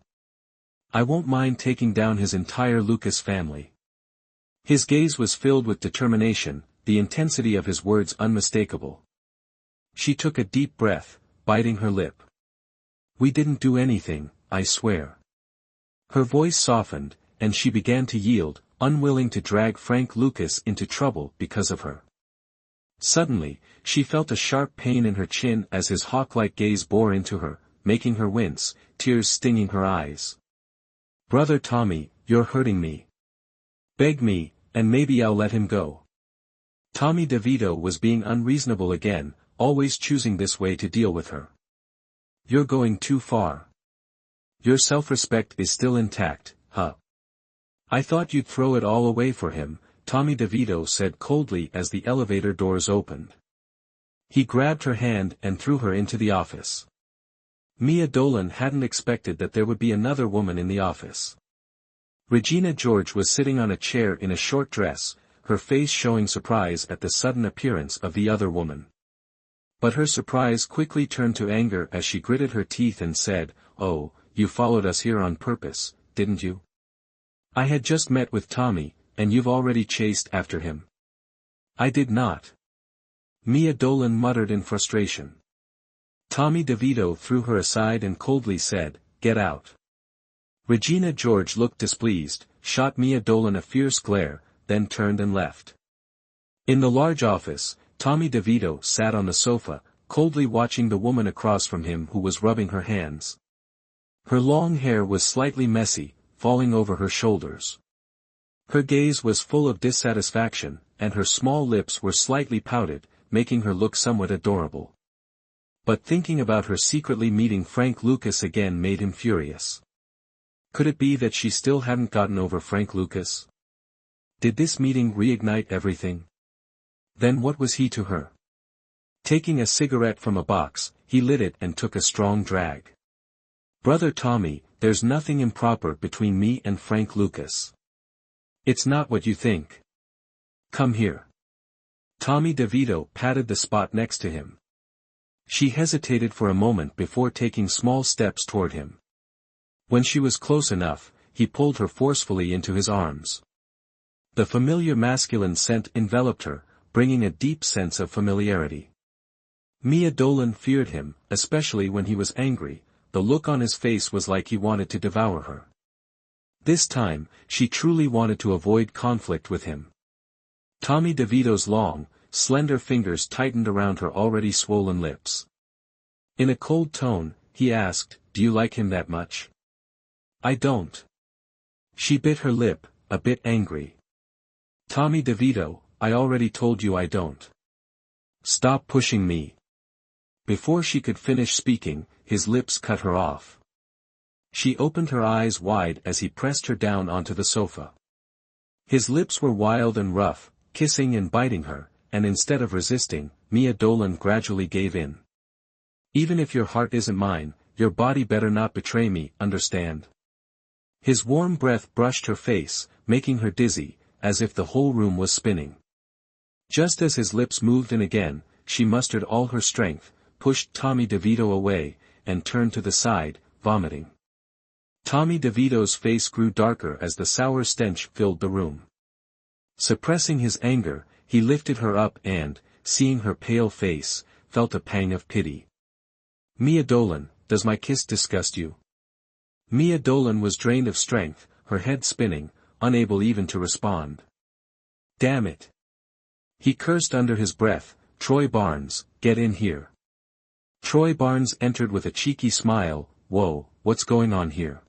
I won't mind taking down his entire Lucas family." His gaze was filled with determination, the intensity of his words unmistakable. She took a deep breath, biting her lip. "We didn't do anything, I swear." Her voice softened, and she began to yield, unwilling to drag Frank Lucas into trouble because of her. Suddenly, she felt a sharp pain in her chin as his hawk-like gaze bore into her, making her wince, tears stinging her eyes. "Brother Tommy, you're hurting me. Beg me, and maybe I'll let him go." Tommy DeVito was being unreasonable again, always choosing this way to deal with her. "You're going too far. Your self-respect is still intact, huh? I thought you'd throw it all away for him," Tommy DeVito said coldly as the elevator doors opened. He grabbed her hand and threw her into the office. Mia Dolan hadn't expected that there would be another woman in the office. Regina George was sitting on a chair in a short dress, her face showing surprise at the sudden appearance of the other woman. But her surprise quickly turned to anger as she gritted her teeth and said, "Oh, you followed us here on purpose, didn't you? I had just met with Tommy, and you've already chased after him." "I did not." Mia Dolan muttered in frustration. Tommy DeVito threw her aside and coldly said, "Get out." Regina George looked displeased, shot Mia Dolan a fierce glare, then turned and left. In the large office, Tommy DeVito sat on the sofa, coldly watching the woman across from him who was rubbing her hands. Her long hair was slightly messy, falling over her shoulders. Her gaze was full of dissatisfaction, and her small lips were slightly pouted, making her look somewhat adorable. But thinking about her secretly meeting Frank Lucas again made him furious. Could it be that she still hadn't gotten over Frank Lucas? Did this meeting reignite everything? Then what was he to her? Taking a cigarette from a box, he lit it and took a strong drag. Brother Tommy, there's nothing improper between me and Frank Lucas. It's not what you think. Come here. Tommy DeVito patted the spot next to him. She hesitated for a moment before taking small steps toward him. When she was close enough, he pulled her forcefully into his arms. The familiar masculine scent enveloped her, bringing a deep sense of familiarity. Mia Dolan feared him, especially when he was angry. The look on his face was like he wanted to devour her. This time, she truly wanted to avoid conflict with him. Tommy DeVito's long, slender fingers tightened around her already swollen lips. In a cold tone, he asked, "Do you like him that much?" "I don't." She bit her lip, a bit angry. "Tommy DeVito, I already told you I don't." "Stop pushing me." Before she could finish speaking, his lips cut her off. She opened her eyes wide as he pressed her down onto the sofa. His lips were wild and rough, kissing and biting her, and instead of resisting, Mia Dolan gradually gave in. "Even if your heart isn't mine, your body better not betray me, understand?" His warm breath brushed her face, making her dizzy, as if the whole room was spinning. Just as his lips moved in again, she mustered all her strength, pushed Tommy DeVito away, and turned to the side, vomiting. Tommy DeVito's face grew darker as the sour stench filled the room. Suppressing his anger, he lifted her up and, seeing her pale face, felt a pang of pity. "Mia Dolan, does my kiss disgust you?" Mia Dolan was drained of strength, her head spinning, unable even to respond. "Damn it!" He cursed under his breath, "Troy Barnes, get in here." Troy Barnes entered with a cheeky smile. "Whoa, what's going on here?"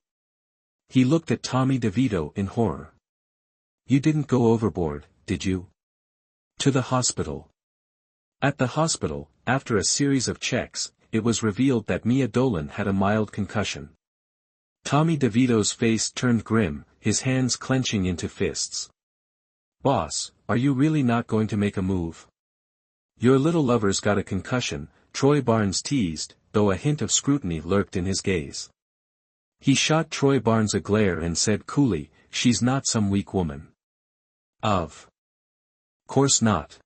He looked at Tommy DeVito in horror. "You didn't go overboard, did you?" "To the hospital." At the hospital, after a series of checks, it was revealed that Mia Dolan had a mild concussion. Tommy DeVito's face turned grim, his hands clenching into fists. "Boss, are you really not going to make a move? Your little lover's got a concussion," Troy Barnes teased, though a hint of scrutiny lurked in his gaze. He shot Troy Barnes a glare and said coolly, "She's not some weak woman." "Of course not.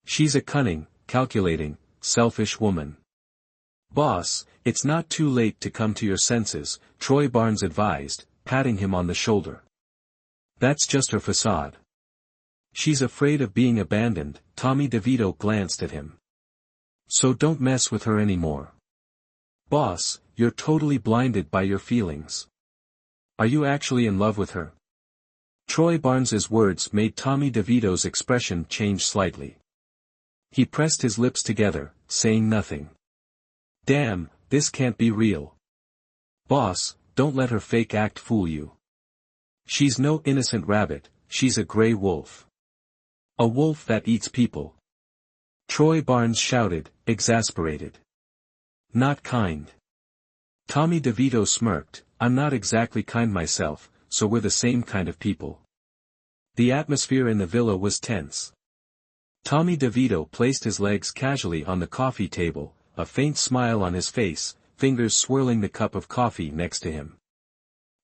She's a cunning, calculating, selfish woman." "Boss, it's not too late to come to your senses," Troy Barnes advised, patting him on the shoulder. "That's just her facade. She's afraid of being abandoned." Tommy DeVito glanced at him. "So don't mess with her anymore." "Boss, you're totally blinded by your feelings. Are you actually in love with her?" Troy Barnes's words made Tommy DeVito's expression change slightly. He pressed his lips together, saying nothing. "Damn, this can't be real." "Boss, don't let her fake act fool you. She's no innocent rabbit, she's a gray wolf. A wolf that eats people." Troy Barnes shouted, exasperated. "Not kind." Tommy DeVito smirked, "I'm not exactly kind myself, so we're the same kind of people." The atmosphere in the villa was tense. Tommy DeVito placed his legs casually on the coffee table, a faint smile on his face, fingers swirling the cup of coffee next to him.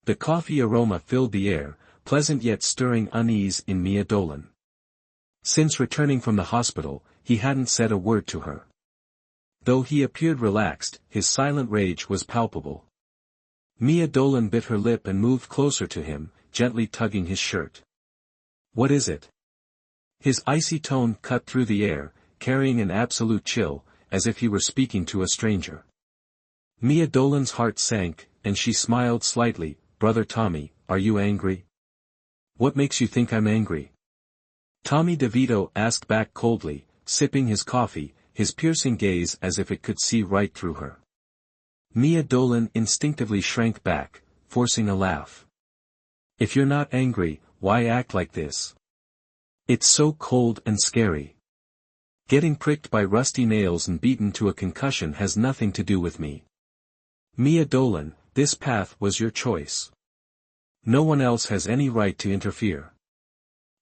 The coffee aroma filled the air, pleasant yet stirring unease in Mia Dolan. Since returning from the hospital, he hadn't said a word to her. Though he appeared relaxed, his silent rage was palpable. Mia Dolan bit her lip and moved closer to him, gently tugging his shirt. "What is it?" His icy tone cut through the air, carrying an absolute chill, as if he were speaking to a stranger. Mia Dolan's heart sank, and she smiled slightly. "Brother Tommy, are you angry?" "What makes you think I'm angry?" Tommy DeVito asked back coldly, sipping his coffee, his piercing gaze as if it could see right through her. Mia Dolan instinctively shrank back, forcing a laugh. "If you're not angry, why act like this? It's so cold and scary. Getting pricked by rusty nails and beaten to a concussion has nothing to do with me. Mia Dolan, this path was your choice. No one else has any right to interfere.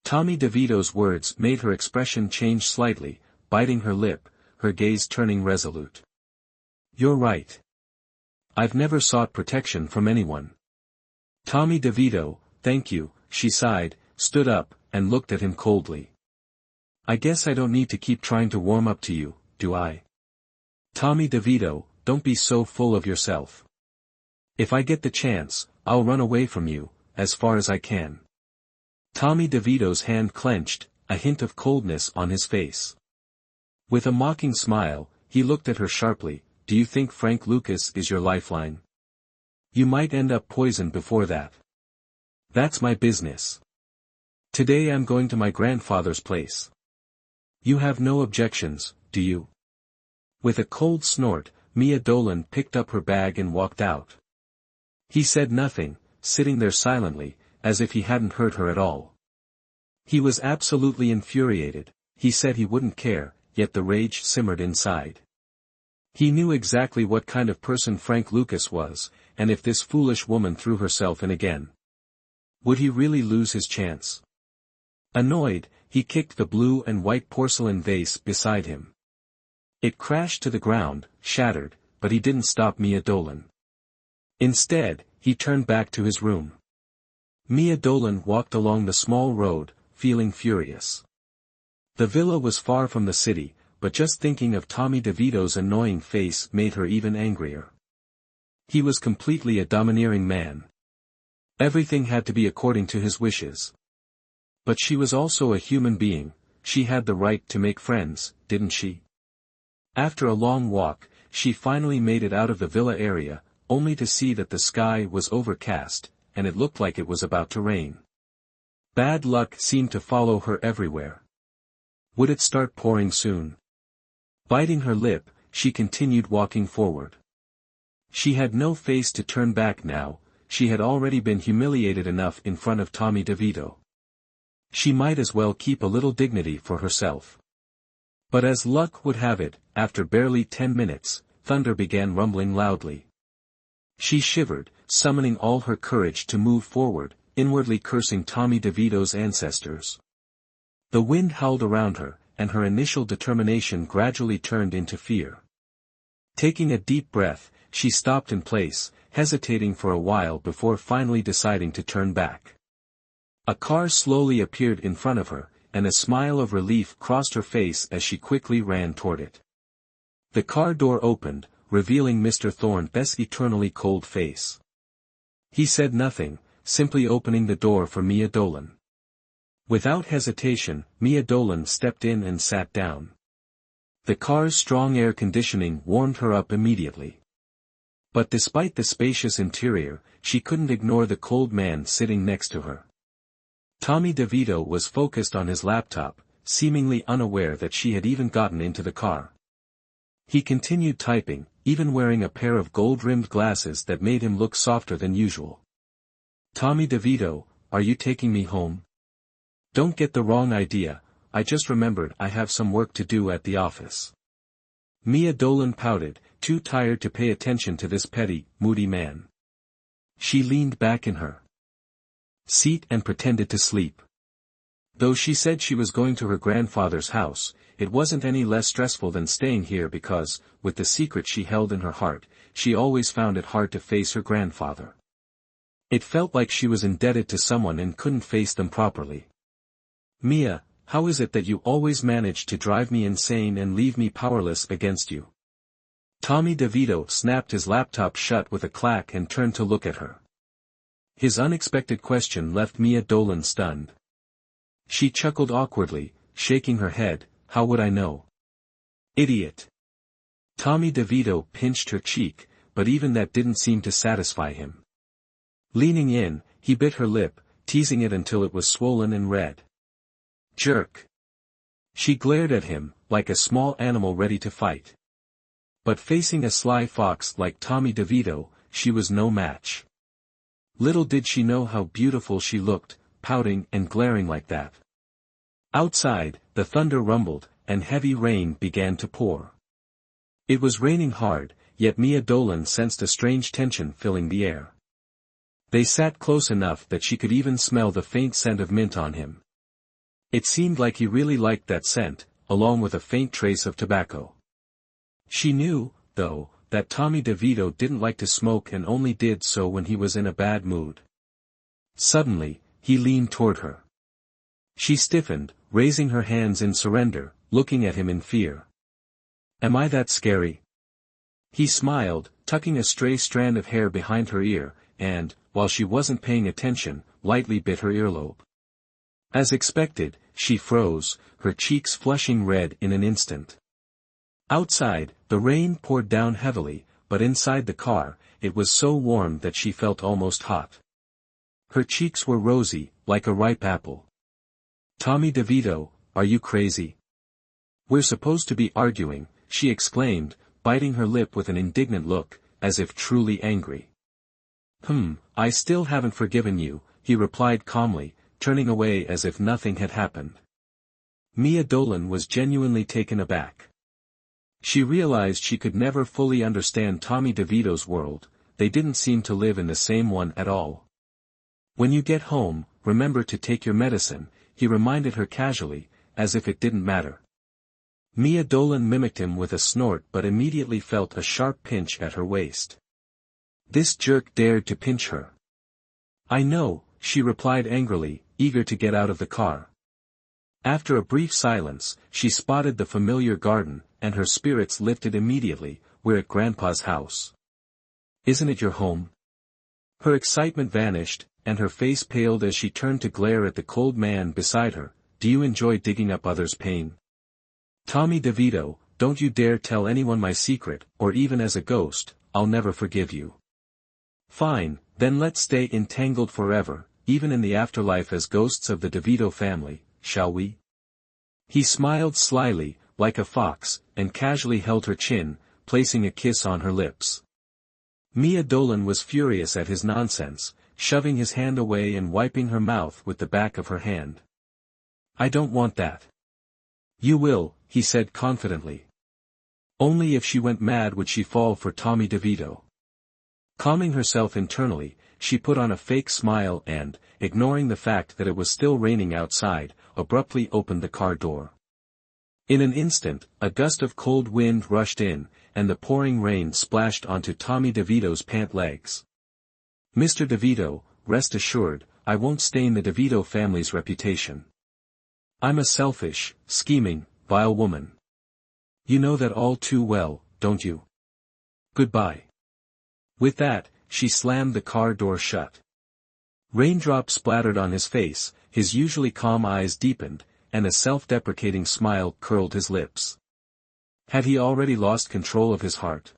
Tommy DeVito's words made her expression change slightly, biting her lip, her gaze turning resolute. You're right. I've never sought protection from anyone. Tommy DeVito, thank you, she sighed, stood up, and looked at him coldly. I guess I don't need to keep trying to warm up to you, do I? Tommy DeVito, don't be so full of yourself. If I get the chance, I'll run away from you, as far as I can. Tommy DeVito's hand clenched, a hint of coldness on his face. With a mocking smile, he looked at her sharply. Do you think Frank Lucas is your lifeline? You might end up poisoned before that. That's my business. Today I'm going to my grandfather's place. You have no objections, do you? With a cold snort, Mia Dolan picked up her bag and walked out. He said nothing, sitting there silently, as if he hadn't heard her at all. He was absolutely infuriated. He said he wouldn't care, yet the rage simmered inside. He knew exactly what kind of person Frank Lucas was, and if this foolish woman threw herself in again, would he really lose his chance? Annoyed, he kicked the blue and white porcelain vase beside him. It crashed to the ground, shattered, but he didn't stop Mia Dolan. Instead, he turned back to his room. Mia Dolan walked along the small road, feeling furious. The villa was far from the city, but just thinking of Tommy DeVito's annoying face made her even angrier. He was completely a domineering man. Everything had to be according to his wishes. But she was also a human being. She had the right to make friends, didn't she? After a long walk, she finally made it out of the villa area, only to see that the sky was overcast, and it looked like it was about to rain. Bad luck seemed to follow her everywhere. Would it start pouring soon? Biting her lip, she continued walking forward. She had no face to turn back now. She had already been humiliated enough in front of Tommy DeVito. She might as well keep a little dignity for herself. But as luck would have it, after barely 10 minutes, thunder began rumbling loudly. She shivered, summoning all her courage to move forward, inwardly cursing Tommy DeVito's ancestors. The wind howled around her, and her initial determination gradually turned into fear. Taking a deep breath, she stopped in place, hesitating for a while before finally deciding to turn back. A car slowly appeared in front of her, and a smile of relief crossed her face as she quickly ran toward it. The car door opened, revealing Mr. Thorne's eternally cold face. He said nothing, simply opening the door for Mia Dolan. Without hesitation, Mia Dolan stepped in and sat down. The car's strong air conditioning warmed her up immediately. But despite the spacious interior, she couldn't ignore the cold man sitting next to her. Tommy DeVito was focused on his laptop, seemingly unaware that she had even gotten into the car. He continued typing, even wearing a pair of gold-rimmed glasses that made him look softer than usual. Tommy DeVito, are you taking me home? Don't get the wrong idea, I just remembered I have some work to do at the office. Mia Dolan pouted, too tired to pay attention to this petty, moody man. She leaned back in her seat and pretended to sleep. Though she said she was going to her grandfather's house, it wasn't any less stressful than staying here because, with the secret she held in her heart, she always found it hard to face her grandfather. It felt like she was indebted to someone and couldn't face them properly. Mia, how is it that you always manage to drive me insane and leave me powerless against you? Tommy DeVito snapped his laptop shut with a clack and turned to look at her. His unexpected question left Mia Dolan stunned. She chuckled awkwardly, shaking her head, how would I know? Idiot. Tommy DeVito pinched her cheek, but even that didn't seem to satisfy him. Leaning in, he bit her lip, teasing it until it was swollen and red. Jerk. She glared at him, like a small animal ready to fight. But facing a sly fox like Tommy DeVito, she was no match. Little did she know how beautiful she looked, pouting and glaring like that. Outside, the thunder rumbled, and heavy rain began to pour. It was raining hard, yet Mia Dolan sensed a strange tension filling the air. They sat close enough that she could even smell the faint scent of mint on him. It seemed like he really liked that scent, along with a faint trace of tobacco. She knew, though, that Tommy DeVito didn't like to smoke and only did so when he was in a bad mood. Suddenly, he leaned toward her. She stiffened, raising her hands in surrender, looking at him in fear. "Am I that scary?" He smiled, tucking a stray strand of hair behind her ear, and, while she wasn't paying attention, lightly bit her earlobe. As expected, she froze, her cheeks flushing red in an instant. Outside, the rain poured down heavily, but inside the car, it was so warm that she felt almost hot. Her cheeks were rosy, like a ripe apple. "Tommy DeVito, are you crazy?" "We're supposed to be arguing," she exclaimed, biting her lip with an indignant look, as if truly angry. I still haven't forgiven you," he replied calmly, turning away as if nothing had happened. Mia Dolan was genuinely taken aback. She realized she could never fully understand Tommy DeVito's world, they didn't seem to live in the same one at all. "When you get home, remember to take your medicine," he reminded her casually, as if it didn't matter. Mia Dolan mimicked him with a snort but immediately felt a sharp pinch at her waist. This jerk dared to pinch her. "I know," she replied angrily, eager to get out of the car. After a brief silence, she spotted the familiar garden, and her spirits lifted immediately. "We're at Grandpa's house. Isn't it your home?" Her excitement vanished, and her face paled as she turned to glare at the cold man beside her. "Do you enjoy digging up others' pain?" "Tommy DeVito, don't you dare tell anyone my secret, or even as a ghost, I'll never forgive you." "Fine, then let's stay entangled forever, even in the afterlife as ghosts of the DeVito family, shall we?" He smiled slyly, like a fox, and casually held her chin, placing a kiss on her lips. Mia Dolan was furious at his nonsense, shoving his hand away and wiping her mouth with the back of her hand. "I don't want that." "You will," he said confidently. Only if she went mad would she fall for Tommy DeVito. Calming herself internally, she put on a fake smile and, ignoring the fact that it was still raining outside, abruptly opened the car door. In an instant, a gust of cold wind rushed in, and the pouring rain splashed onto Tommy DeVito's pant legs. "Mr. DeVito, rest assured, I won't stain the DeVito family's reputation. I'm a selfish, scheming, vile woman. You know that all too well, don't you? Goodbye." With that, she slammed the car door shut. Raindrops splattered on his face, his usually calm eyes deepened, and a self-deprecating smile curled his lips. Had he already lost control of his heart?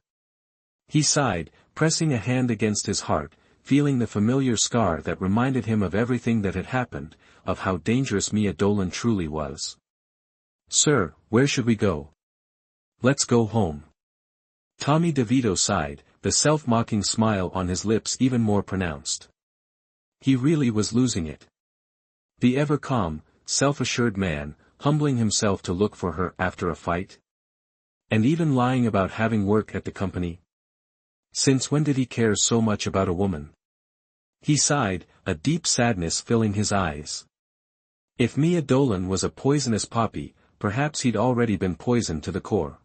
He sighed, pressing a hand against his heart, feeling the familiar scar that reminded him of everything that had happened, of how dangerous Mia Dolan truly was. "Sir, where should we go?" "Let's go home." Tommy DeVito sighed, the self-mocking smile on his lips even more pronounced. He really was losing it. The ever-calm, self-assured man, humbling himself to look for her after a fight? And even lying about having work at the company? Since when did he care so much about a woman? He sighed, a deep sadness filling his eyes. If Mia Dolan was a poisonous poppy, perhaps he'd already been poisoned to the core.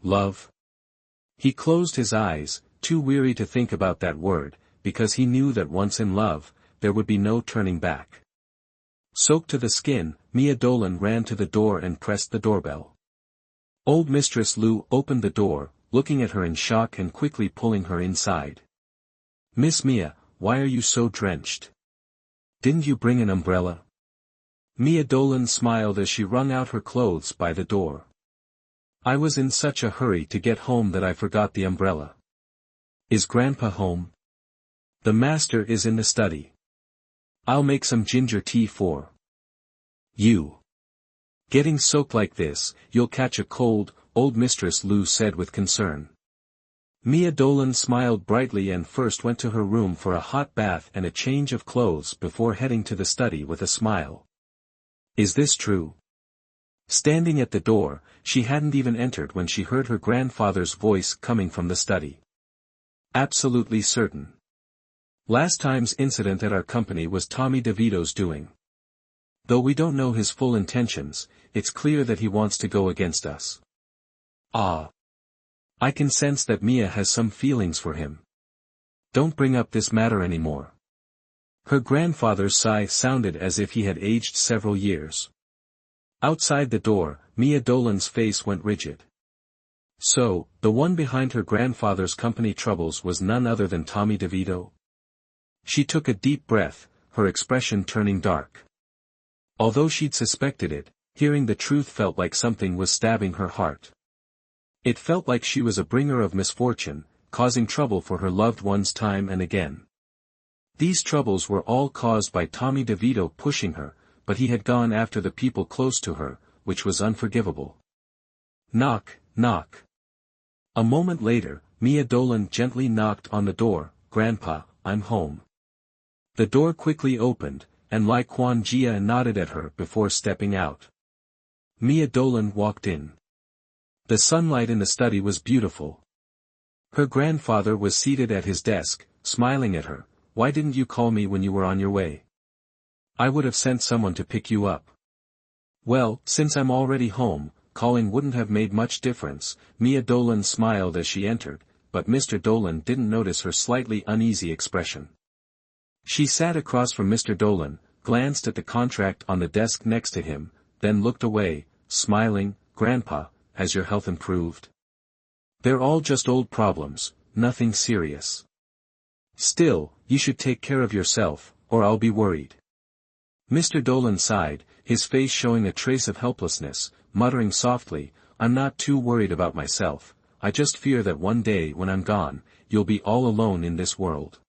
Love? He closed his eyes, too weary to think about that word, because he knew that once in love, there would be no turning back. Soaked to the skin, Mia Dolan ran to the door and pressed the doorbell. Old Mistress Lu opened the door, looking at her in shock and quickly pulling her inside. "Miss Mia, why are you so drenched? Didn't you bring an umbrella?" Mia Dolan smiled as she wrung out her clothes by the door. "I was in such a hurry to get home that I forgot the umbrella." "Is Grandpa home?" "The master is in the study. I'll make some ginger tea for you." "Getting soaked like this, you'll catch a cold," old Mistress Lu said with concern. Mia Dolan smiled brightly and first went to her room for a hot bath and a change of clothes before heading to the study with a smile. Is this true? Standing at the door, she hadn't even entered when she heard her grandfather's voice coming from the study. Absolutely certain. Last time's incident at our company was Tommy DeVito's doing. Though we don't know his full intentions, it's clear that he wants to go against us. Ah. I can sense that Mia has some feelings for him. Don't bring up this matter anymore. Her grandfather's sigh sounded as if he had aged several years. Outside the door, Mia Dolan's face went rigid. So, the one behind her grandfather's company troubles was none other than Tommy DeVito? She took a deep breath, her expression turning dark. Although she'd suspected it, hearing the truth felt like something was stabbing her heart. It felt like she was a bringer of misfortune, causing trouble for her loved ones time and again. These troubles were all caused by Tommy DeVito pushing her, but he had gone after the people close to her, which was unforgivable. Knock, knock. A moment later, Mia Dolan gently knocked on the door. Grandpa, I'm home. The door quickly opened, and Lai Quan Jia nodded at her before stepping out. Mia Dolan walked in. The sunlight in the study was beautiful. Her grandfather was seated at his desk, smiling at her. Why didn't you call me when you were on your way? I would have sent someone to pick you up. Well, since I'm already home, calling wouldn't have made much difference. Mia Dolan smiled as she entered, but Mr. Dolan didn't notice her slightly uneasy expression. She sat across from Mr. Dolan, glanced at the contract on the desk next to him, then looked away, smiling. Grandpa, has your health improved? They're all just old problems, nothing serious. Still, you should take care of yourself, or I'll be worried. Mr. Dolan sighed, his face showing a trace of helplessness, muttering softly, I'm not too worried about myself, I just fear that one day when I'm gone, you'll be all alone in this world.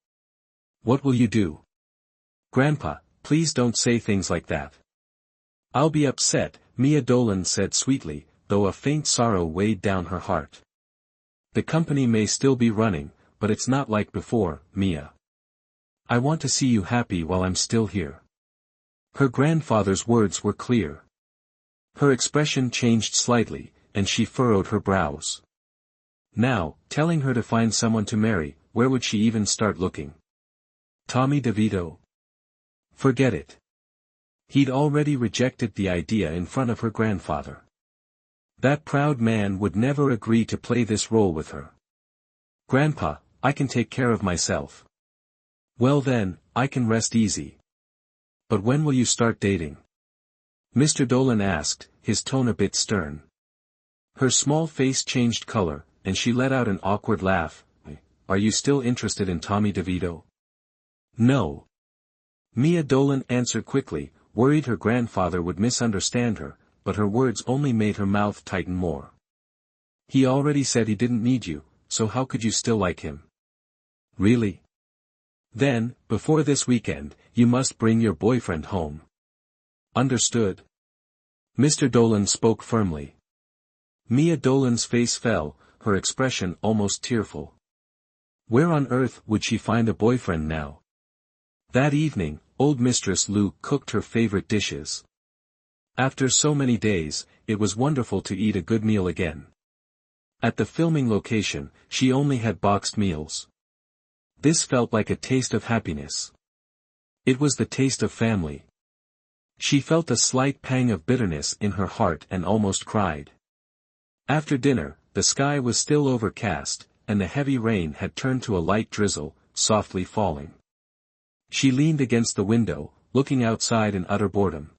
What will you do? Grandpa, please don't say things like that. I'll be upset, Mia Dolan said sweetly, though a faint sorrow weighed down her heart. The company may still be running, but it's not like before, Mia. I want to see you happy while I'm still here. Her grandfather's words were clear. Her expression changed slightly, and she furrowed her brows. Now, telling her to find someone to marry, where would she even start looking? Tommy DeVito? Forget it. He'd already rejected the idea in front of her grandfather. That proud man would never agree to play this role with her. Grandpa, I can take care of myself. Well then, I can rest easy. But when will you start dating? Mr. Dolan asked, his tone a bit stern. Her small face changed color, and she let out an awkward laugh. Are you still interested in Tommy DeVito? No. Mia Dolan answered quickly, worried her grandfather would misunderstand her, but her words only made her mouth tighten more. He already said he didn't need you, so how could you still like him? Really? Then, before this weekend, you must bring your boyfriend home. Understood? Mr. Dolan spoke firmly. Mia Dolan's face fell, her expression almost tearful. Where on earth would she find a boyfriend now? That evening, old Mistress Lu cooked her favorite dishes. After so many days, it was wonderful to eat a good meal again. At the filming location, she only had boxed meals. This felt like a taste of happiness. It was the taste of family. She felt a slight pang of bitterness in her heart and almost cried. After dinner, the sky was still overcast, and the heavy rain had turned to a light drizzle, softly falling. She leaned against the window, looking outside in utter boredom.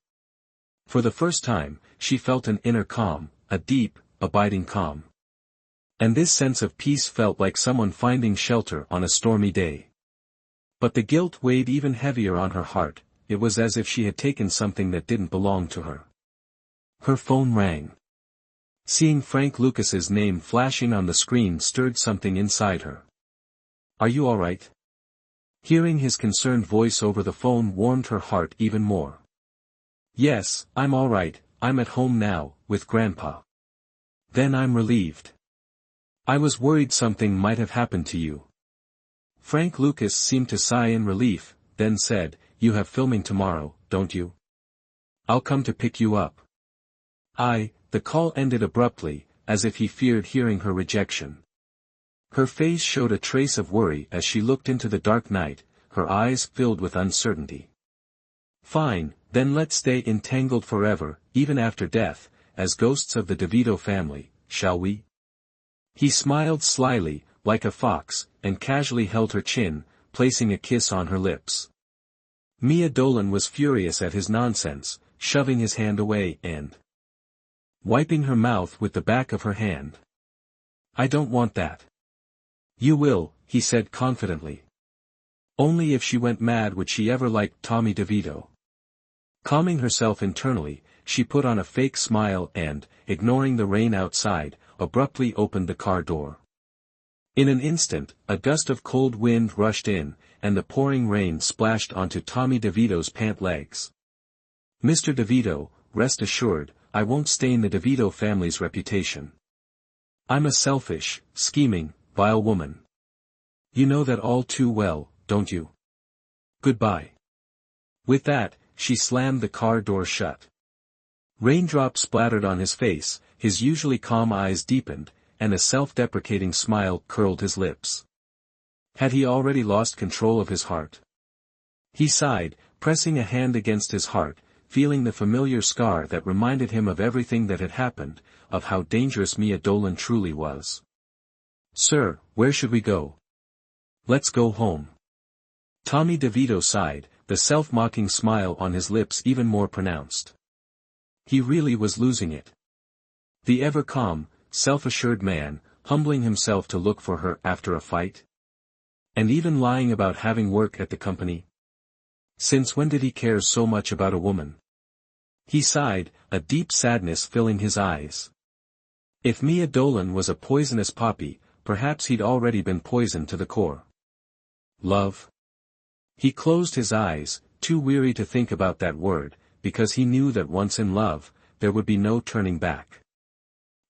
For the first time, she felt an inner calm, a deep, abiding calm. And this sense of peace felt like someone finding shelter on a stormy day. But the guilt weighed even heavier on her heart, it was as if she had taken something that didn't belong to her. Her phone rang. Seeing Frank Lucas's name flashing on the screen stirred something inside her. Are you all right? Hearing his concerned voice over the phone warmed her heart even more. Yes, I'm all right, I'm at home now, with Grandpa. Then I'm relieved. I was worried something might have happened to you. Frank Lucas seemed to sigh in relief, then said, You have filming tomorrow, don't you? I'll come to pick you up. The call ended abruptly, as if he feared hearing her rejection. Her face showed a trace of worry as she looked into the dark night, her eyes filled with uncertainty. Fine, then let's stay entangled forever, even after death, as ghosts of the DeVito family, shall we? He smiled slyly, like a fox, and casually held her chin, placing a kiss on her lips. Mia Dolan was furious at his nonsense, shoving his hand away and wiping her mouth with the back of her hand. I don't want that. You will, he said confidently. Only if she went mad would she ever like Tommy DeVito. Calming herself internally, she put on a fake smile and, ignoring the rain outside, abruptly opened the car door. In an instant, a gust of cold wind rushed in, and the pouring rain splashed onto Tommy DeVito's pant legs. Mr. DeVito, rest assured, I won't stain the DeVito family's reputation. I'm a selfish, scheming, vile woman. You know that all too well, don't you? Goodbye. With that, she slammed the car door shut. Raindrops splattered on his face, his usually calm eyes deepened, and a self-deprecating smile curled his lips. Had he already lost control of his heart? He sighed, pressing a hand against his heart, feeling the familiar scar that reminded him of everything that had happened, of how dangerous Mia Dolan truly was. Sir, where should we go? Let's go home. Tommy DeVito sighed, the self-mocking smile on his lips even more pronounced. He really was losing it. The ever-calm, self-assured man, humbling himself to look for her after a fight? And even lying about having work at the company? Since when did he care so much about a woman? He sighed, a deep sadness filling his eyes. If Mia Dolan was a poisonous poppy, perhaps he'd already been poisoned to the core. Love? He closed his eyes, too weary to think about that word, because he knew that once in love, there would be no turning back.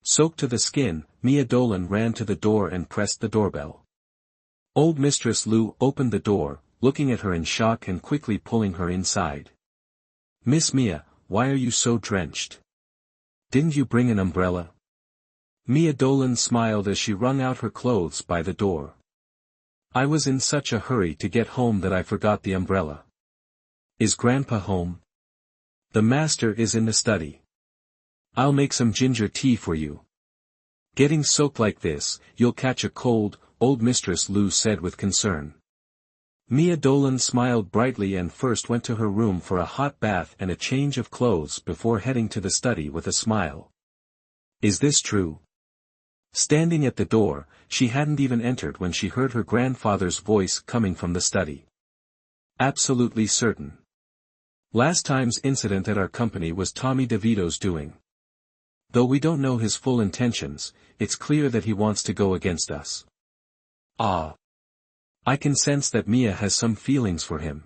Soaked to the skin, Mia Dolan ran to the door and pressed the doorbell. Old Mistress Lu opened the door, looking at her in shock and quickly pulling her inside. Miss Mia, why are you so drenched? Didn't you bring an umbrella? Mia Dolan smiled as she wrung out her clothes by the door. I was in such a hurry to get home that I forgot the umbrella. Is Grandpa home? The master is in the study. I'll make some ginger tea for you. Getting soaked like this, you'll catch a cold, old Mistress Lu said with concern. Mia Dolan smiled brightly and first went to her room for a hot bath and a change of clothes before heading to the study with a smile. Is this true? Standing at the door, she hadn't even entered when she heard her grandfather's voice coming from the study. Absolutely certain. Last time's incident at our company was Tommy DeVito's doing. Though we don't know his full intentions, it's clear that he wants to go against us. Ah. I can sense that Mia has some feelings for him.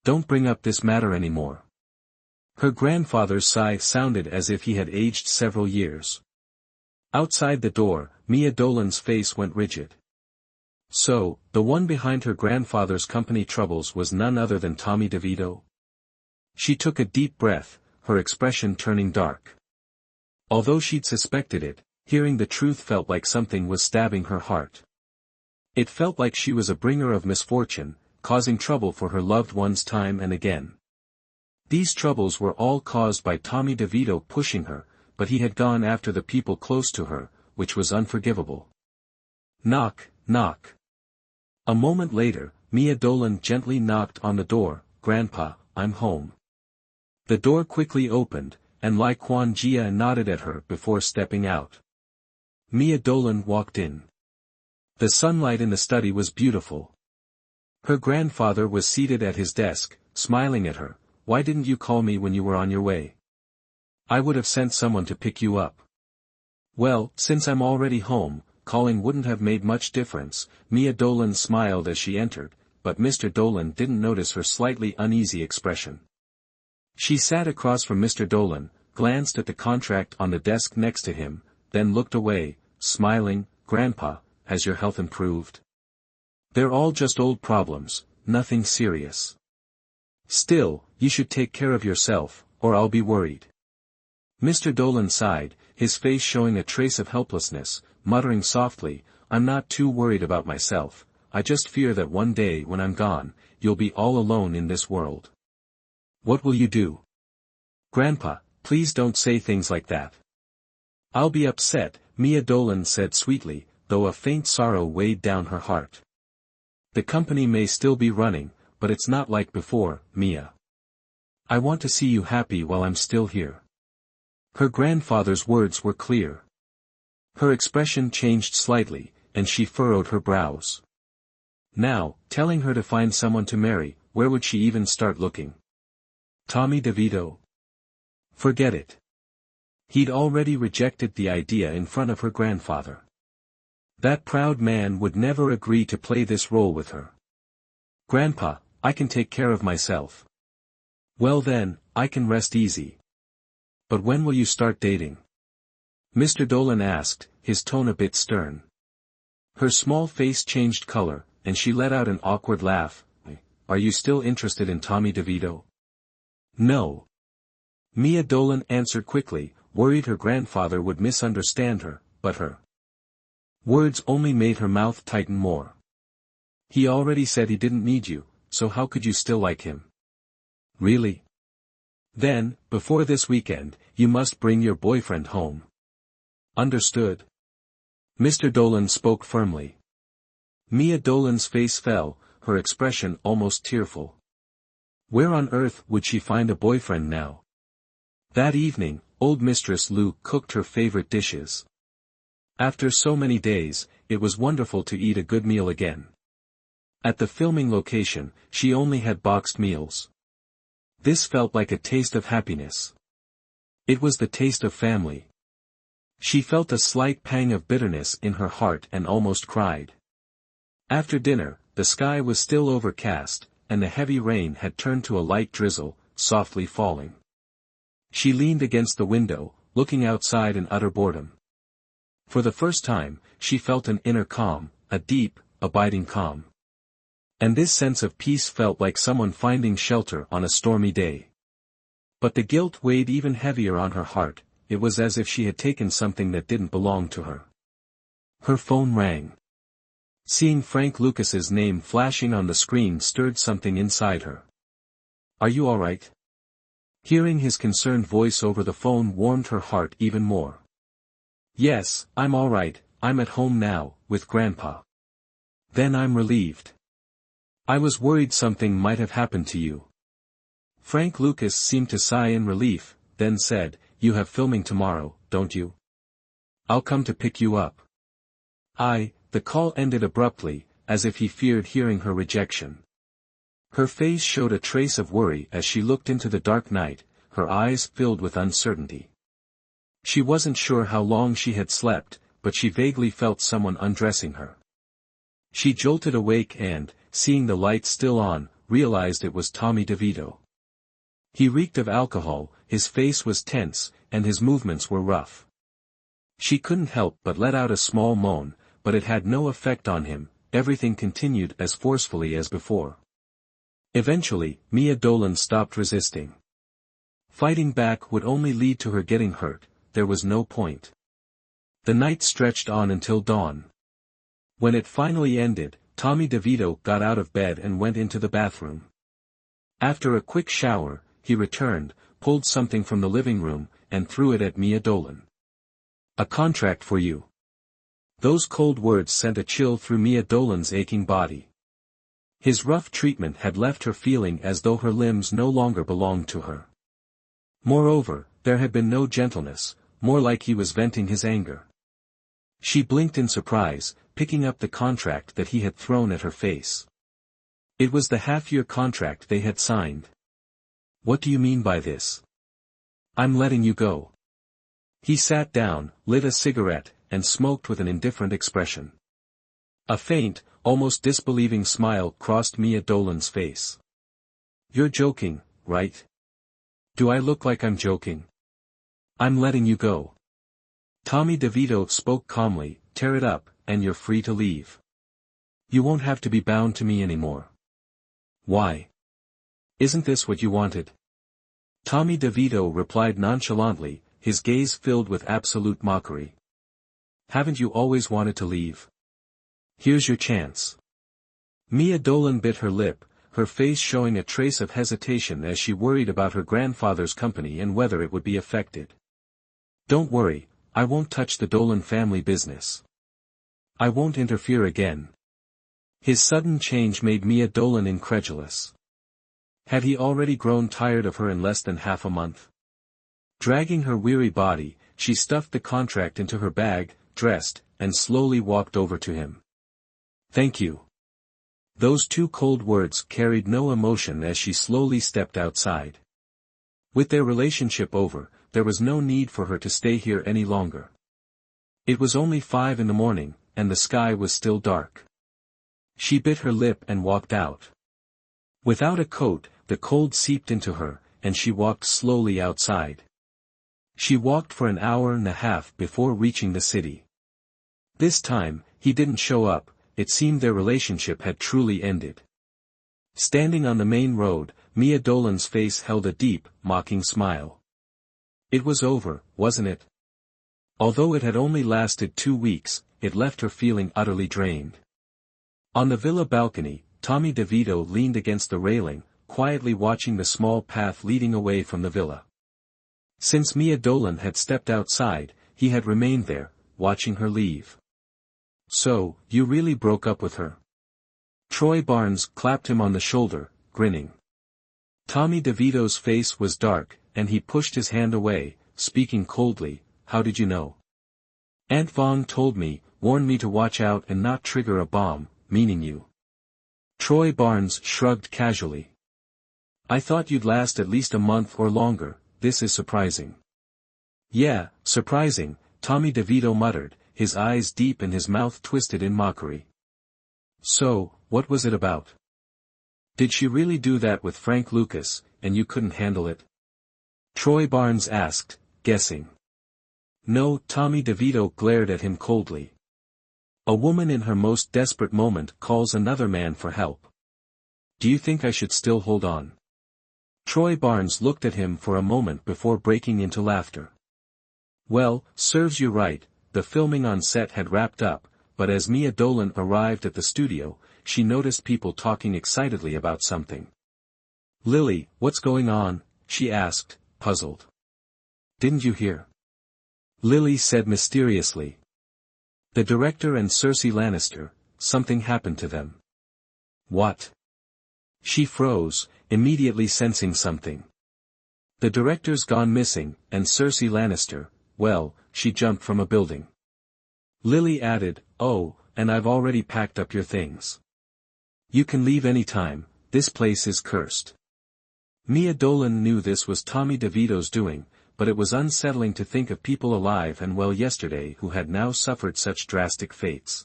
Don't bring up this matter anymore. Her grandfather's sigh sounded as if he had aged several years. Outside the door, Mia Dolan's face went rigid. So, the one behind her grandfather's company troubles was none other than Tommy DeVito? She took a deep breath, her expression turning dark. Although she'd suspected it, hearing the truth felt like something was stabbing her heart. It felt like she was a bringer of misfortune, causing trouble for her loved ones time and again. These troubles were all caused by Tommy DeVito pushing her, but he had gone after the people close to her, which was unforgivable. Knock, knock. A moment later, Mia Dolan gently knocked on the door. Grandpa, I'm home. The door quickly opened, and Lai Quan Jia nodded at her before stepping out. Mia Dolan walked in. The sunlight in the study was beautiful. Her grandfather was seated at his desk, smiling at her. Why didn't you call me when you were on your way? I would have sent someone to pick you up. Well, since I'm already home, calling wouldn't have made much difference. Mia Dolan smiled as she entered, but Mr. Dolan didn't notice her slightly uneasy expression. She sat across from Mr. Dolan, glanced at the contract on the desk next to him, then looked away, smiling. Grandpa, has your health improved? They're all just old problems, nothing serious. Still, you should take care of yourself, or I'll be worried. Mr. Dolan sighed, his face showing a trace of helplessness, muttering softly, I'm not too worried about myself, I just fear that one day when I'm gone, you'll be all alone in this world. What will you do? Grandpa, please don't say things like that. I'll be upset, Mia Dolan said sweetly, though a faint sorrow weighed down her heart. The company may still be running, but it's not like before, Mia. I want to see you happy while I'm still here. Her grandfather's words were clear. Her expression changed slightly, and she furrowed her brows. Now, telling her to find someone to marry, where would she even start looking? Tommy DeVito? Forget it. He'd already rejected the idea in front of her grandfather. That proud man would never agree to play this role with her. Grandpa, I can take care of myself. Well then, I can rest easy. But when will you start dating? Mr. Dolan asked, his tone a bit stern. Her small face changed color, and she let out an awkward laugh. Are you still interested in Tommy DeVito? No. Mia Dolan answered quickly, worried her grandfather would misunderstand her, but her words only made her mouth tighten more. He already said he didn't need you, so how could you still like him? Really? Then, before this weekend, you must bring your boyfriend home. Understood? Mr. Dolan spoke firmly. Mia Dolan's face fell, her expression almost tearful. Where on earth would she find a boyfriend now? That evening, old Mistress Lu cooked her favorite dishes. After so many days, it was wonderful to eat a good meal again. At the filming location, she only had boxed meals. This felt like a taste of happiness. It was the taste of family. She felt a slight pang of bitterness in her heart and almost cried. After dinner, the sky was still overcast, and the heavy rain had turned to a light drizzle, softly falling. She leaned against the window, looking outside in utter boredom. For the first time, she felt an inner calm, a deep, abiding calm. And this sense of peace felt like someone finding shelter on a stormy day. But the guilt weighed even heavier on her heart. It was as if she had taken something that didn't belong to her. Her phone rang. Seeing Frank Lucas's name flashing on the screen stirred something inside her. Are you all right? Hearing his concerned voice over the phone warmed her heart even more. Yes, I'm all right, I'm at home now, with Grandpa. Then I'm relieved. I was worried something might have happened to you. Frank Lucas seemed to sigh in relief, then said, You have filming tomorrow, don't you? I'll come to pick you up. The call ended abruptly, as if he feared hearing her rejection. Her face showed a trace of worry as she looked into the dark night, her eyes filled with uncertainty. She wasn't sure how long she had slept, but she vaguely felt someone undressing her. She jolted awake and, seeing the light still on, realized it was Tommy DeVito. He reeked of alcohol, his face was tense, and his movements were rough. She couldn't help but let out a small moan, but it had no effect on him. Everything continued as forcefully as before. Eventually, Mia Dolan stopped resisting. Fighting back would only lead to her getting hurt, there was no point. The night stretched on until dawn. When it finally ended, Tommy DeVito got out of bed and went into the bathroom. After a quick shower, he returned, pulled something from the living room, and threw it at Mia Dolan. A contract for you. Those cold words sent a chill through Mia Dolan's aching body. His rough treatment had left her feeling as though her limbs no longer belonged to her. Moreover, there had been no gentleness, more like he was venting his anger. She blinked in surprise, picking up the contract that he had thrown at her face. It was the half-year contract they had signed. What do you mean by this? I'm letting you go. He sat down, lit a cigarette, and smoked with an indifferent expression. A faint, almost disbelieving smile crossed Mia Dolan's face. You're joking, right? Do I look like I'm joking? I'm letting you go. Tommy DeVito spoke calmly, tear it up, and you're free to leave. You won't have to be bound to me anymore. Why? Isn't this what you wanted? Tommy DeVito replied nonchalantly, his gaze filled with absolute mockery. Haven't you always wanted to leave? Here's your chance. Mia Dolan bit her lip, her face showing a trace of hesitation as she worried about her grandfather's company and whether it would be affected. Don't worry, I won't touch the Dolan family business. I won't interfere again. His sudden change made Mia Dolan incredulous. Had he already grown tired of her in less than half a month? Dragging her weary body, she stuffed the contract into her bag, dressed, and slowly walked over to him. Thank you. Those two cold words carried no emotion as she slowly stepped outside. With their relationship over, there was no need for her to stay here any longer. It was only 5 in the morning, and the sky was still dark. She bit her lip and walked out. Without a coat, the cold seeped into her, and she walked slowly outside. She walked for an hour and a half before reaching the city. This time, he didn't show up. It seemed their relationship had truly ended. Standing on the main road, Mia Dolan's face held a deep, mocking smile. It was over, wasn't it? Although it had only lasted 2 weeks, it left her feeling utterly drained. On the villa balcony, Tommy DeVito leaned against the railing, quietly watching the small path leading away from the villa. Since Mia Dolan had stepped outside, he had remained there, watching her leave. So, you really broke up with her? Troy Barnes clapped him on the shoulder, grinning. Tommy DeVito's face was dark, and he pushed his hand away, speaking coldly, how did you know? Aunt Vong told me, warned me to watch out and not trigger a bomb, meaning you. Troy Barnes shrugged casually. I thought you'd last at least a month or longer, this is surprising. Yeah, surprising, Tommy DeVito muttered, his eyes deep and his mouth twisted in mockery. So, what was it about? Did she really do that with Frank Lucas, and you couldn't handle it? Troy Barnes asked, guessing. No, Tommy DeVito glared at him coldly. A woman in her most desperate moment calls another man for help. Do you think I should still hold on? Troy Barnes looked at him for a moment before breaking into laughter. Well, serves you right, the filming on set had wrapped up, but as Mia Dolan arrived at the studio, she noticed people talking excitedly about something. Lily, what's going on? She asked, puzzled. Didn't you hear? Lily said mysteriously. The director and Cersei Lannister, something happened to them. What? She froze, immediately sensing something. The director's gone missing, and Cersei Lannister, well, she jumped from a building. Lily added, oh, and I've already packed up your things. You can leave any time, this place is cursed. Mia Dolan knew this was Tommy DeVito's doing, but it was unsettling to think of people alive and well yesterday who had now suffered such drastic fates.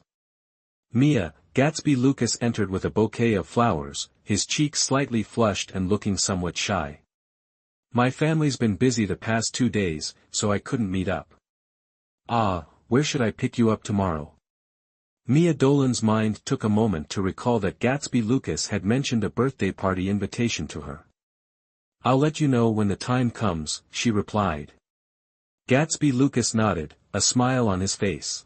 Mia, Gatsby Lucas entered with a bouquet of flowers, his cheeks slightly flushed and looking somewhat shy. My family's been busy the past 2 days, so I couldn't meet up. Ah, where should I pick you up tomorrow? Mia Dolan's mind took a moment to recall that Gatsby Lucas had mentioned a birthday party invitation to her. I'll let you know when the time comes, she replied. Gatsby Lucas nodded, a smile on his face.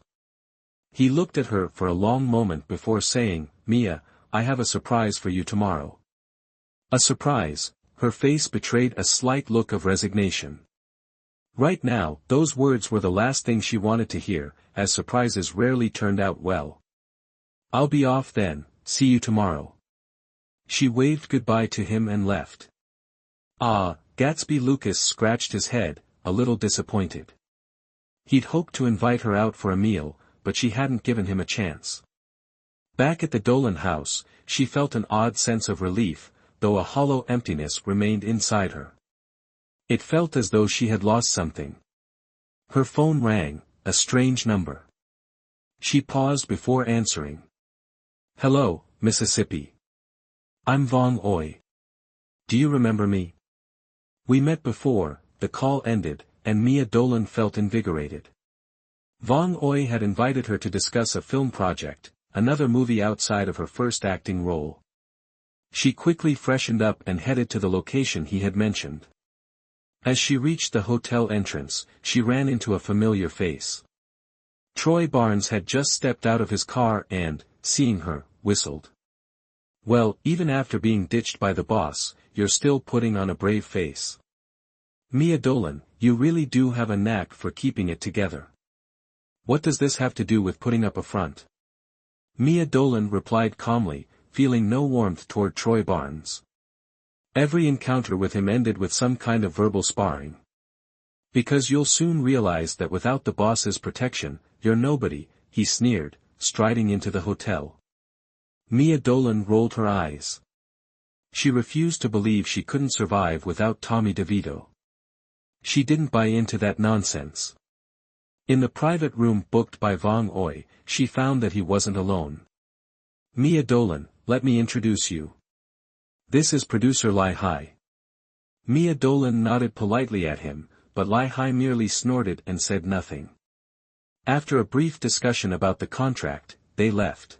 He looked at her for a long moment before saying, Mia, I have a surprise for you tomorrow. A surprise, her face betrayed a slight look of resignation. Right now, those words were the last thing she wanted to hear, as surprises rarely turned out well. I'll be off then, see you tomorrow. She waved goodbye to him and left. Ah, Gatsby Lucas scratched his head, a little disappointed. He'd hoped to invite her out for a meal, but she hadn't given him a chance. Back at the Dolan house, she felt an odd sense of relief, though a hollow emptiness remained inside her. It felt as though she had lost something. Her phone rang, a strange number. She paused before answering. Hello, Mississippi. I'm Vong Oi. Do you remember me? We met before. The call ended, and Mia Dolan felt invigorated. Vong Oi had invited her to discuss a film project, another movie outside of her first acting role. She quickly freshened up and headed to the location he had mentioned. As she reached the hotel entrance, she ran into a familiar face. Troy Barnes had just stepped out of his car and, seeing her, whistled. Well, even after being ditched by the boss, you're still putting on a brave face. Mia Dolan, you really do have a knack for keeping it together. What does this have to do with putting up a front? Mia Dolan replied calmly, feeling no warmth toward Troy Barnes. Every encounter with him ended with some kind of verbal sparring. Because you'll soon realize that without the boss's protection, you're nobody, he sneered, striding into the hotel. Mia Dolan rolled her eyes. She refused to believe she couldn't survive without Tommy DeVito. She didn't buy into that nonsense. In the private room booked by Vong Oi, she found that he wasn't alone. Mia Dolan, let me introduce you. This is producer Lai Hai. Mia Dolan nodded politely at him, but Lai Hai merely snorted and said nothing. After a brief discussion about the contract, they left.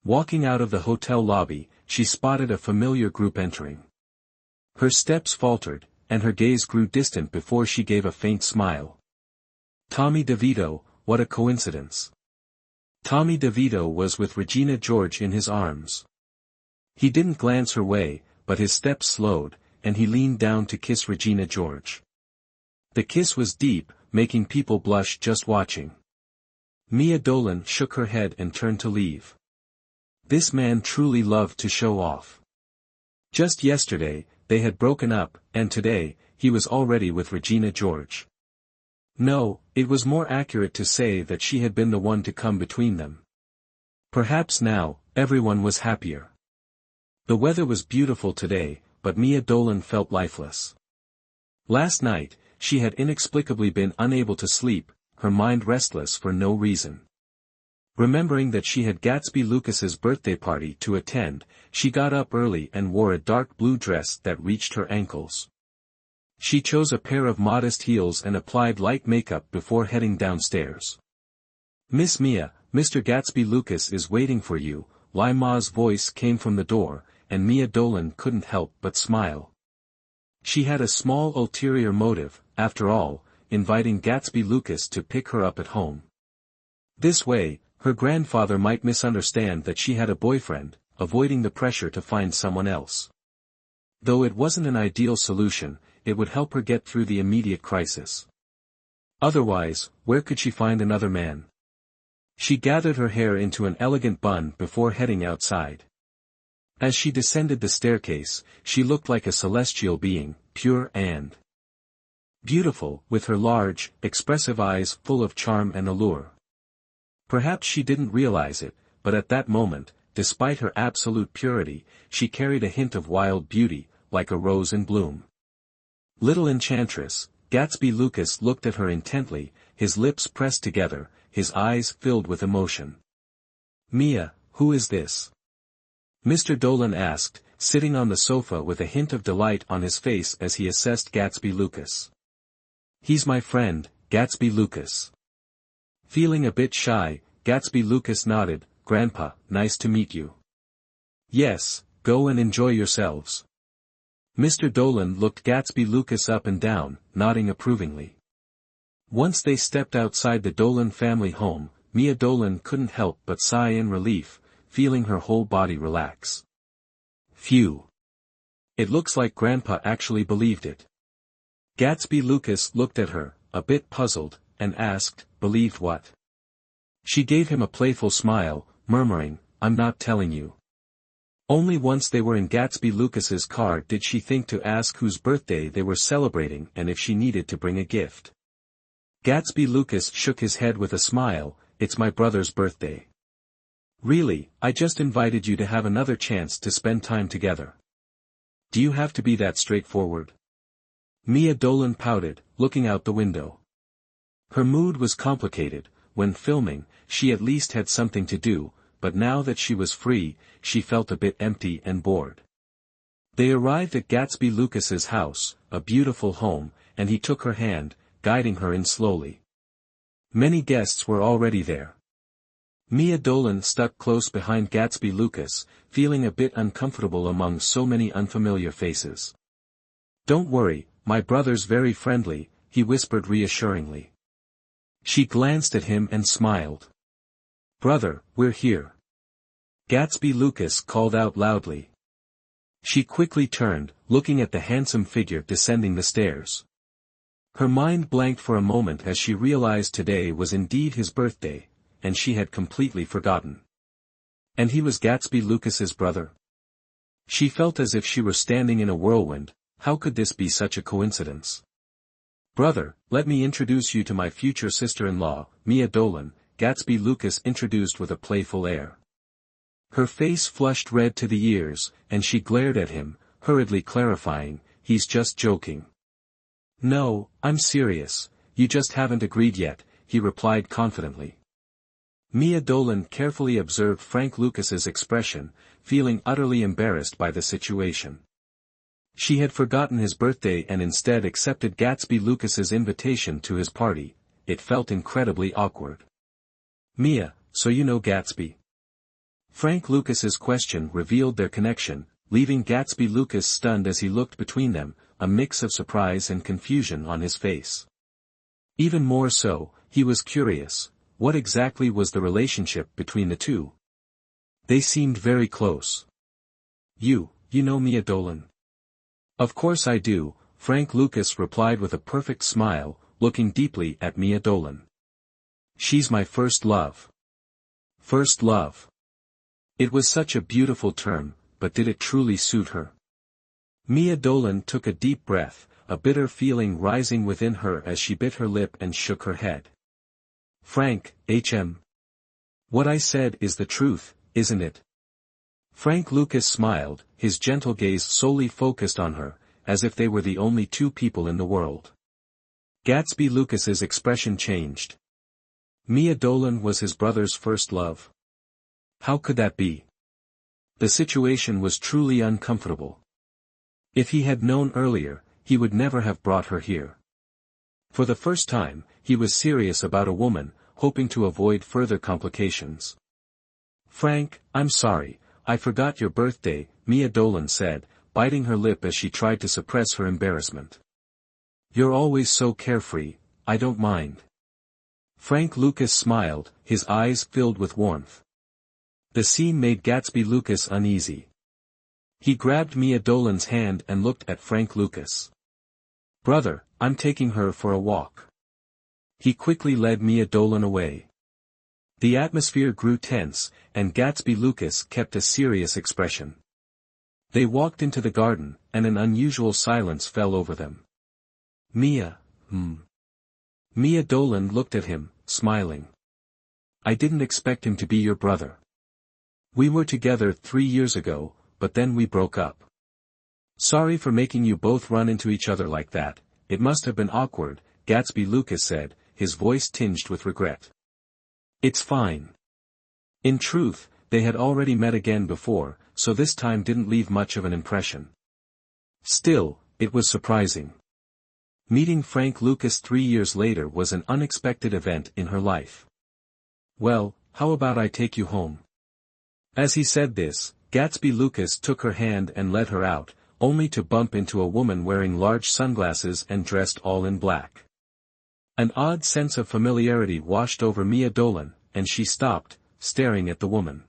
Walking out of the hotel lobby, she spotted a familiar group entering. Her steps faltered, and her gaze grew distant before she gave a faint smile. Tommy DeVito, what a coincidence. Tommy DeVito was with Regina George in his arms. He didn't glance her way, but his steps slowed, and he leaned down to kiss Regina George. The kiss was deep, making people blush just watching. Mia Dolan shook her head and turned to leave. This man truly loved to show off. Just yesterday, they had broken up, and today, he was already with Regina George. No, it was more accurate to say that she had been the one to come between them. Perhaps now, everyone was happier. The weather was beautiful today, but Mia Dolan felt lifeless. Last night, she had inexplicably been unable to sleep, her mind restless for no reason. Remembering that she had Gatsby Lucas's birthday party to attend, she got up early and wore a dark blue dress that reached her ankles. She chose a pair of modest heels and applied light makeup before heading downstairs. Miss Mia, Mr. Gatsby Lucas is waiting for you, Lai Ma's voice came from the door, and Mia Dolan couldn't help but smile. She had a small ulterior motive, after all, inviting Gatsby Lucas to pick her up at home. This way, her grandfather might misunderstand that she had a boyfriend, avoiding the pressure to find someone else. Though it wasn't an ideal solution, it would help her get through the immediate crisis. Otherwise, where could she find another man? She gathered her hair into an elegant bun before heading outside. As she descended the staircase, she looked like a celestial being, pure and beautiful, with her large, expressive eyes full of charm and allure. Perhaps she didn't realize it, but at that moment, despite her absolute purity, she carried a hint of wild beauty, like a rose in bloom. Little enchantress, Gatsby Lucas looked at her intently, his lips pressed together, his eyes filled with emotion. Mia, who is this? Mr. Dolan asked, sitting on the sofa with a hint of delight on his face as he assessed Gatsby Lucas. He's my friend, Gatsby Lucas. Feeling a bit shy, Gatsby Lucas nodded, Grandpa, nice to meet you. Yes, go and enjoy yourselves. Mr. Dolan looked Gatsby Lucas up and down, nodding approvingly. Once they stepped outside the Dolan family home, Mia Dolan couldn't help but sigh in relief, feeling her whole body relax. Phew. It looks like Grandpa actually believed it. Gatsby Lucas looked at her, a bit puzzled, and asked, believed what? She gave him a playful smile, murmuring, I'm not telling you. Only once they were in Gatsby Lucas's car did she think to ask whose birthday they were celebrating and if she needed to bring a gift. Gatsby Lucas shook his head with a smile, it's my brother's birthday. Really, I just invited you to have another chance to spend time together. Do you have to be that straightforward? Mia Dolan pouted, looking out the window. Her mood was complicated. When filming, she at least had something to do, but now that she was free, she felt a bit empty and bored. They arrived at Gatsby Lucas's house, a beautiful home, and he took her hand, guiding her in slowly. Many guests were already there. Mia Dolan stuck close behind Gatsby Lucas, feeling a bit uncomfortable among so many unfamiliar faces. Don't worry, my brother's very friendly, he whispered reassuringly. She glanced at him and smiled. Brother, we're here. Gatsby Lucas called out loudly. She quickly turned, looking at the handsome figure descending the stairs. Her mind blanked for a moment as she realized today was indeed his birthday, and she had completely forgotten. And he was Gatsby Lucas's brother? She felt as if she were standing in a whirlwind. How could this be such a coincidence? Brother, let me introduce you to my future sister-in-law, Mia Dolan, Gatsby Lucas introduced with a playful air. Her face flushed red to the ears, and she glared at him, hurriedly clarifying, he's just joking. No, I'm serious, you just haven't agreed yet, he replied confidently. Mia Dolan carefully observed Frank Lucas's expression, feeling utterly embarrassed by the situation. She had forgotten his birthday and instead accepted Gatsby Lucas's invitation to his party. It felt incredibly awkward. Mia, so you know Gatsby? Frank Lucas's question revealed their connection, leaving Gatsby Lucas stunned as he looked between them, a mix of surprise and confusion on his face. Even more so, he was curious, what exactly was the relationship between the two? They seemed very close. You know Mia Dolan? Of course I do, Frank Lucas replied with a perfect smile, looking deeply at Mia Dolan. She's my first love. First love. It was such a beautiful term, but did it truly suit her? Mia Dolan took a deep breath, a bitter feeling rising within her as she bit her lip and shook her head. Frank, What I said is the truth, isn't it? Frank Lucas smiled, his gentle gaze solely focused on her, as if they were the only two people in the world. Gatsby Lucas's expression changed. Mia Dolan was his brother's first love. How could that be? The situation was truly uncomfortable. If he had known earlier, he would never have brought her here. For the first time, he was serious about a woman, hoping to avoid further complications. Frank, I'm sorry, I forgot your birthday, Mia Dolan said, biting her lip as she tried to suppress her embarrassment. You're always so carefree, I don't mind. Frank Lucas smiled, his eyes filled with warmth. The scene made Gatsby Lucas uneasy. He grabbed Mia Dolan's hand and looked at Frank Lucas. Brother, I'm taking her for a walk. He quickly led Mia Dolan away. The atmosphere grew tense, and Gatsby Lucas kept a serious expression. They walked into the garden, and an unusual silence fell over them. Mia Dolan looked at him, smiling. I didn't expect him to be your brother. We were together 3 years ago, but then we broke up. Sorry for making you both run into each other like that, it must have been awkward, Gatsby Lucas said, his voice tinged with regret. It's fine. In truth, they had already met again before, so this time didn't leave much of an impression. Still, it was surprising. Meeting Frank Lucas 3 years later was an unexpected event in her life. Well, how about I take you home? As he said this, Gatsby Lucas took her hand and led her out, only to bump into a woman wearing large sunglasses and dressed all in black. An odd sense of familiarity washed over Mia Dolan, and she stopped, staring at the woman.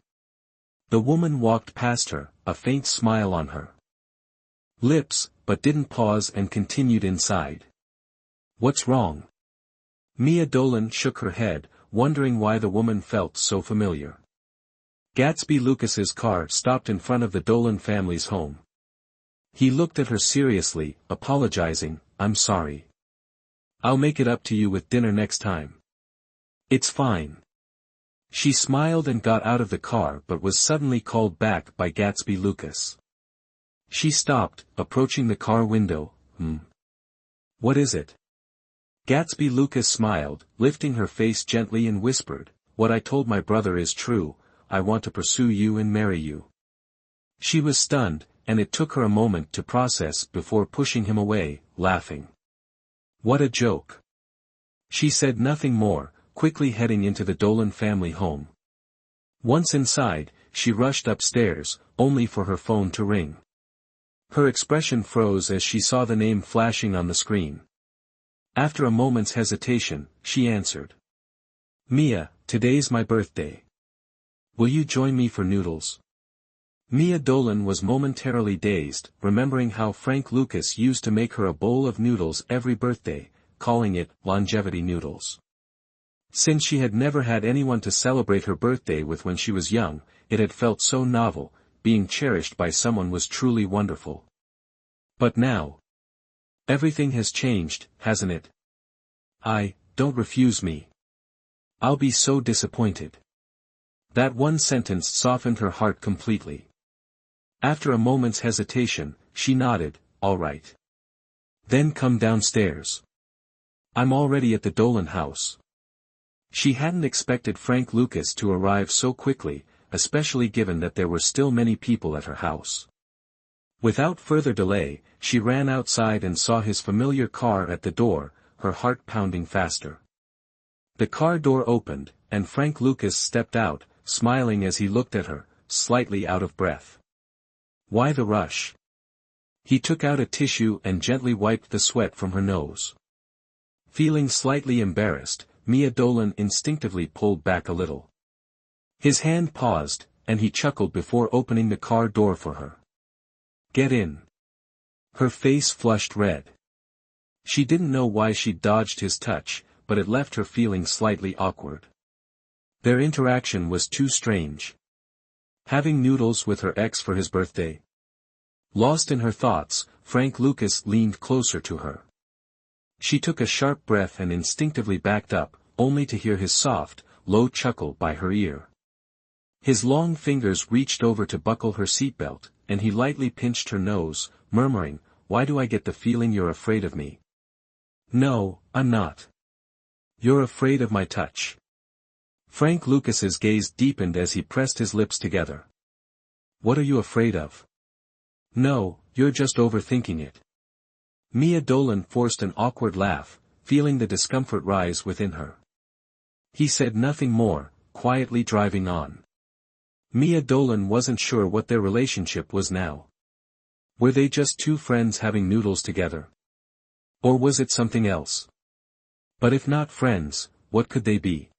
The woman walked past her, a faint smile on her lips, but didn't pause and continued inside. What's wrong? Mia Dolan shook her head, wondering why the woman felt so familiar. Gatsby Lucas's car stopped in front of the Dolan family's home. He looked at her seriously, apologizing, I'm sorry. I'll make it up to you with dinner next time. It's fine. She smiled and got out of the car but was suddenly called back by Gatsby Lucas. She stopped, approaching the car window. What is it? Gatsby Lucas smiled, lifting her face gently and whispered, what I told my brother is true, I want to pursue you and marry you. She was stunned, and it took her a moment to process before pushing him away, laughing. What a joke. She said nothing more, quickly heading into the Dolan family home. Once inside, she rushed upstairs, only for her phone to ring. Her expression froze as she saw the name flashing on the screen. After a moment's hesitation, she answered. Mia, today's my birthday. Will you join me for noodles? Mia Dolan was momentarily dazed, remembering how Frank Lucas used to make her a bowl of noodles every birthday, calling it longevity noodles. Since she had never had anyone to celebrate her birthday with when she was young, it had felt so novel. Being cherished by someone was truly wonderful. But now, everything has changed, hasn't it? Don't refuse me. I'll be so disappointed. That one sentence softened her heart completely. After a moment's hesitation, she nodded, all right. Then come downstairs. I'm already at the Dolan house. She hadn't expected Frank Lucas to arrive so quickly, especially given that there were still many people at her house. Without further delay, she ran outside and saw his familiar car at the door, her heart pounding faster. The car door opened, and Frank Lucas stepped out, smiling as he looked at her, slightly out of breath. Why the rush? He took out a tissue and gently wiped the sweat from her nose. Feeling slightly embarrassed, Mia Dolan instinctively pulled back a little. His hand paused, and he chuckled before opening the car door for her. Get in. Her face flushed red. She didn't know why she'd dodged his touch, but it left her feeling slightly awkward. Their interaction was too strange. Having noodles with her ex for his birthday? Lost in her thoughts, Frank Lucas leaned closer to her. She took a sharp breath and instinctively backed up, only to hear his soft, low chuckle by her ear. His long fingers reached over to buckle her seatbelt, and he lightly pinched her nose, murmuring, Why do I get the feeling you're afraid of me? No, I'm not. You're afraid of my touch. Frank Lucas's gaze deepened as he pressed his lips together. What are you afraid of? No, you're just overthinking it. Mia Dolan forced an awkward laugh, feeling the discomfort rise within her. He said nothing more, quietly driving on. Mia Dolan wasn't sure what their relationship was now. Were they just two friends having noodles together? Or was it something else? But if not friends, what could they be?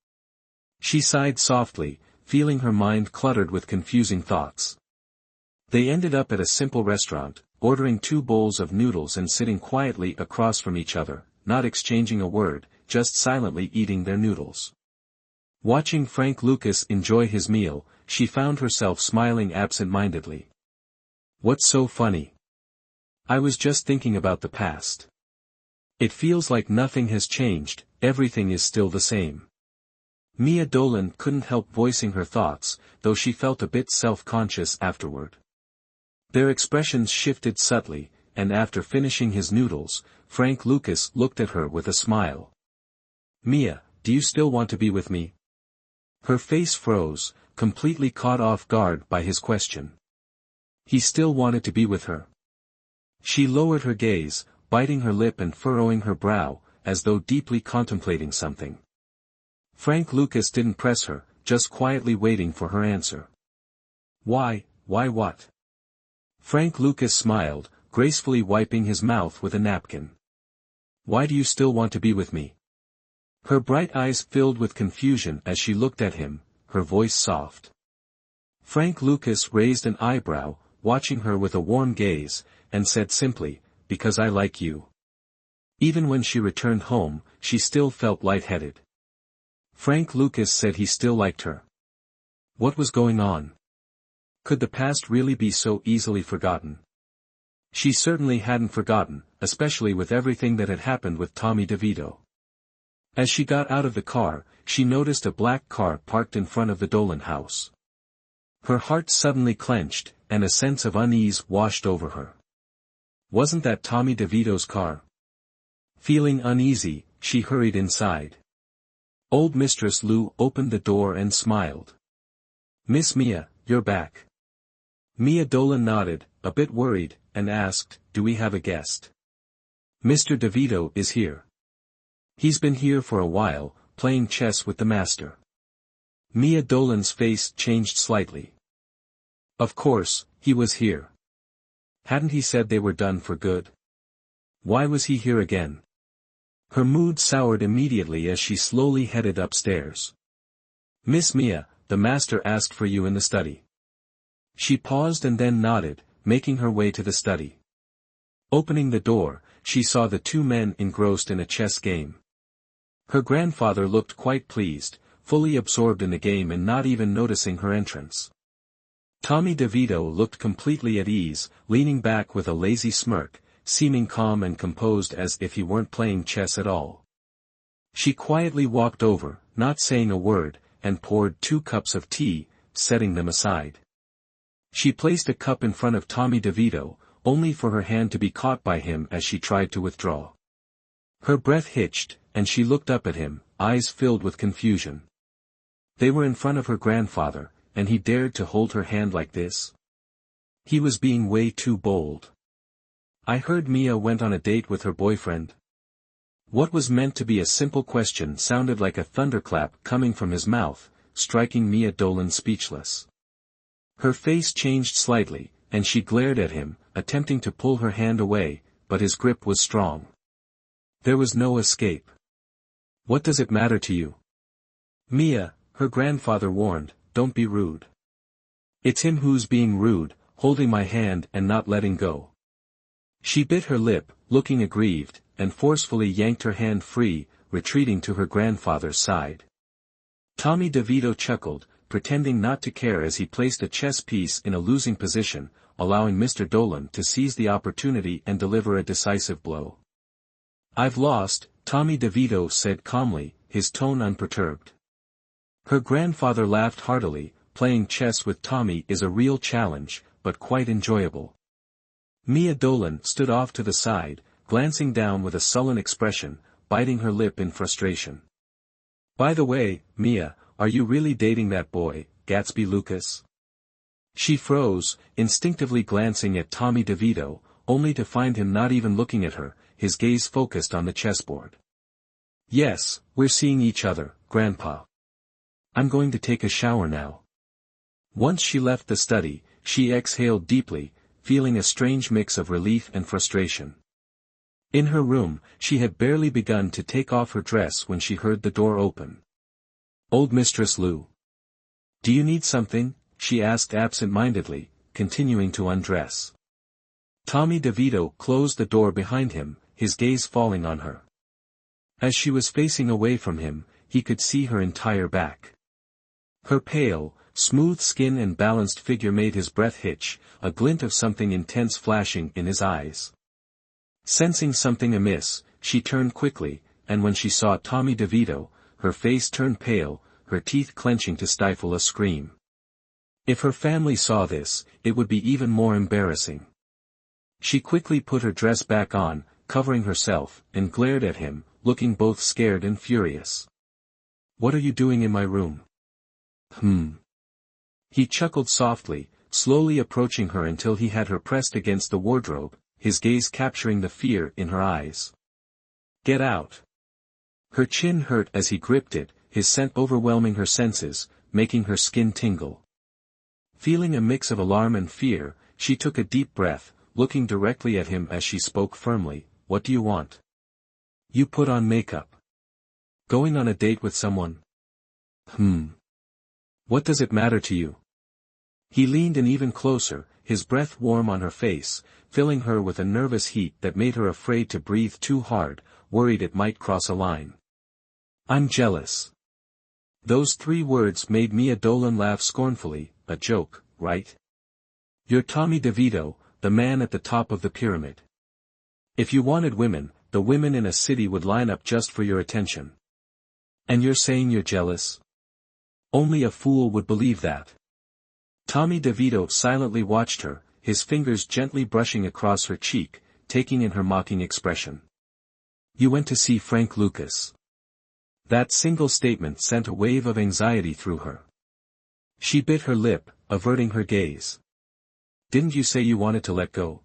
She sighed softly, feeling her mind cluttered with confusing thoughts. They ended up at a simple restaurant, ordering 2 bowls of noodles and sitting quietly across from each other, not exchanging a word, just silently eating their noodles. Watching Frank Lucas enjoy his meal, she found herself smiling absent-mindedly. What's so funny? I was just thinking about the past. It feels like nothing has changed, everything is still the same. Mia Dolan couldn't help voicing her thoughts, though she felt a bit self-conscious afterward. Their expressions shifted subtly, and after finishing his noodles, Frank Lucas looked at her with a smile. Mia, do you still want to be with me? Her face froze, completely caught off guard by his question. He still wanted to be with her. She lowered her gaze, biting her lip and furrowing her brow, as though deeply contemplating something. Frank Lucas didn't press her, just quietly waiting for her answer. Why what? Frank Lucas smiled, gracefully wiping his mouth with a napkin. Why do you still want to be with me? Her bright eyes filled with confusion as she looked at him, her voice soft. Frank Lucas raised an eyebrow, watching her with a warm gaze, and said simply, because I like you. Even when she returned home, she still felt lightheaded. Frank Lucas said he still liked her. What was going on? Could the past really be so easily forgotten? She certainly hadn't forgotten, especially with everything that had happened with Tommy DeVito. As she got out of the car, she noticed a black car parked in front of the Dolan house. Her heart suddenly clenched, and a sense of unease washed over her. Wasn't that Tommy DeVito's car? Feeling uneasy, she hurried inside. Old Mistress Lou opened the door and smiled. Miss Mia, you're back. Mia Dolan nodded, a bit worried, and asked, do we have a guest? Mr. DeVito is here. He's been here for a while, playing chess with the master. Mia Dolan's face changed slightly. Of course, he was here. Hadn't he said they were done for good? Why was he here again? Her mood soured immediately as she slowly headed upstairs. Miss Mia, the master asked for you in the study. She paused and then nodded, making her way to the study. Opening the door, she saw the two men engrossed in a chess game. Her grandfather looked quite pleased, fully absorbed in the game and not even noticing her entrance. Tommy DeVito looked completely at ease, leaning back with a lazy smirk, seeming calm and composed as if he weren't playing chess at all. She quietly walked over, not saying a word, and poured 2 cups of tea, setting them aside. She placed a cup in front of Tommy DeVito, only for her hand to be caught by him as she tried to withdraw. Her breath hitched, and she looked up at him, eyes filled with confusion. They were in front of her grandfather, and he dared to hold her hand like this? He was being way too bold. I heard Mia went on a date with her boyfriend. What was meant to be a simple question sounded like a thunderclap coming from his mouth, striking Mia Dolan speechless. Her face changed slightly, and she glared at him, attempting to pull her hand away, but his grip was strong. There was no escape. What does it matter to you? Mia, her grandfather warned, don't be rude. It's him who's being rude, holding my hand and not letting go. She bit her lip, looking aggrieved, and forcefully yanked her hand free, retreating to her grandfather's side. Tommy DeVito chuckled, pretending not to care as he placed a chess piece in a losing position, allowing Mr. Dolan to seize the opportunity and deliver a decisive blow. I've lost, Tommy DeVito said calmly, his tone unperturbed. Her grandfather laughed heartily. Playing chess with Tommy is a real challenge, but quite enjoyable. Mia Dolan stood off to the side, glancing down with a sullen expression, biting her lip in frustration. By the way, Mia, are you really dating that boy, Gatsby Lucas? She froze, instinctively glancing at Tommy DeVito, only to find him not even looking at her, his gaze focused on the chessboard. Yes, we're seeing each other, Grandpa. I'm going to take a shower now. Once she left the study, she exhaled deeply, feeling a strange mix of relief and frustration. In her room, she had barely begun to take off her dress when she heard the door open. Old Mistress Lu. Do you need something? She asked absent-mindedly, continuing to undress. Tommy DeVito closed the door behind him, his gaze falling on her. As she was facing away from him, he could see her entire back. Her pale, smooth skin and balanced figure made his breath hitch, a glint of something intense flashing in his eyes. Sensing something amiss, she turned quickly, and when she saw Tommy DeVito, her face turned pale, her teeth clenching to stifle a scream. If her family saw this, it would be even more embarrassing. She quickly put her dress back on, covering herself, and glared at him, looking both scared and furious. What are you doing in my room? He chuckled softly, slowly approaching her until he had her pressed against the wardrobe, his gaze capturing the fear in her eyes. Get out. Her chin hurt as he gripped it, his scent overwhelming her senses, making her skin tingle. Feeling a mix of alarm and fear, she took a deep breath, looking directly at him as she spoke firmly, What do you want? You put on makeup. Going on a date with someone? What does it matter to you? He leaned in even closer, his breath warm on her face, filling her with a nervous heat that made her afraid to breathe too hard, worried it might cross a line. I'm jealous. Those 3 words made Mia Dolan laugh scornfully, a joke, right? You're Tommy DeVito, the man at the top of the pyramid. If you wanted women, the women in a city would line up just for your attention. And you're saying you're jealous? Only a fool would believe that. Tommy DeVito silently watched her, his fingers gently brushing across her cheek, taking in her mocking expression. You went to see Frank Lucas. That single statement sent a wave of anxiety through her. She bit her lip, averting her gaze. Didn't you say you wanted to let go?